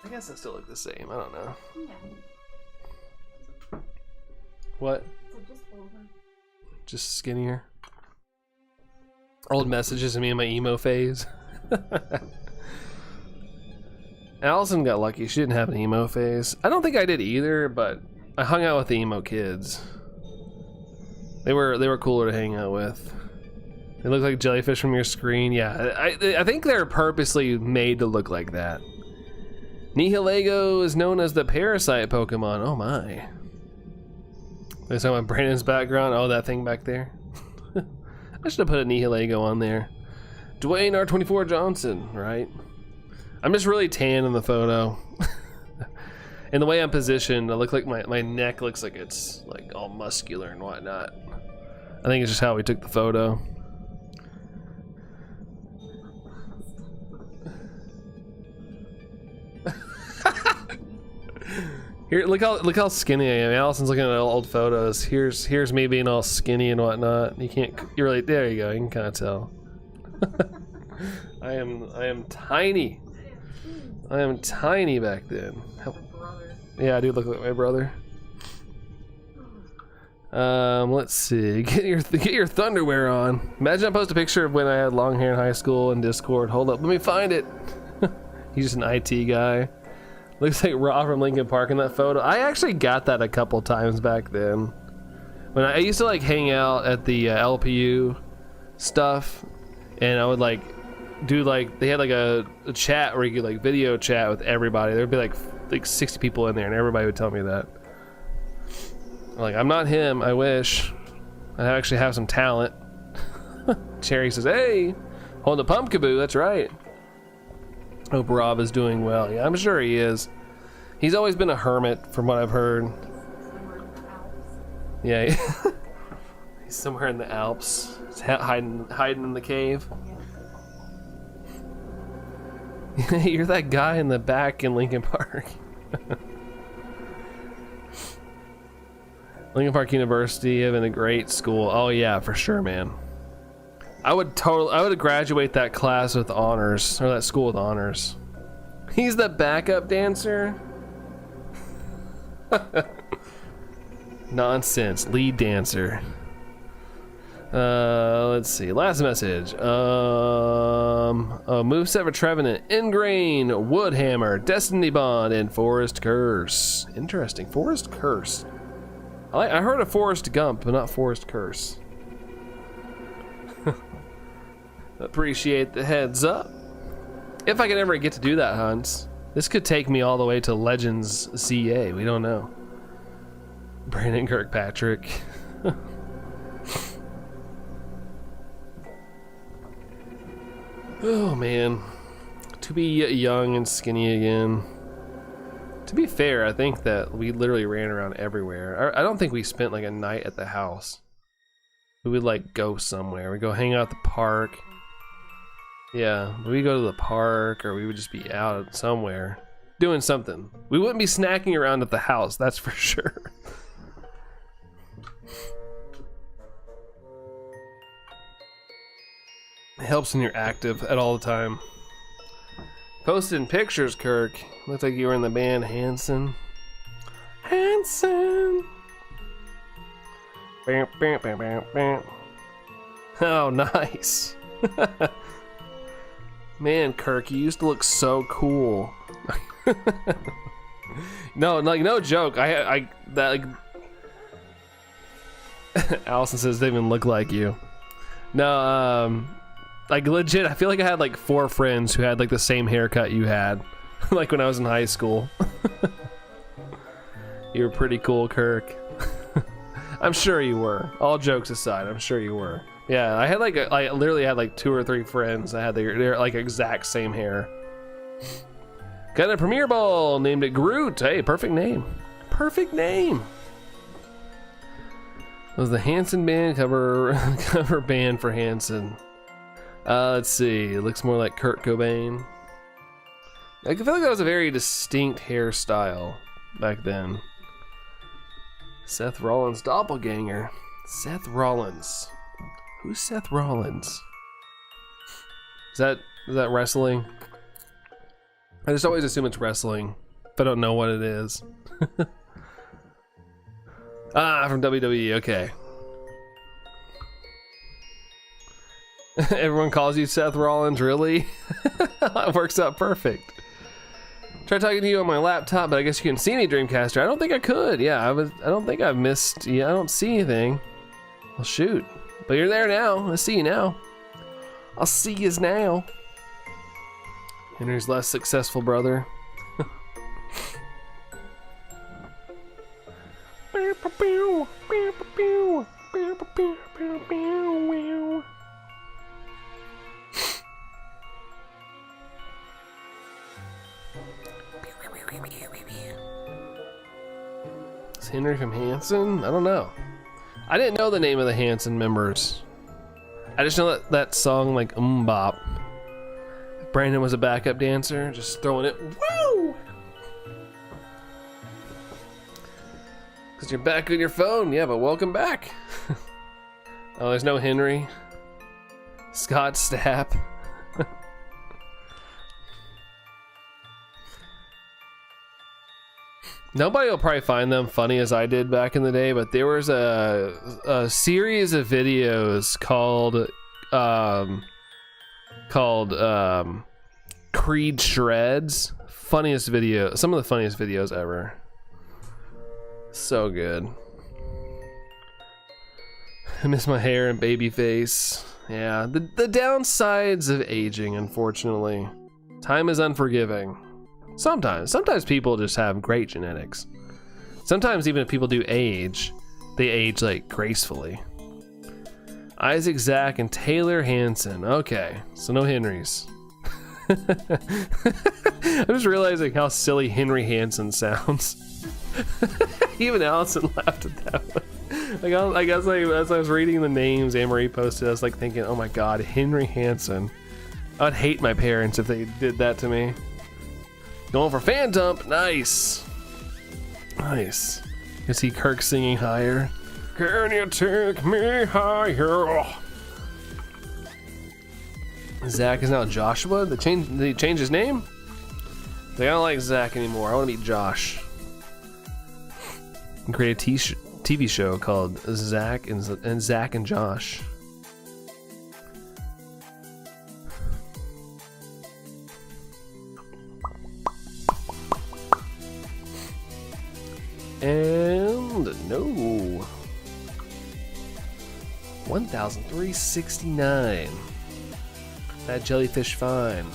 I guess I still look the same. I don't know. Yeah. What? So just over. Just skinnier. Old messages of me in my emo phase. Allison got lucky. She didn't have an emo phase. I don't think I did either, but I hung out with the emo kids. They were cooler to hang out with. They look like jellyfish from your screen. Yeah, I think they're purposely made to look like that. Nihilego is known as the parasite Pokemon. Oh my. There's some of Brandon's background. Oh, that thing back there. I should have put a Nihilego on there. Dwayne R24 Johnson, right? I'm just really tan in the photo. And the way I'm positioned, I look like my neck looks like it's like all muscular and whatnot. I think it's just how we took the photo. Here, look how skinny I am. Allison's looking at old photos. Here's me being all skinny and whatnot. You're really, there you go. You can kind of tell. I am tiny. I am tiny back then. Yeah, I do look like my brother. Let's see. Get your Thunderwear on. Imagine I post a picture of when I had long hair in high school in Discord. Hold up, let me find it. He's just an IT guy. Looks like Rob from Linkin Park in that photo. I actually got that a couple times back then. When I used to like hang out at the LPU stuff, and I would like do like, they had like a chat where you could like video chat with everybody. There'd be like 60 people in there, and everybody would tell me that. Like, I'm not him, I wish. I actually have some talent. Cherry says, hey, hold the Pumpkaboo, that's right. Hope Rob is doing well. Yeah, I'm sure he is. He's always been a hermit, from what I've heard. Yeah, he's somewhere in the Alps. He's hiding in the cave. You're that guy in the back in Linkin Park. Linkin Park University have been a great school. Oh yeah, for sure, man. I would graduate that class with honors, or that school with honors. He's the backup dancer? Nonsense, lead dancer. Let's see, last message. Moveset for Trevenant, Ingrain, Woodhammer, Destiny Bond, and Forest Curse. Interesting, Forest Curse. I heard of Forrest Gump, but not Forest Curse. Appreciate the heads up. If I can ever get to do that, Hans. This could take me all the way to Legends CA, we don't know. Brandon Kirkpatrick. Oh man. To be young and skinny again. To be fair, I think that we literally ran around everywhere. I don't think we spent like a night at the house. We would like go somewhere. We'd go hang out at the park. Yeah, we'd go to the park, or we would just be out somewhere doing something. We wouldn't be snacking around at the house, that's for sure. It helps when you're active at all the time. Posting pictures, Kirk. Looks like you were in the band Hanson. Hanson. Bam, bam, bam, bam, bam. Oh, nice. Man, Kirk, you used to look so cool. No, like no joke. I that like. Allison says they even look like you. No, like legit, I feel like I had like 4 friends who had like the same haircut you had, like when I was in high school. You were pretty cool, Kirk. I'm sure you were. All jokes aside, I'm sure you were. Yeah, I had like I literally had like 2 or 3 friends that had their like exact same hair. Got a premiere ball, named it Groot. Hey, perfect name. Perfect name. It was the Hanson band cover band for Hanson. Let's see. It looks more like Kurt Cobain. I feel like that was a very distinct hairstyle back then. Seth Rollins' doppelganger. Seth Rollins. Who's Seth Rollins? Is that wrestling? I just always assume it's wrestling if I don't know what it is. Ah, from WWE, okay. Everyone calls you Seth Rollins, really? That works out perfect. Try talking to you on my laptop, but I guess you can see me, Dreamcaster. I don't think I could. Yeah, I don't think I've missed. Yeah, I don't see anything. Well, shoot. But you're there now. I see you now. I'll see yous now. Henry's less successful brother. Is Henry from Hanson? I don't know. I didn't know the name of the Hanson members. I just know that song like Bop. Brandon was a backup dancer, just throwing it. Woo! Because you're back on your phone. Yeah, but welcome back. Oh, there's no Henry. Scott Stapp. Nobody will probably find them funny as I did back in the day, but there was a series of videos called Creed Shreds. Funniest video, some of the funniest videos ever. So good. I miss my hair and baby face. Yeah, the downsides of aging, unfortunately. Time is unforgiving. Sometimes people just have great genetics. Sometimes even if people do age, they age like gracefully. Isaac Zach and Taylor Hanson. Okay, so no Henrys. I'm just realizing how silly Henry Hansen sounds. Even Allison laughed at that one. I guess as I was reading the names Anne-Marie posted, I was like thinking, oh my god, Henry Hansen. I'd hate my parents if they did that to me. Going for fan dump. Nice. Nice. You see Kirk singing higher. Can you take me higher? Zach is now Joshua. Did he change his name? I don't like Zach anymore. I want to be Josh. And create a TV show called Zach and Josh. And no. 1,369. That jellyfish fine.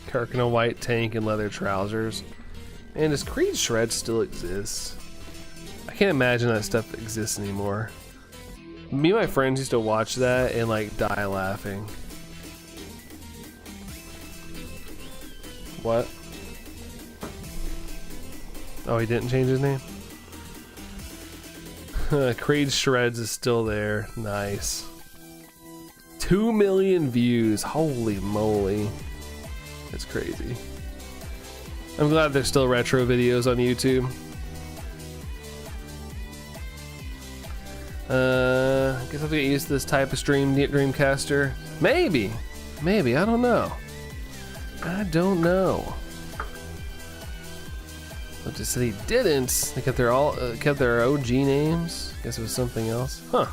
Kirk in a white tank and leather trousers. And does Creed Shred still exist? I can't imagine that stuff exists anymore. Me and my friends used to watch that and like die laughing. What? Oh, he didn't change his name? Creed Shreds is still there. Nice. 2 million views. Holy moly. That's crazy. I'm glad there's still retro videos on YouTube. I guess I'll have to get used to this type of stream, Dreamcaster. Maybe. Maybe. I don't know. I don't know. But just said he didn't. They kept their OG names. Guess it was something else. Huh.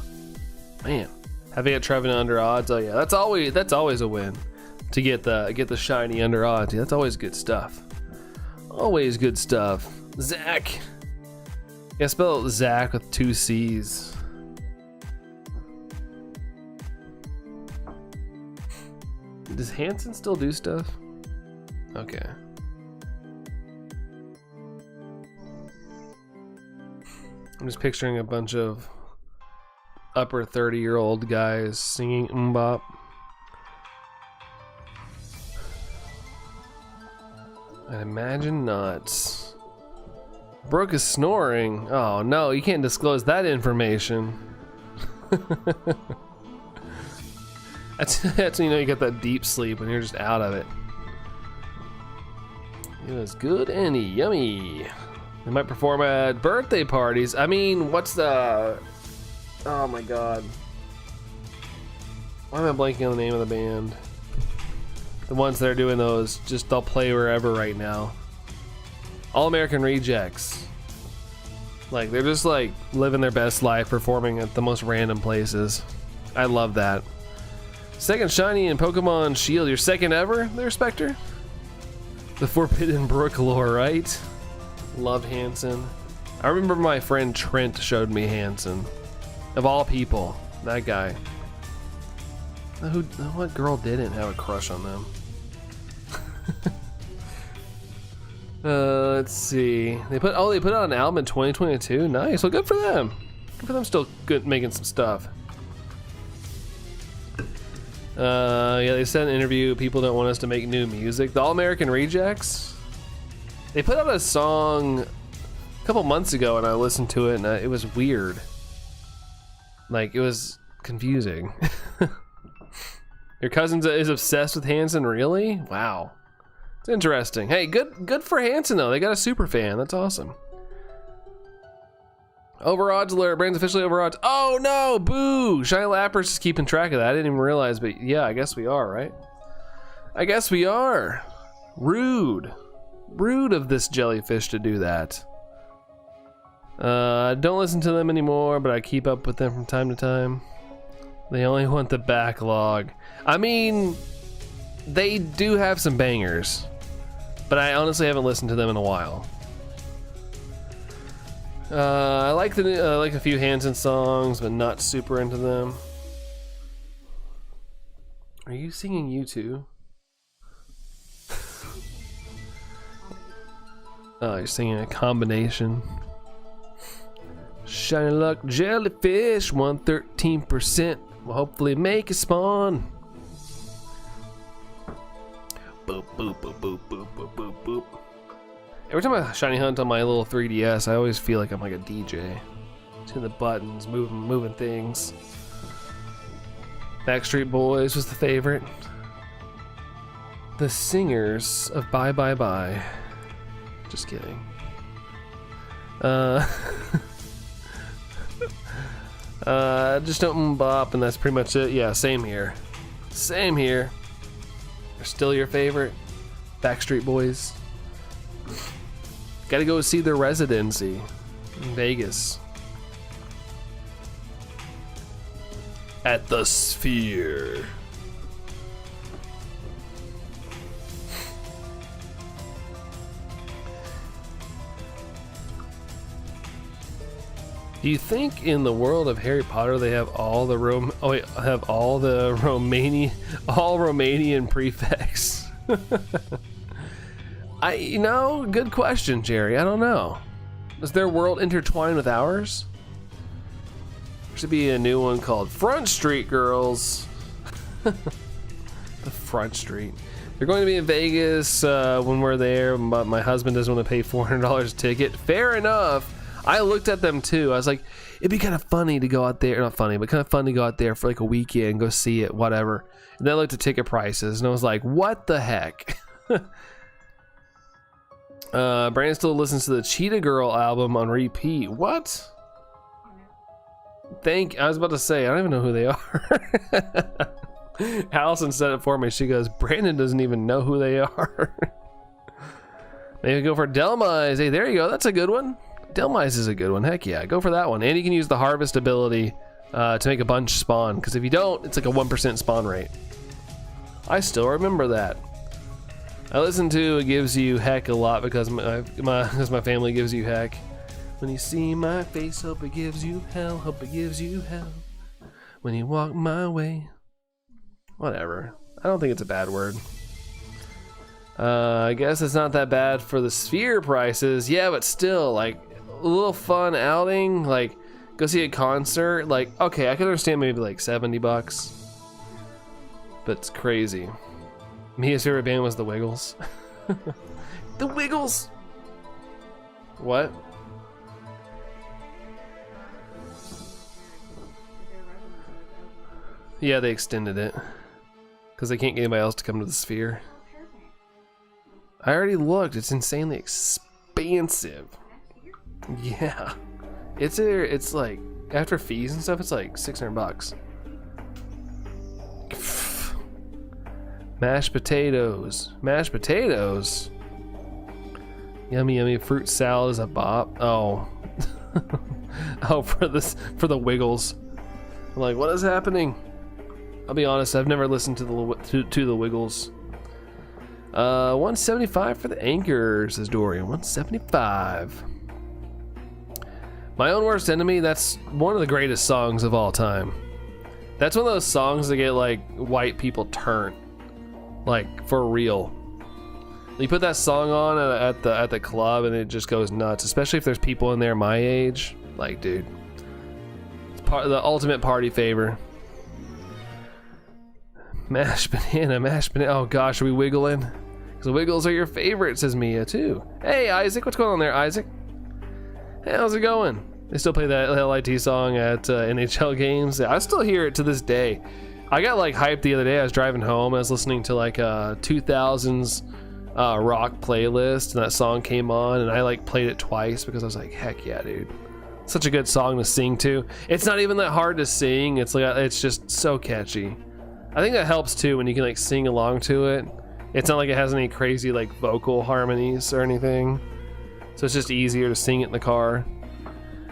Man. Having it Trevin under odds. Oh yeah, that's always a win. To get the shiny under odds. Yeah, that's always good stuff. Always good stuff. Zach. Yeah, spell Zach with 2 C's. Does Hanson still do stuff? Okay. I'm just picturing a bunch of upper 30-year-old guys singing Mbop. I imagine not. Brooke is snoring. Oh no, you can't disclose that information. That's when you know you got that deep sleep when you're just out of it. It was good and yummy. They might perform at birthday parties. I mean, what's the... Oh my god. Why am I blanking on the name of the band? The ones that are doing those, just they'll play wherever right now. All American Rejects. Like, they're just like living their best life, performing at the most random places. I love that. Second shiny in Pokemon Shield. Your second ever there, Spectre? The Forbidden Brook lore, right? Love Hanson. I remember my friend Trent showed me Hanson. Of all people, that guy. What girl didn't have a crush on them? Let's see. They put out an album in 2022. Nice. Well, good for them. Good for them. Still good making some stuff. Yeah, they said in an interview people don't want us to make new music. The All American Rejects. They put out a song a couple months ago, and I listened to it, and it was weird. Like, it was confusing. Your cousin is obsessed with Hanson, really? Wow. It's interesting. Hey, good for Hanson, though. They got a super fan. That's awesome. Overodds alert. Brand's officially overodds. Oh, no. Boo. Shiny Lapper's just keeping track of that. I didn't even realize, but yeah, I guess we are, right? I guess we are. Rude. Rude of this jellyfish to do that. I don't listen to them anymore, but I keep up with them from time to time. They only want the backlog. I mean, they do have some bangers, but I honestly haven't listened to them in a while. I like a few Hanson songs, but not super into them. Are you singing U2? Oh, you're singing a combination. Shiny Luck Jellyfish, 113%. Will hopefully make it spawn. Boop, boop, boop, boop, boop, boop, boop, boop. Every time I shiny hunt on my little 3DS, I always feel like I'm like a DJ. Hitting the buttons, moving things. Backstreet Boys was the favorite. The singers of Bye Bye Bye. Just kidding. Just don't bop, and that's pretty much it. Yeah, same here. Same here. They're still your favorite. Backstreet Boys. Gotta go see their residency in Vegas. At the Sphere. Do you think in the world of Harry Potter they have all the Romanian prefects? Good question, Jerry. I don't know. Is their world intertwined with ours? There should be a new one called Front Street Girls. The Front Street. They're going to be in Vegas when we're there, but my husband doesn't want to pay $400 a ticket. Fair enough. I looked at them too. I was like, it'd be kind of funny to go out there. Not funny, but kind of fun to go out there for like a weekend, go see it, whatever. And then I looked at ticket prices and I was like, what the heck? Brandon still listens to the Cheetah Girl album on repeat. What? I was about to say, I don't even know who they are. Allison said it for me. She goes, Brandon doesn't even know who they are. Maybe go for Delmise. Hey, there you go. That's a good one. Delmise is a good one. Heck yeah, go for that one. And you can use the harvest ability to make a bunch spawn, because if you don't, it's like a 1% spawn rate. I still remember that. I listen to It Gives You Heck a lot because my family gives you heck. When you see my face, hope it gives you hell. Hope it gives you hell. When you walk my way. Whatever. I don't think it's a bad word. I guess it's not that bad for the Sphere prices. Yeah, but still, like, a little fun outing, like go see a concert, like, okay, I can understand maybe like $70, but it's crazy. Mia's favorite band was the Wiggles. The Wiggles. What? Yeah, they extended it because they can't get anybody else to come to the Sphere. I already looked. It's insanely expensive. Yeah, it's like after fees and stuff, it's like $600. Mashed potatoes. Mashed potatoes. Yummy, yummy. Fruit salad is a bop. Oh. Oh, for the Wiggles. I'm like, what is happening? I'll be honest, I've never listened to the Wiggles. 175 for the Anchor, says Dorian. 175. My Own Worst Enemy, that's one of the greatest songs of all time. That's one of those songs that get like white people turned. Like for real. You put that song on at the club and it just goes nuts, especially if there's people in there my age. Like, dude, it's the ultimate party favor. Mashed banana. Oh gosh, are we wiggling? Because the Wiggles are your favorite, says Mia too. Hey Isaac, what's going on there, Isaac? Hey, how's it going? They still play that LIT song at NHL games. I still hear it to this day. I got like hyped the other day. I was driving home. I was listening to like 2000s rock playlist, and that song came on, and I like played it twice because I was like, heck yeah, dude. Such a good song to sing to. It's not even that hard to sing. It's like, it's just so catchy. I think that helps too when you can like sing along to it. It's not like it has any crazy like vocal harmonies or anything. So it's just easier to sing it in the car.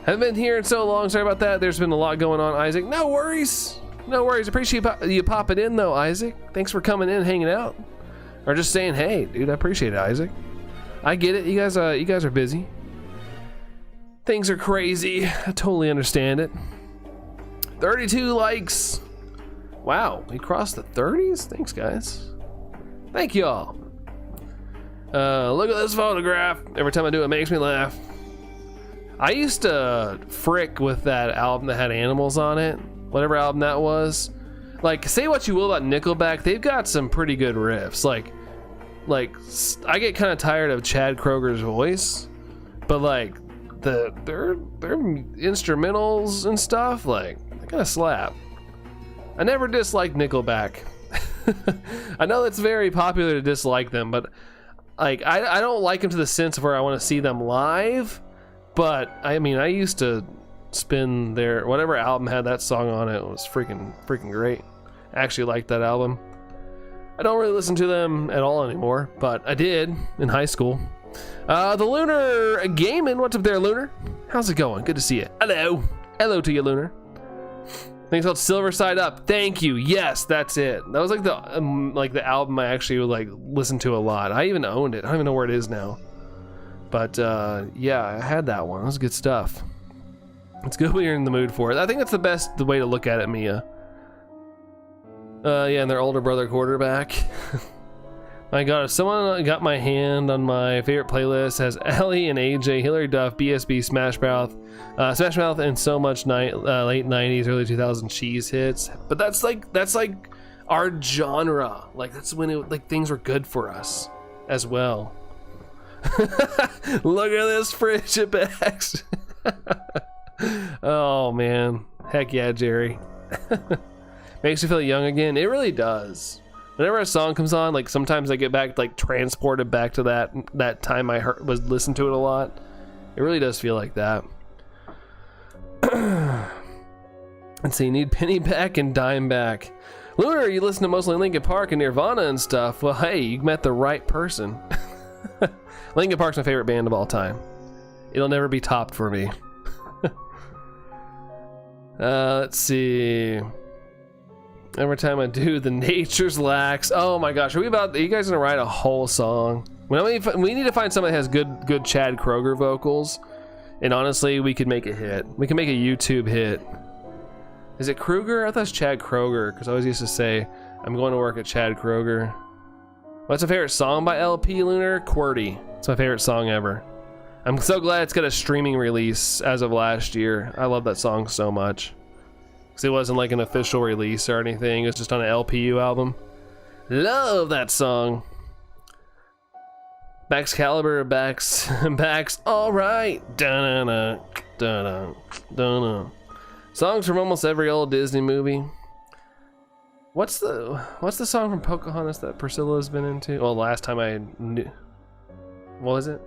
Haven't been here in so long, sorry about that. There's been a lot going on, Isaac. No worries. No worries. Appreciate you popping in though, Isaac. Thanks for coming in, hanging out. Or just saying, hey, dude, I appreciate it, Isaac. I get it. You guys are busy. Things are crazy. I totally understand it. 32 likes. Wow, we crossed the 30s? Thanks, guys. Thank y'all. Look at this photograph. Every time I do it, it makes me laugh. I used to frick with that album that had animals on it. Whatever album that was. Like, say what you will about Nickelback, they've got some pretty good riffs. Like I get kind of tired of Chad Kroger's voice, but like their instrumentals and stuff, like they kind of slap. I never disliked Nickelback. I know it's very popular to dislike them, but like I don't like them to the sense of where I want to see them live. But I mean, I used to spin their whatever album had that song on it. It was freaking great. I actually liked that album. I don't really listen to them at all anymore, but I did in high school. The Lunar Gaming, what's up there, Lunar? How's it going? Good to see you. Hello to you, Lunar. I think it's called Silver Side Up. Thank you. Yes, that's it. That was like the album I actually would like listen to a lot. I even owned it. I don't even know where it is now. But yeah, I had that one. It was good stuff. It's good when you're in the mood for it. I think that's the way to look at it, Mia. Yeah, and their older brother quarterback. My God, if someone got my hand on my favorite playlist, has Ellie and AJ, Hillary Duff, BSB, Smash Mouth, and so much late 90s, early 2000s cheese hits. But that's like our genre. Like that's when things were good for us as well. Look at this frigid bags. Oh man, heck yeah, Jerry. Makes you feel young again. It really does. Whenever a song comes on, like sometimes I get back, like transported back to that time I listened to it a lot. It really does feel like that. Let's see, need Penny back and Dime back. Lunar, you listen to mostly Linkin Park and Nirvana and stuff. Well, hey, you met the right person. Linkin Park's my favorite band of all time. It'll never be topped for me. Let's see. Every time I do, the nature's lax. Oh my gosh, are you guys gonna write a whole song? We need to find somebody that has good Chad Kroger vocals, and honestly, we could make a hit. We can make a YouTube hit. Is it Kruger? I thought it was Chad Kroger, because I always used to say, I'm going to work at Chad Kroger. What's a favorite song by LP Lunar? QWERTY. It's my favorite song ever. I'm so glad it's got a streaming release as of last year. I love that song so much. Because it wasn't like an official release or anything. It was just on an LPU album. Love that song. Bax Caliber, Bax, alright. Dun-dun-dun, dun-dun, dun-dun. Songs from almost every old Disney movie. What's the song from Pocahontas that Priscilla's been into? Well, last time I knew. What was it?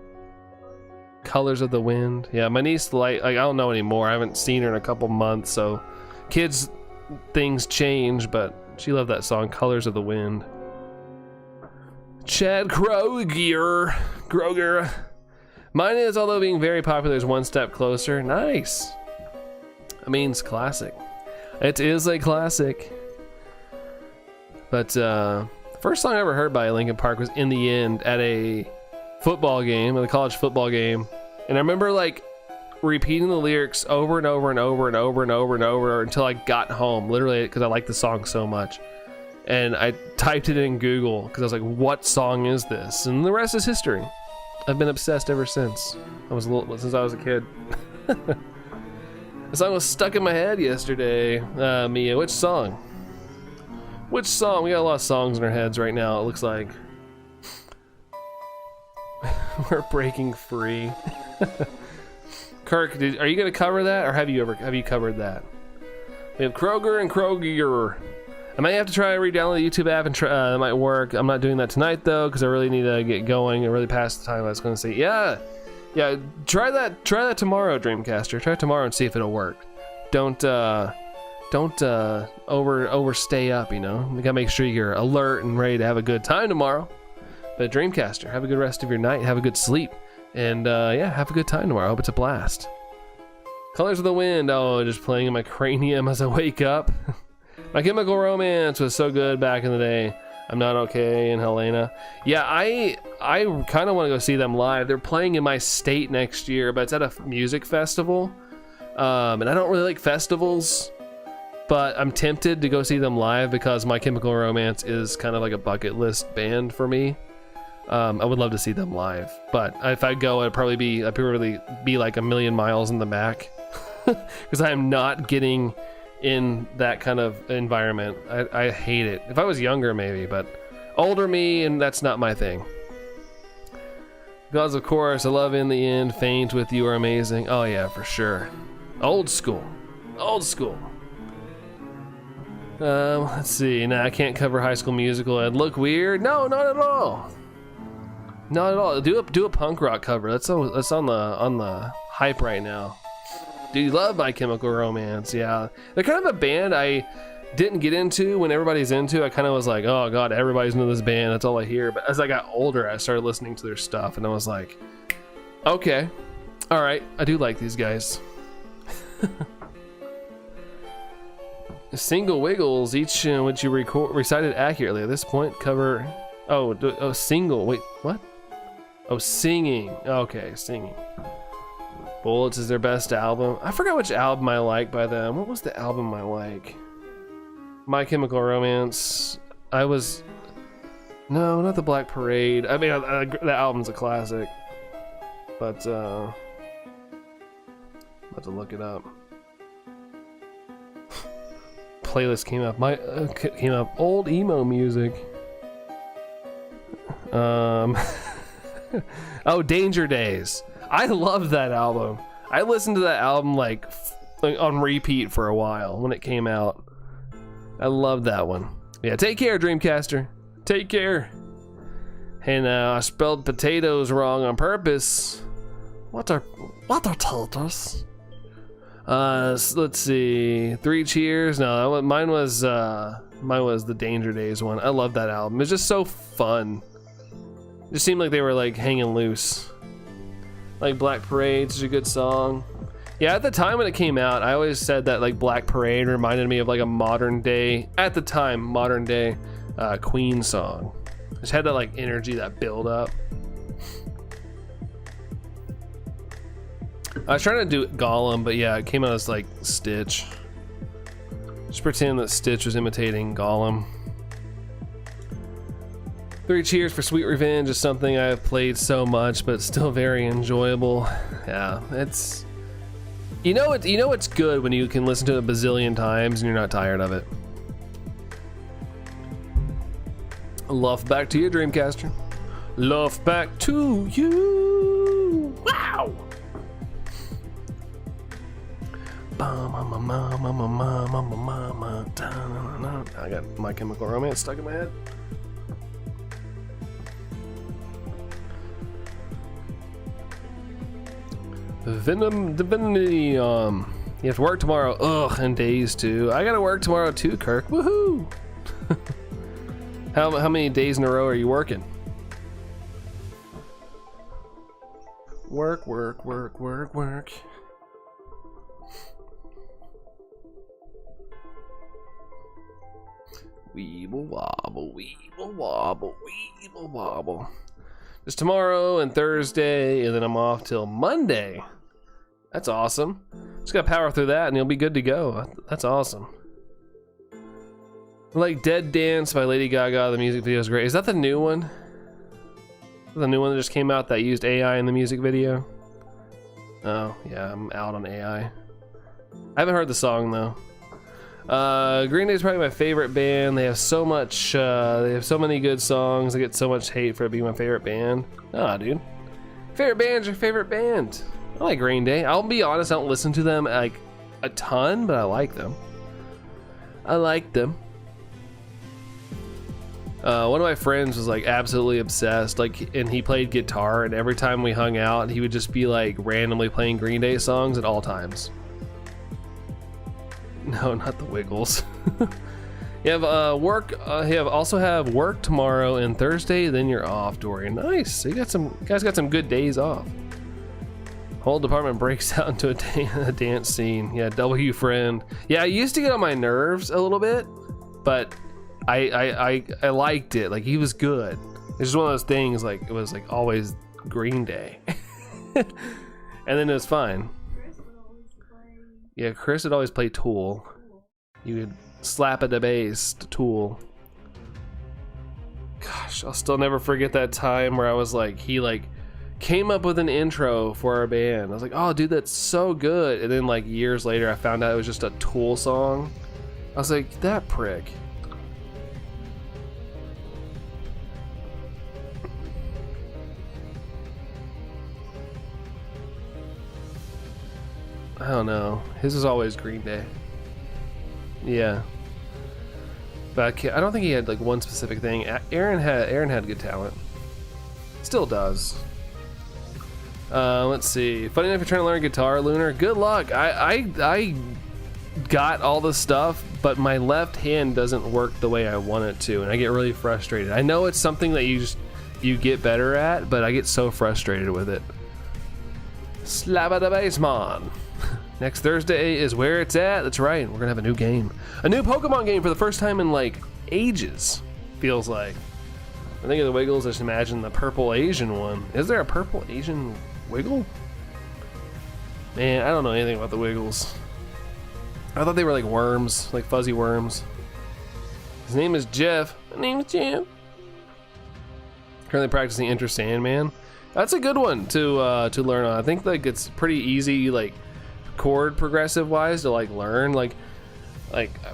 Colors of the Wind. Yeah, my niece like I don't know anymore. I haven't seen her in a couple months, so kids things change, but she loved that song, Colors of the Wind. Chad Kroger. Mine is, although being very popular, is one step closer. Nice. I mean, it's classic. It is a classic. But the first song I ever heard by Linkin Park was In the End at a football game, at a college football game. And I remember like repeating the lyrics over and over and over and over and over and over until I got home, literally, because I liked the song so much. And I typed it in Google because I was like, what song is this? And the rest is history. I've been obsessed ever since. Since I was a kid. The song was stuck in my head yesterday. Mia, which song? Which song? We got a lot of songs in our heads right now, it looks like. We're breaking free. Kirk, are you gonna cover that, or have you covered that? We have Kroger and Kroger. I might have to try to re-download the YouTube app and try. That might work. I'm not doing that tonight though, because I really need to get going and really pass the time I was going to say. Yeah. Try that tomorrow, Dreamcaster. Try it tomorrow and see if it'll work. Don't overstay up. You know, we gotta make sure you're alert and ready to have a good time tomorrow. But Dreamcaster, have a good rest of your night. Have a good sleep, and yeah, have a good time tomorrow. I hope it's a blast. Colors of the Wind. Oh, just playing in my cranium as I wake up. My Chemical Romance was so good back in the day. I'm Not Okay and Helena. Yeah, I kind of want to go see them live. They're playing in my state next year, but it's at a music festival. And I don't really like festivals, but I'm tempted to go see them live because My Chemical Romance is kind of like a bucket list band for me. I would love to see them live, but if I go, I'd probably be like a million miles in the back because I am not getting in that kind of environment. I hate it. If I was younger, maybe, but older me, and that's not my thing. Gods of Course, I love In the End, Faint with You are amazing. Oh yeah, for sure. Old school. Let's see. Nah, I can't cover High School Musical. I'd look weird. No, not at all. Not at all. Do a punk rock cover. That's on the hype right now. Dude, you love My Chemical Romance. Yeah, they're kind of a band I didn't get into when everybody's into. I kind of was like, oh god, everybody's into this band. That's all I hear. But as I got older, I started listening to their stuff, and I was like, okay, all right, I do like these guys. Single Wiggles, each which you recited accurately. At this point, cover. Oh, single. Wait, what? Oh, singing. Okay, singing. Bullets is their best album. I forgot which album I like by them. What was the album I like? My Chemical Romance. No, not the Black Parade. I mean, the album's a classic. But, I'll have to look it up. Playlist came up. Old emo music. Oh, Danger Days. I love that album. I listened to that album like on repeat for a while when it came out. I love that one. Yeah, take care, Dreamcaster. Take care. Hey now, I spelled potatoes wrong on purpose. What are potatoes? Let's see. 3 Cheers. No, mine was the Danger Days one. I love that album. It's just so fun. It just seemed like they were like hanging loose. Like Black Parade's a good song. Yeah, at the time when it came out, I always said that like Black Parade reminded me of like a modern day Queen song. Just had that like energy, that build up. I was trying to do Gollum, but yeah, it came out as like Stitch. Just pretend that Stitch was imitating Gollum. 3 Cheers for Sweet Revenge is something I have played so much, but still very enjoyable. Yeah, it's... You know it's good when you can listen to it a bazillion times and you're not tired of it. Love back to you, Dreamcaster. Love back to you. Wow! I got My Chemical Romance stuck in my head. Venom Divinity, you have to work tomorrow. Ugh, and days too. I gotta work tomorrow too, Kirk. Woohoo! How many days in a row are you working? Work, work, work, work, work. Weeble wobble, weeble wobble, weeble wobble. Just tomorrow and Thursday, and then I'm off till Monday. That's awesome. Just gotta power through that and you'll be good to go. That's awesome. Like Dead Dance by Lady Gaga, the music video is great. Is that the new one? The new one that just came out that used AI in the music video? Oh, yeah, I'm out on AI. I haven't heard the song though. Green Day is probably my favorite band. They have so much, they have so many good songs. I get so much hate for it being my favorite band. Ah, dude. Favorite band's your favorite band. I like Green Day. I'll be honest, I don't listen to them like a ton, but I like them. I like them. One of my friends was like absolutely obsessed, like, and he played guitar, and every time we hung out, he would just be like randomly playing Green Day songs at all times. No, not the Wiggles. You have work. Also have work tomorrow and Thursday. Then you're off, Dorian. Nice. So you guys got some good days off. Whole department breaks out into a dance scene. Yeah, W friend. Yeah, I used to get on my nerves a little bit, but I liked it. Like, he was good. It's just one of those things. Like, it was like always Green Day, and then it was fine. Yeah, Chris would always play Tool. You would slap at the bass to Tool. Gosh, I'll still never forget that time where I was like, he like came up with an intro for our band. I was like, oh dude, that's so good. And then like years later, I found out it was just a Tool song. I was like, that prick. I don't know. His is always Green Day. Yeah. But I don't think he had like one specific thing. Aaron had good talent. Still does. Let's see. Funny enough, you're trying to learn guitar, Lunar. Good luck. I got all the stuff, but my left hand doesn't work the way I want it to, and I get really frustrated. I know it's something that you get better at, but I get so frustrated with it. Slap at the bass, man. Next Thursday is where it's at. That's right. We're gonna have a new game, a new Pokemon game for the first time in like ages. Feels like. I think of the Wiggles. I just imagine the purple Asian one. Is there a purple Asian Wiggle? Man, I don't know anything about the Wiggles. I thought they were like worms, like fuzzy worms. His name is Jeff. My name is Jeff. Currently practicing Enter Sandman. That's a good one to learn on. I think like it's pretty easy, like chord progressive wise, to like learn, like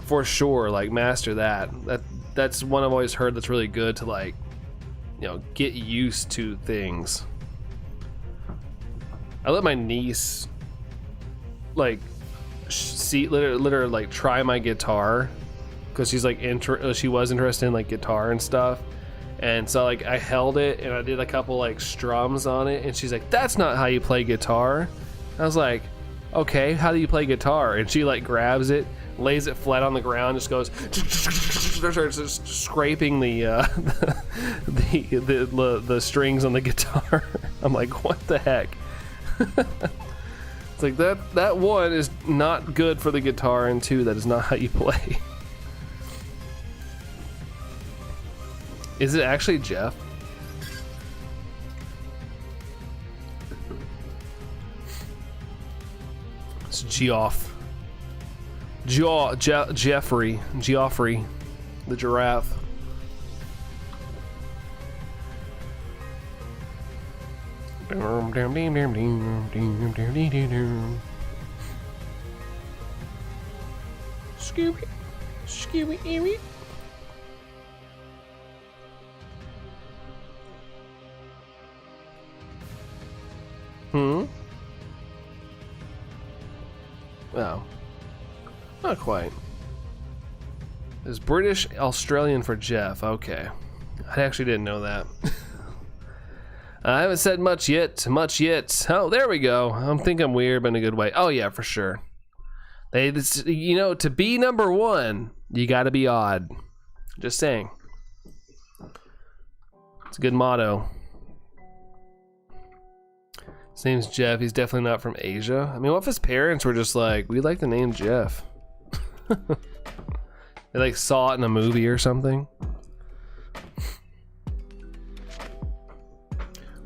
for sure, like master that. That's one I've always heard that's really good to like, you know, get used to things. I let my niece like let her like try my guitar because she's like she was interested in like guitar and stuff. And so like I held it and I did a couple like strums on it, and she's like, that's not how you play guitar. I was like, okay, how do you play guitar? And she like grabs it, lays it flat on the ground, just goes starts just scraping the strings on the guitar. I'm like, what the heck? It's like that one is not good for the guitar, and two, that is not how you play. Is it actually Jeff? It's Geoff. Geoffrey, the giraffe. Scooby, Scooby, Well, not quite. It's British Australian for Jeff. Okay, I actually didn't know that. I haven't said much yet. Oh, there we go. I think I'm weird, but in a good way. Oh yeah, for sure. You know, to be number one, you got to be odd. Just saying. It's a good motto. His name's Jeff. He's definitely not from Asia. I mean, what if his parents were just like, we like the name Jeff? They like saw it in a movie or something.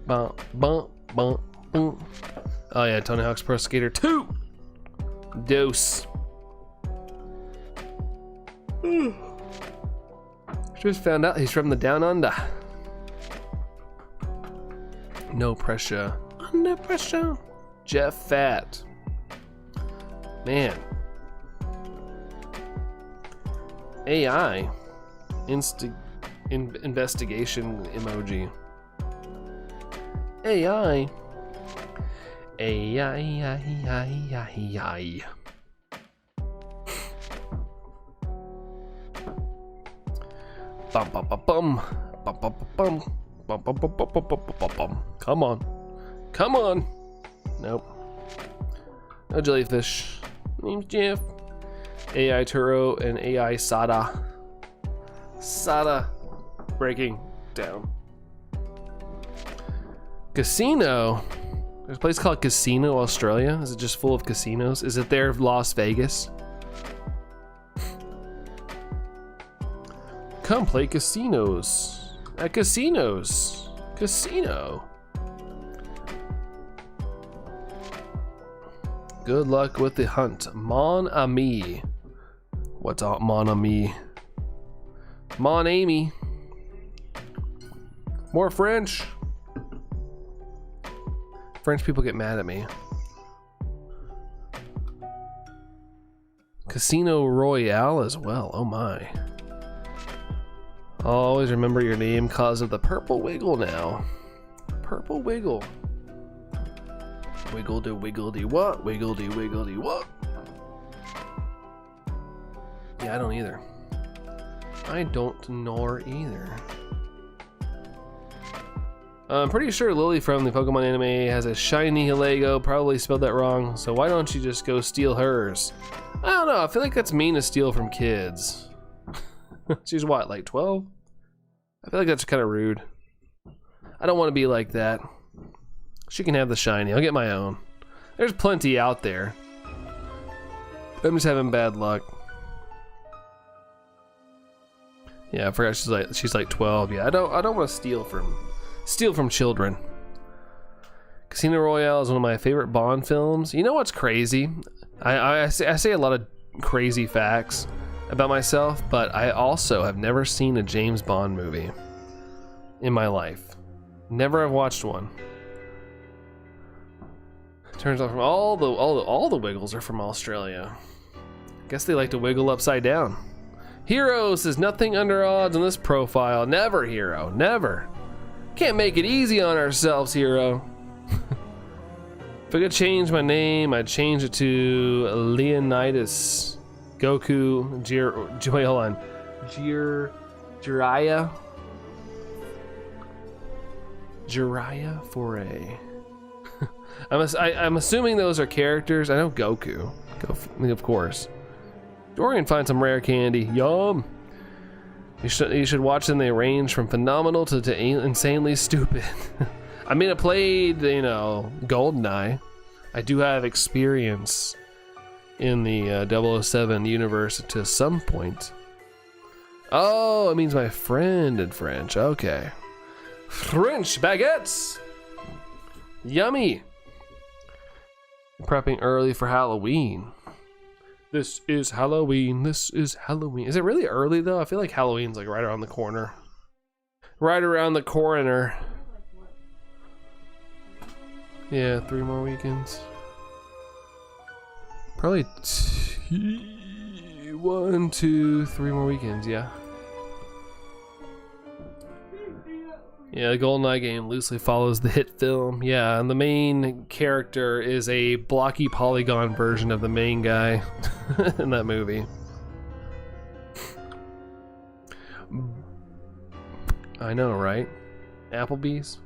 Bum, bum, bum, bum. Oh yeah, Tony Hawk's Pro Skater 2. Dose. Just found out he's from the Down Under. No pressure. Under pressure. Jeff Fat. Man. AI. Investigation emoji. AI. AI. Bum bum bum bum bum bum bum bum bum bum bum bum bum bum. Come on. Come on. Nope. No jellyfish. Name's Jeff. AI Turo and AI Sada. Sada. Breaking down. Casino. There's a place called Casino, Australia. Is it just full of casinos? Is it there, Las Vegas? Come play casinos. At casinos. Casino. Good luck with the hunt. Mon ami. What's up, mon ami? Mon Amy. More French. French people get mad at me. Casino Royale as well. Oh my. Always remember your name cause of the purple wiggle now. Purple wiggle. Wiggledy wiggledy what? Wiggledy wiggledy what? Yeah, I don't either. I don't nor either. I'm pretty sure Lily from the Pokemon anime has a shiny Nihilego, probably spelled that wrong, so why don't you just go steal hers? I don't know, I feel like that's mean to steal from kids. She's what, like 12? I feel like that's kind of rude. I don't want to be like that. She can have the shiny, I'll get my own. There's plenty out there. I'm just having bad luck. Yeah, I forgot she's like 12. Yeah, I don't want to steal from children. Casino Royale is one of my favorite Bond films. You know what's crazy? I say a lot of crazy facts about myself, but I also have never seen a James Bond movie in my life. Never have watched one. Turns out from all the wiggles are from Australia. Guess they like to wiggle upside down. Hero says nothing under odds on this profile. Never, Hero. Never. Can't make it easy on ourselves, Hero. If I could change my name, I'd change it to Leonidas Goku wait, hold on. Jiraiya Foray. I'm assuming those are characters. I know Goku. Of course. Dorian finds some rare candy. Yum. You should watch them. They range from phenomenal to insanely stupid. I mean, I played, GoldenEye. I do have experience in the 007 universe to some point. Oh, it means my friend in French. Okay. French baguettes. Yummy. Prepping early for Halloween. This is Halloween. This is Halloween. Is it really early though? I feel like Halloween's like right around the corner. Right around the corner. Yeah, 3 more weekends. Probably 1, 2, 3 more weekends, yeah. Yeah, the GoldenEye game loosely follows the hit film. Yeah, and the main character is a blocky polygon version of the main guy in that movie. I know, right? Applebee's?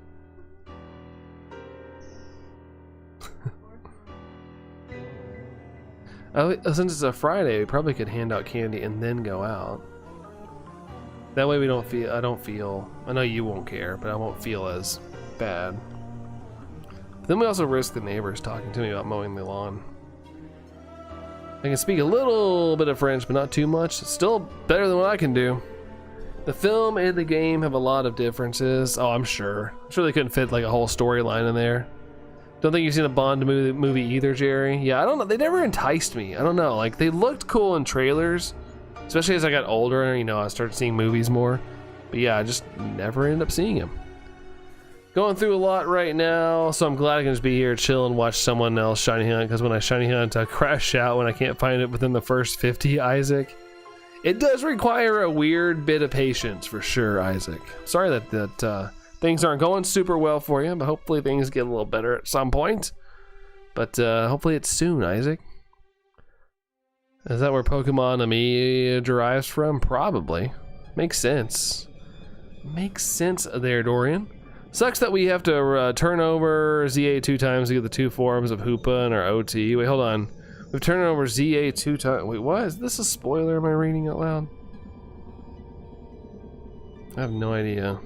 Oh, since it's a Friday, we probably could hand out candy and then go out. That way we don't feel, I know you won't care, but I won't feel as bad. But then we also risk the neighbors talking to me about mowing the lawn. I can speak a little bit of French, but not too much. It's still better than what I can do. The film and the game have a lot of differences. Oh, I'm sure. I'm sure they couldn't fit like a whole storyline in there. Don't think you've seen a Bond movie either, Jerry. Yeah, I don't know. They never enticed me. I don't know. Like, they looked cool in trailers, especially as I got older. You know, I started seeing movies more. But yeah, I just never ended up seeing them. Going through a lot right now, so I'm glad I can just be here, chill, and watch someone else shiny hunt. Because when I shiny hunt, I crash out when I can't find it within the first 50, Isaac. It does require a weird bit of patience for sure, Isaac. Sorry that things aren't going super well for you, but hopefully things get a little better at some point. But hopefully it's soon, Isaac. Is that where Pokemon Ami derives from? Probably. Makes sense. Makes sense there, Dorian. Sucks that we have to turn over ZA 2 times to get the 2 forms of Hoopa and our OT. Wait, hold on. We've turned over ZA 2 times. Wait, what? Is this a spoiler? Am I reading out loud? I have no idea.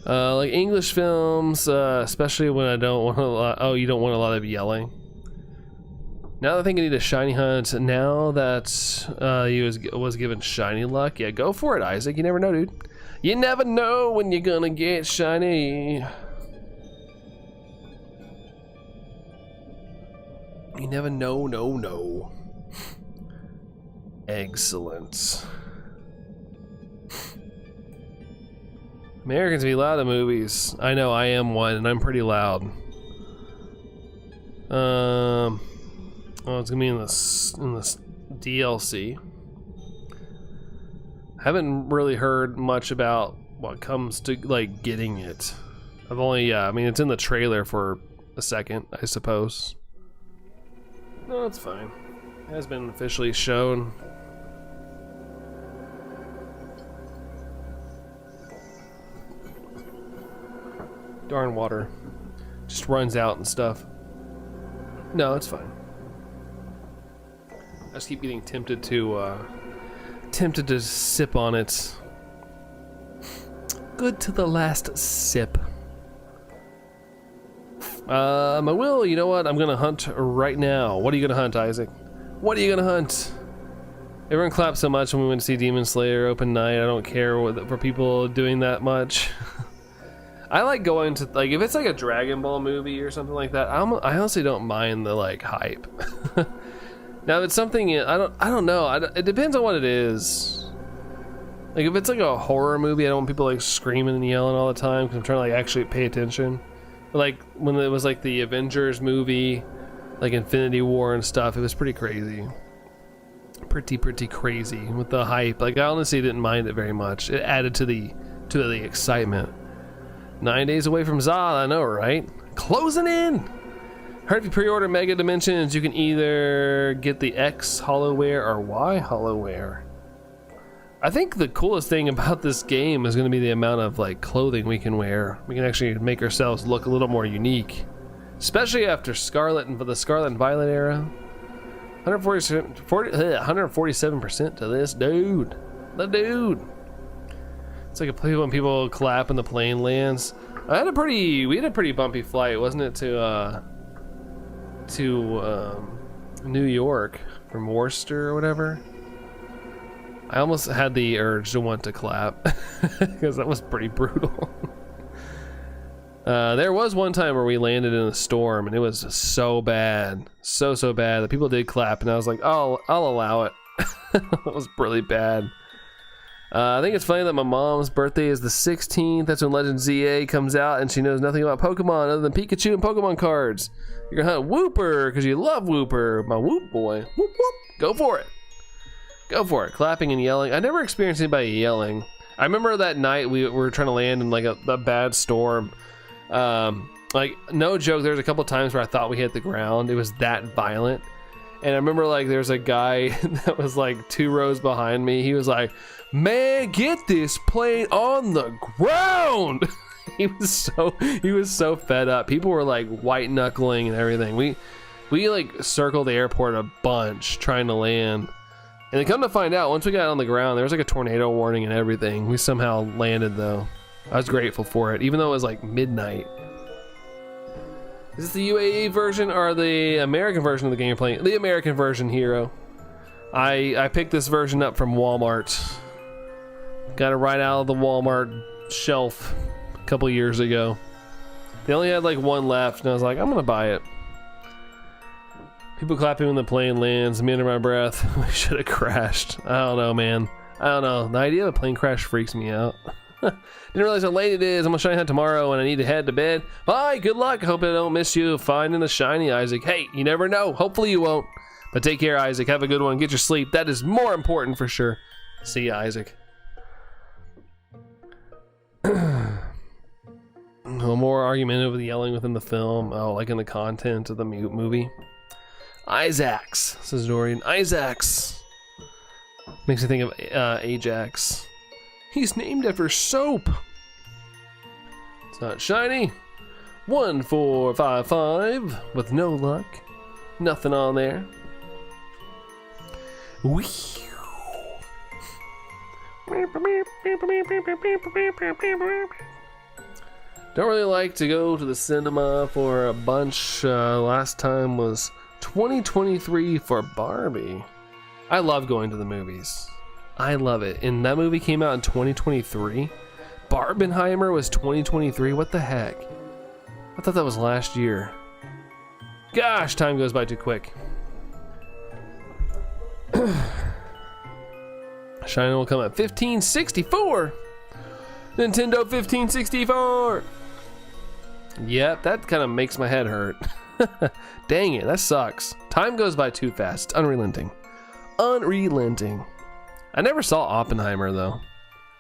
Like English films, especially when I don't want a lot. Oh, you don't want a lot of yelling. Now that I think I need a shiny hunt, now that he was given shiny luck, yeah, go for it, Isaac. You never know, dude. You never know when you're gonna get shiny. You never know, no. Excellent. Americans be loud at movies. I know, I am one, and I'm pretty loud. Oh, it's gonna be in this DLC. Haven't really heard much about what comes to like getting it. I've only, I mean, it's in the trailer for a second, I suppose. No, it's fine. It has been officially shown. Darn water. Just runs out and stuff. No, it's fine. I just keep getting tempted to sip on it. Good to the last sip. My will, you know what? I'm gonna hunt right now. What are you gonna hunt, Isaac? What are you gonna hunt? Everyone clapped so much when we went to see Demon Slayer open night. I don't care for people doing that much. I like going to, like, if it's like a Dragon Ball movie or something like that, I honestly don't mind the like hype. Now if it's something, I don't know. It depends on what it is. Like if it's like a horror movie, I don't want people like screaming and yelling all the time because I'm trying to like actually pay attention. But, like when it was like the Avengers movie, like Infinity War and stuff, it was pretty crazy. Pretty crazy with the hype. Like I honestly didn't mind it very much. It added to the excitement. 9 days away from Zod, I know, right? Closing in! Heard if you pre-order Mega Dimensions, you can either get the X Hollowware or Y Hollowware. I think the coolest thing about this game is going to be the amount of like clothing we can wear. We can actually make ourselves look a little more unique. Especially after the Scarlet and Violet era. 147% to this dude. The dude. It's like when people clap and the plane lands. We had a pretty bumpy flight, wasn't it, to New York from Worcester or whatever. I almost had the urge to want to clap because that was pretty brutal. There was one time where we landed in a storm and it was so bad, so bad that people did clap, and I was like, I'll allow it. It was really bad. I think it's funny that my mom's birthday is the 16th. That's when Legend ZA comes out, and she knows nothing about Pokemon other than Pikachu and Pokemon cards. You're gonna hunt Wooper because you love Wooper, my Whoop boy. Whoop whoop, go for it. Go for it. Clapping and yelling. I never experienced anybody yelling. I remember that night we were trying to land in like a bad storm. Like no joke, there's a couple times where I thought we hit the ground. It was that violent. And I remember like there's a guy that was like 2 rows behind me. He was like, "Man, get this plane on the ground." He was so fed up. People were like white knuckling and everything. We like circled the airport a bunch trying to land. And then come to find out, once we got on the ground, there was like a tornado warning and everything. We somehow landed though. I was grateful for it, even though it was like midnight. Is this the UAE version or the American version of the game you're playing? The American version, Hero. I picked this version up from Walmart. Got it right out of the Walmart shelf a couple years ago. They only had like one left, and I was like, I'm gonna buy it. People clapping when the plane lands, me under my breath. We should have crashed. I don't know, man. I don't know. The idea of a plane crash freaks me out. Didn't realize how late it is. I'm gonna shiny hunt tomorrow and I need to head to bed. Bye, good luck. I hope I don't miss you finding the shiny, Isaac. Hey, you never know. Hopefully you won't. But take care, Isaac. Have a good one. Get your sleep. That is more important for sure. See ya, Isaac. No more argument over the yelling within the film. Oh, like in the content of the movie. Isaacs, says Dorian. Isaacs. Makes me think of Ajax. He's named after soap. It's not shiny. 1455 with no luck. Nothing on there. Whee. Don't really like to go to the cinema for a bunch. Last time was 2023 for Barbie. I love going to the movies. I love it. And that movie came out in 2023. Barbenheimer was 2023. What the heck? I thought that was last year. Gosh, time goes by too quick. Shiny will come at 1564. Nintendo 1564. Yep, that kind of makes my head hurt. Dang it, that sucks. Time goes by too fast. It's unrelenting. Unrelenting. I never saw Oppenheimer though.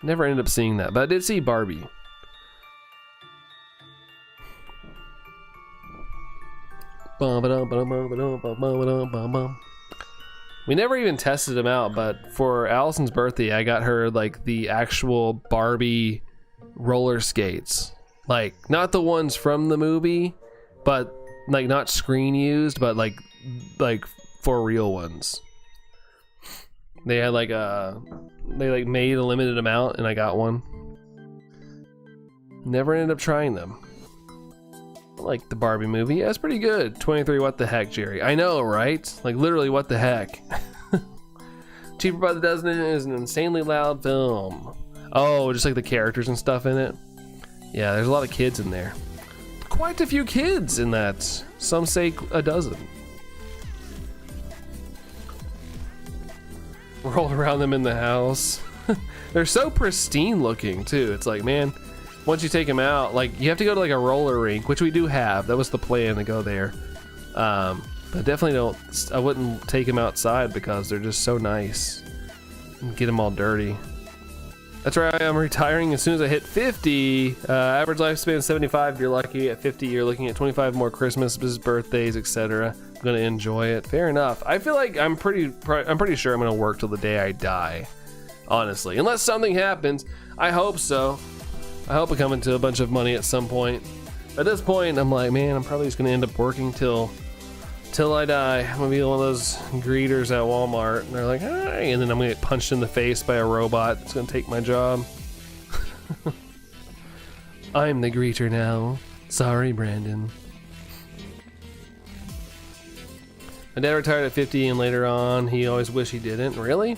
Never ended up seeing that, but I did see Barbie. We never even tested them out, but for Allison's birthday, I got her like the actual Barbie roller skates. Like, not the ones from the movie, but like not screen used, but like for real ones. They had like they like made a limited amount and I got one. Never ended up trying them. I like the Barbie movie. Yeah, it's pretty good. 23, what the heck, Jerry? I know, right? Like literally, what the heck? Cheaper by the dozen is an insanely loud film. Oh, just like the characters and stuff in it. Yeah, there's a lot of kids in there. Quite a few kids in that. Some say a dozen. Roll around them in the house. They're so pristine looking too. It's like, man, once you take them out, like you have to go to like a roller rink, which we do have. That was the plan to go there. But definitely I wouldn't take them outside because they're just so nice. And get them all dirty. That's right, I'm retiring as soon as I hit 50. Average lifespan 75. If you're lucky. At 50, you're looking at 25 more Christmases, birthdays, etc. I'm gonna enjoy it. Fair enough. I feel like I'm pretty sure I'm gonna work till the day I die. Honestly, unless something happens. I hope so. I hope I come into a bunch of money at some point. At this point, I'm like, man, I'm probably just gonna end up working till I die. I'm gonna be one of those greeters at Walmart, and they're like, hi, and then I'm gonna get punched in the face by a robot that's gonna take my job. I'm the greeter now. Sorry, Brandon. My dad retired at 50, and later on, he always wished he didn't. Really?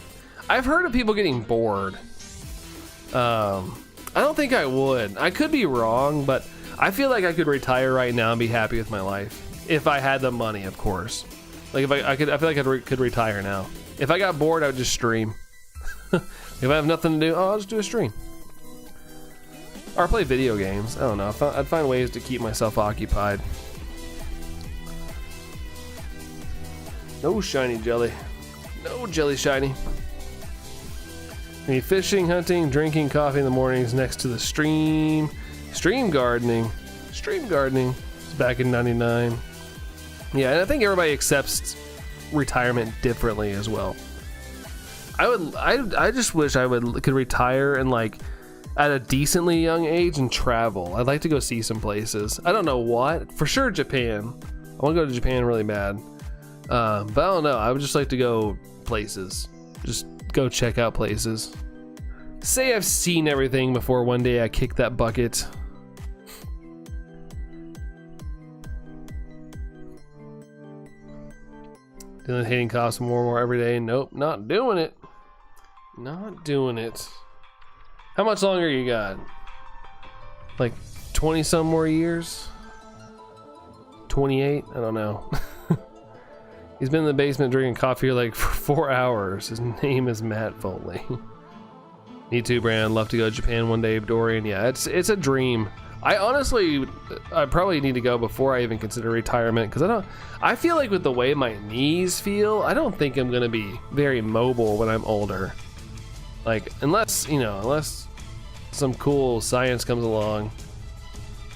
I've heard of people getting bored. I don't think I would. I could be wrong, but I feel like I could retire right now and be happy with my life. If I had the money, of course. Like if I feel like I could retire now. If I got bored, I would just stream. If I have nothing to do, I'll just do a stream. Or play video games. I don't know. I'd find ways to keep myself occupied. No shiny jelly. No jelly shiny. Any fishing, hunting, drinking coffee in the mornings next to the stream. Stream gardening. Stream gardening. It's back in '99. Yeah, and I think everybody accepts retirement differently as well. I just wish I could retire and like at a decently young age and travel. I'd like to go see some places. I don't know what. For sure Japan. I want to go to Japan really bad. But I don't know. I would just like to go places. Just go check out places. Say I've seen everything before one day I kick that bucket. Dealing with hating cops more and more every day. Nope, not doing it. Not doing it. How much longer you got? Like 20 some more years? 28? I don't know. He's been in the basement drinking coffee like for 4 hours. His name is Matt Foley. Me too, Brand. Love to go to Japan one day, Dorian. Yeah, it's a dream. I probably need to go before I even consider retirement, because I feel like with the way my knees feel, I don't think I'm gonna be very mobile when I'm older. Like, unless some cool science comes along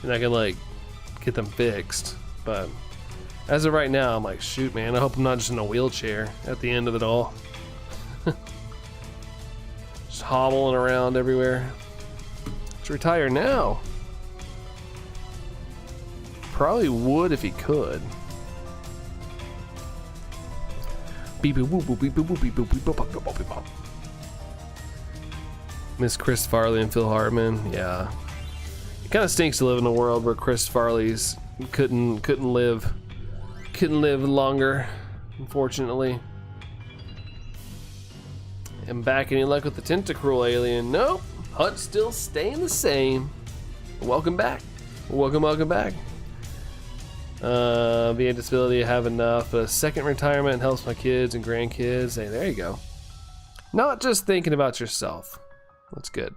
and I can like get them fixed. But as of right now, I'm like, shoot, man, I hope I'm not just in a wheelchair at the end of it all. Just hobbling around everywhere. Let's retire now. Probably would if he could. Beep boop boop boop beep boop boop beep boop beep boop boop boop beep boop. Miss Chris Farley and Phil Hartman. Yeah, it kind of stinks to live in a world where Chris Farley's couldn't live longer, unfortunately. And back, any luck with the Tentacruel alien? Nope. Hunt's still staying the same. Welcome back. Welcome back. Via disability, I have enough. A second retirement helps my kids and grandkids. Hey, there you go. Not just thinking about yourself. That's good.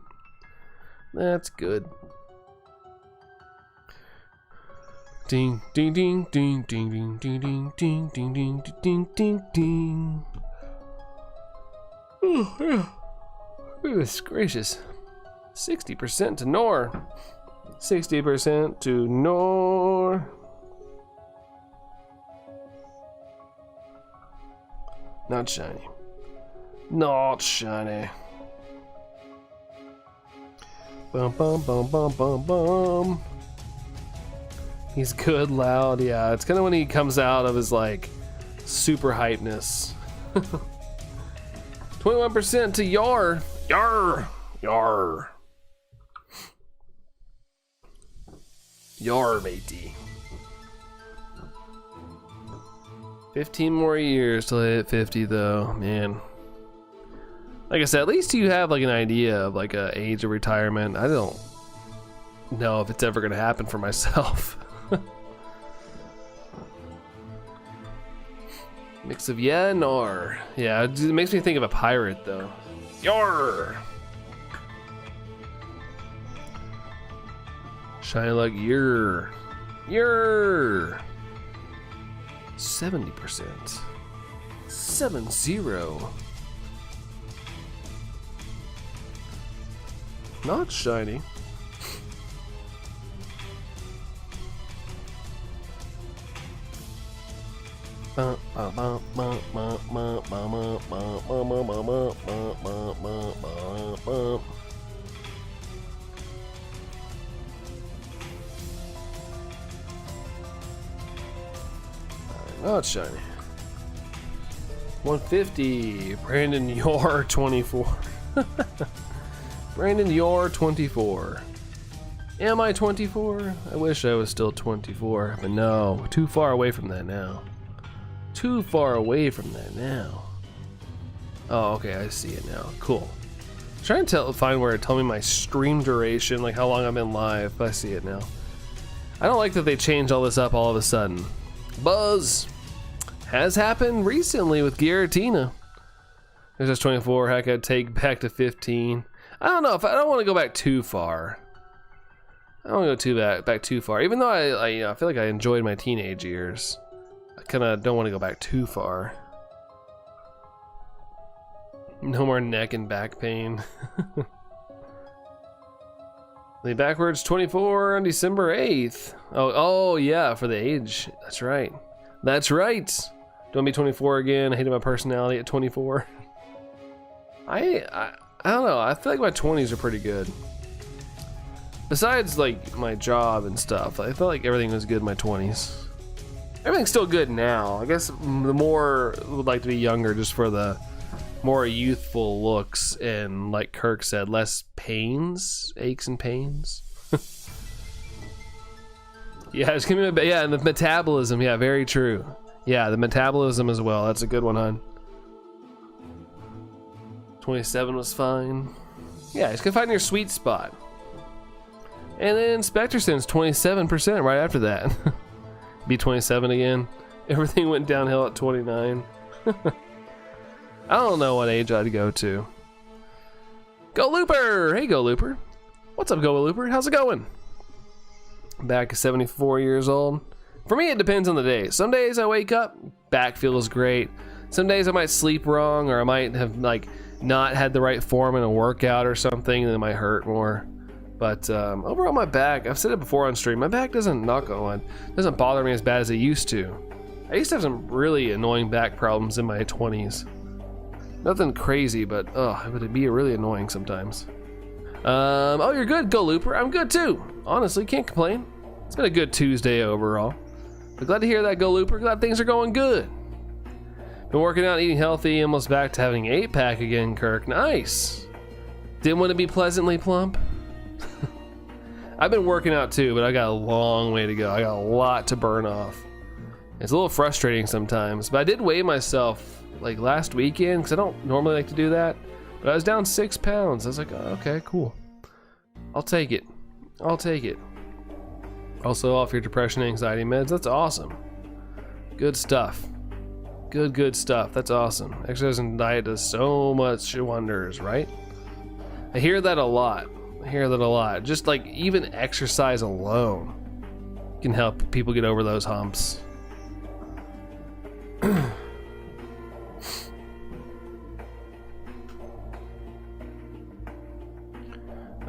That's good. Ding ding ding ding ding ding ding ding ding ding ding ding ding ding. Oh yeah. Goodness gracious. 60% to Nor. 60% to Nor. Not shiny. Not shiny. Bum bum bum bum bum bum. He's good, loud. Yeah, it's kind of when he comes out of his like super hypeness. 21% to Yar. Yar. Yar. Yar, matey. 15 more years till I hit 50 though, man. Like I said, at least you have like an idea of like a age of retirement. I don't know if it's ever gonna happen for myself. Mix of yeah and or. Yeah, it makes me think of a pirate though. Yar! Shiny like yer. Yer! 70%. 70. Not shiny. Not shiny. 150. Brandon, you're 24. Brandon, you're 24. Am I 24? I wish I was still 24, but no, too far away from that now. Too far away from that now. Oh, okay, I see it now. Cool. I'm trying to find where it told me my stream duration, like how long I've been live, but I see it now. I don't like that they changed all this up all of a sudden. Buzz has happened recently with Giratina. There's just 24. Heck, I'd take back to 15. I don't know if I don't want to go back too far. I don't want to go back too far. Even though I feel like I enjoyed my teenage years, I kind of don't want to go back too far. No more neck and back pain. The backwards 24 on December 8th. Oh yeah, for the age. That's right. That's right. Don't be 24 again. I hated my personality at 24. I don't know. I feel like my 20s are pretty good. Besides like my job and stuff, I felt like everything was good in my 20s. Everything's still good now. I guess the more would like to be younger just for the more youthful looks and, like Kirk said, less pains, aches and pains. Yeah, it's gonna be, yeah, and the metabolism. Yeah, very true. Yeah, the metabolism as well. That's a good one, hon. 27 was fine. Yeah, just gotta find your sweet spot. And then Spectre Sense 27% right after that. Be 27 again. Everything went downhill at 29. I don't know what age I'd go to. Go Looper! Hey, Go Looper. What's up, Go Looper? How's it going? Back at 74 years old. For me, it depends on the day. Some days I wake up, back feels great. Some days I might sleep wrong, or I might have like not had the right form in a workout or something, and it might hurt more. But overall, my back, I've said it before on stream, my back doesn't bother me as bad as it used to. I used to have some really annoying back problems in my 20s. Nothing crazy, but it would be really annoying sometimes. Oh, you're good, Go Looper. I'm good too. Honestly, can't complain. It's been a good Tuesday overall. But glad to hear that, Go Looper. Glad things are going good. Been working out, eating healthy, almost back to having 8-pack again, Kirk. Nice. Didn't want to be pleasantly plump. I've been working out too, but I got a long way to go. I got a lot to burn off. It's a little frustrating sometimes, but I did weigh myself like last weekend because I don't normally like to do that, but I was down 6 pounds. I was like, oh, okay, cool. I'll take it. I'll take it. Also off your depression, anxiety meds. That's awesome. Good stuff. Good stuff. That's awesome. Exercise and diet does so much wonders, right? I hear that a lot. Just like even exercise alone can help people get over those humps.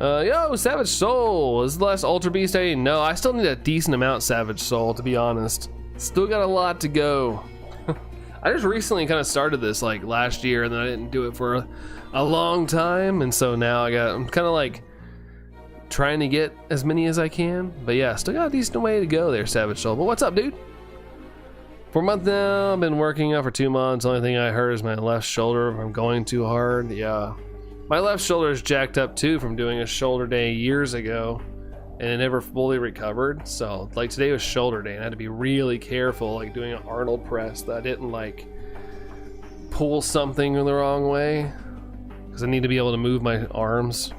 Yo, Savage Soul. Is the last Ultra Beast I didn't know. I still need a decent amount, Savage Soul, to be honest. Still got a lot to go. I just recently kind of started this like last year, and then I didn't do it for a long time, and so now I'm kind of like trying to get as many as I can. But yeah, still got a decent way to go there, Savage Soul. But what's up, dude? For a month now, I've been working out for 2 months. Only thing I hurt is my left shoulder if I'm going too hard. Yeah. My left shoulder is jacked up too from doing a shoulder day years ago, and it never fully recovered. So like today was shoulder day, and I had to be really careful, like doing an Arnold press, that I didn't like pull something the wrong way, because I need to be able to move my arms.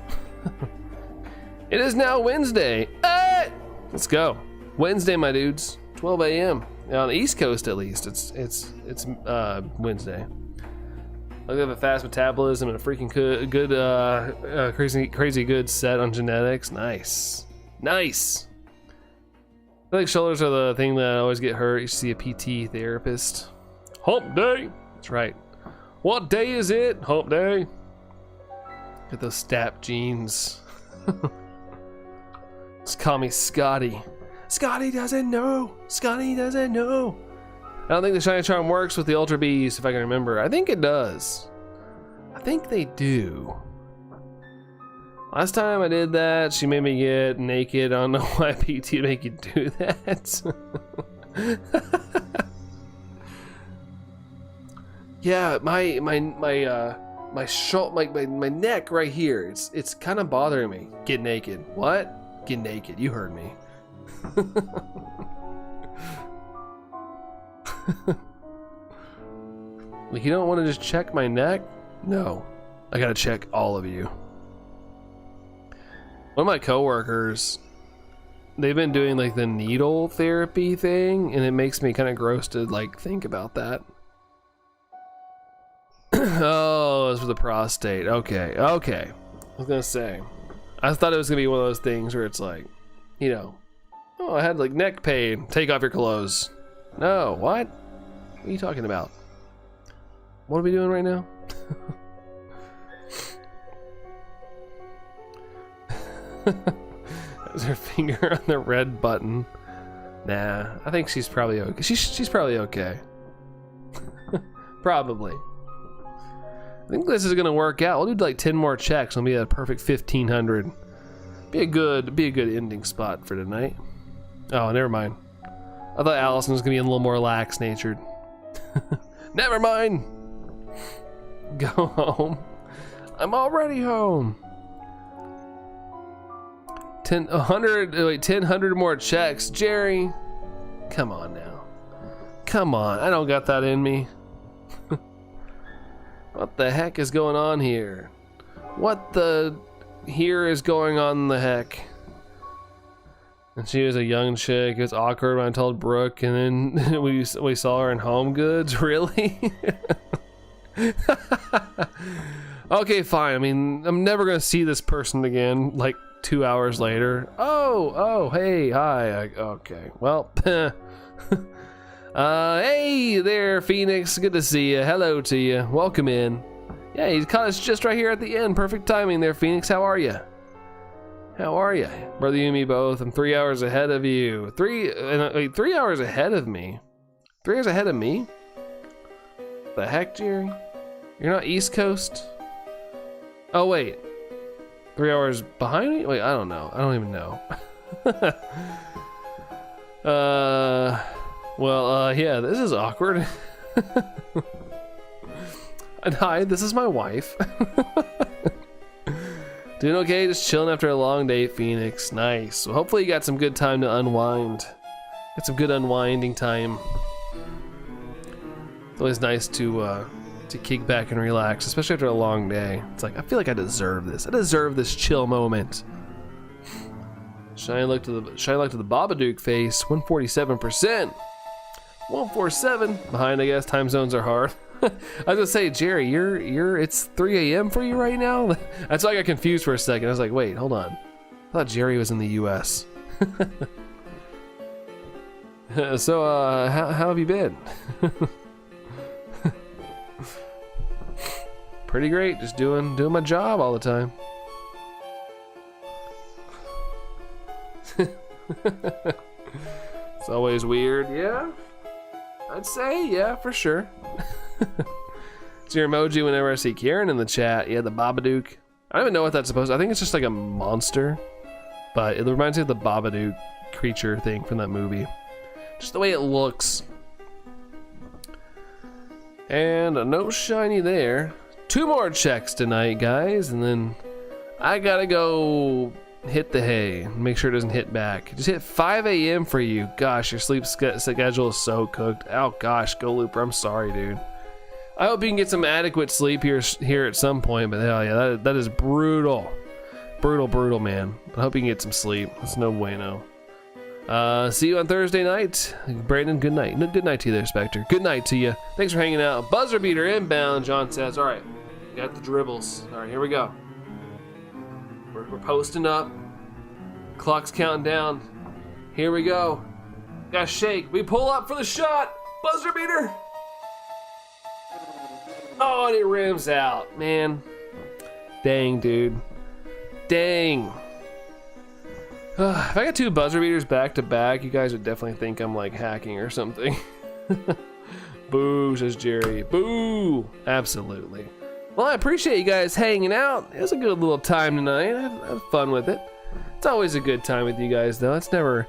It is now Wednesday. Hey! Let's go. Wednesday, my dudes. 12 a.m. on the East Coast at least. It's Wednesday. I have a fast metabolism and a freaking good, crazy good set on genetics. Nice. I feel like shoulders are the thing that I always get hurt. You see a PT therapist. Hump day. That's right. What day is it? Hump day. Get those stap jeans. Just call me Scotty. Scotty doesn't know. I don't think the Shiny Charm works with the Ultra Beast, if I can remember. I think it does. I think they do. Last time I did that, she made me get naked. I don't know why PT make you do that. Yeah, my neck right here. It's kind of bothering me. Get naked. What? Get naked. You heard me. Like, you don't want to just check my neck? No, I gotta check all of you. One of my coworkers, they've been doing like the needle therapy thing, and it makes me kind of gross to like think about that. Oh, it's for the prostate. Okay. I was gonna say, I thought it was gonna be one of those things where it's like, you know, oh, I had like neck pain. Take off your clothes. No, what? What are you talking about? What are we doing right now? Is her finger on the red button? Nah, I think she's probably okay. She's probably okay. Probably. I think this is gonna work out. We'll do like 10 more checks. We'll be at a perfect 1500. Be a good ending spot for tonight. Oh, never mind. I thought Allison was gonna be a little more lax natured. Never mind. Go home. I'm already home. 100 more checks, Jerry. Come on now. come on. I don't got that in me. What the heck is going on here? What the here is going on in the heck? And she was a young chick. It was awkward when I told Brooke, and then we saw her in Home Goods. Really? Okay, fine. I mean, I'm never gonna see this person again. Like 2 hours later. Oh, hey, hi. Okay, well, hey there, Phoenix. Good to see you. Hello to you. Welcome in. Yeah, you caught us just right here at the end. Perfect timing there, Phoenix. How are you? How are you? Brother, you and me both. I'm 3 hours ahead of you. 3 hours ahead of me? 3 hours ahead of me? The heck, Jerry? You're not East Coast? Oh, wait. 3 hours behind me? Wait, I don't know. I don't even know. Yeah, this is awkward. And hi, this is my wife. Doing okay, just chilling after a long day, Phoenix. Nice. Well, hopefully you got some good time to unwind. Get some good unwinding time. It's always nice to kick back and relax, especially after a long day. It's like, I feel like I deserve this. I deserve this chill moment. Shiny look to the Babadook face, 147%. 147. Behind, I guess. Time zones are hard. I was gonna say, Jerry, it's 3 a.m. for you right now? That's why I got confused for a second. I was like, wait, hold on. I thought Jerry was in the US. So, how have you been? Pretty great, just doing my job all the time. It's always weird, yeah? I'd say, yeah, for sure. It's your emoji whenever I see Karen in the chat. Yeah, the Babadook. I don't even know what that's supposed to. I think it's just like a monster, but it reminds me of the Babadook creature thing from that movie. Just the way it looks. And a no shiny there. 2 more checks tonight, guys, and then I gotta go hit the hay. Make sure it doesn't hit back. Just hit 5 a.m. for you. Gosh, your sleep schedule is so cooked. Oh gosh, Go Looper, I'm sorry, dude. I hope you can get some adequate sleep here at some point, but hell yeah, that is brutal. Brutal, man. I hope you can get some sleep. That's no bueno. See you on Thursday night. Brandon, good night. No, good night to you there, Spectre. Good night to you. Thanks for hanging out. Buzzer beater inbound, John says. All right, got the dribbles. All right, here we go. We're posting up. Clock's counting down. Here we go. Gotta shake. We pull up for the shot. Buzzer beater. Oh, and it rims out, man. Dang, dude. Dang. If I got 2 buzzer beaters back to back, you guys would definitely think I'm like hacking or something. Boo, says Jerry. Boo. Absolutely. Well, I appreciate you guys hanging out. It was a good little time tonight. I had fun with it. It's always a good time with you guys, though. That's never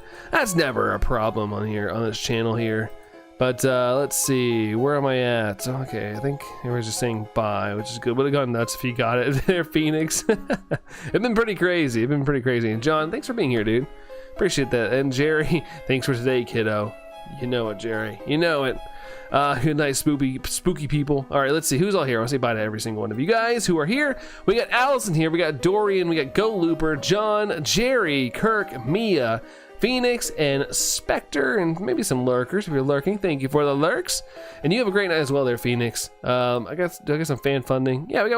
a problem on this channel here. But let's see, where am I at? Okay, I think everyone's just saying bye, which is good. Would have gone nuts if you got it there, Phoenix. It's been pretty crazy. And John, thanks for being here, dude. Appreciate that. And Jerry, thanks for today, kiddo. You know it, Jerry. You know it. Good night, spooky people. All right, let's see who's all here. I want to say bye to every single one of you guys who are here. We got Allison here. We got Dorian. We got Go Looper, John, Jerry, Kirk, Mia, Phoenix, and Spectre, and maybe some lurkers if you're lurking. Thank you for the lurks, and you have a great night as well there, Phoenix. Do I got some fan funding? Yeah, we had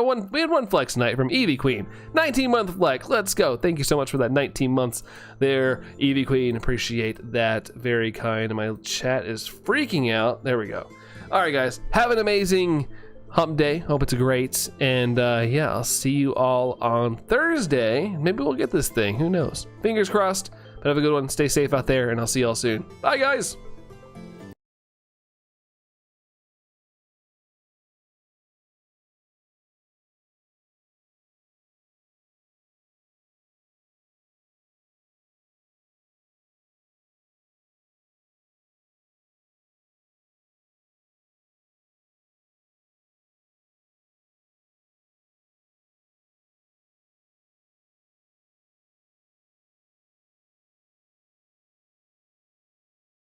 one flex tonight from Eevee Queen, 19-month flex. Let's go. Thank you so much for that 19 months there, Eevee Queen. Appreciate that, very kind. My chat is freaking out. There we go. All right, guys, have an amazing hump day. Hope it's great, and yeah, I'll see you all on Thursday. Maybe we'll get this thing. Who knows? Fingers crossed. But have a good one. Stay safe out there, and I'll see y'all soon. Bye, guys.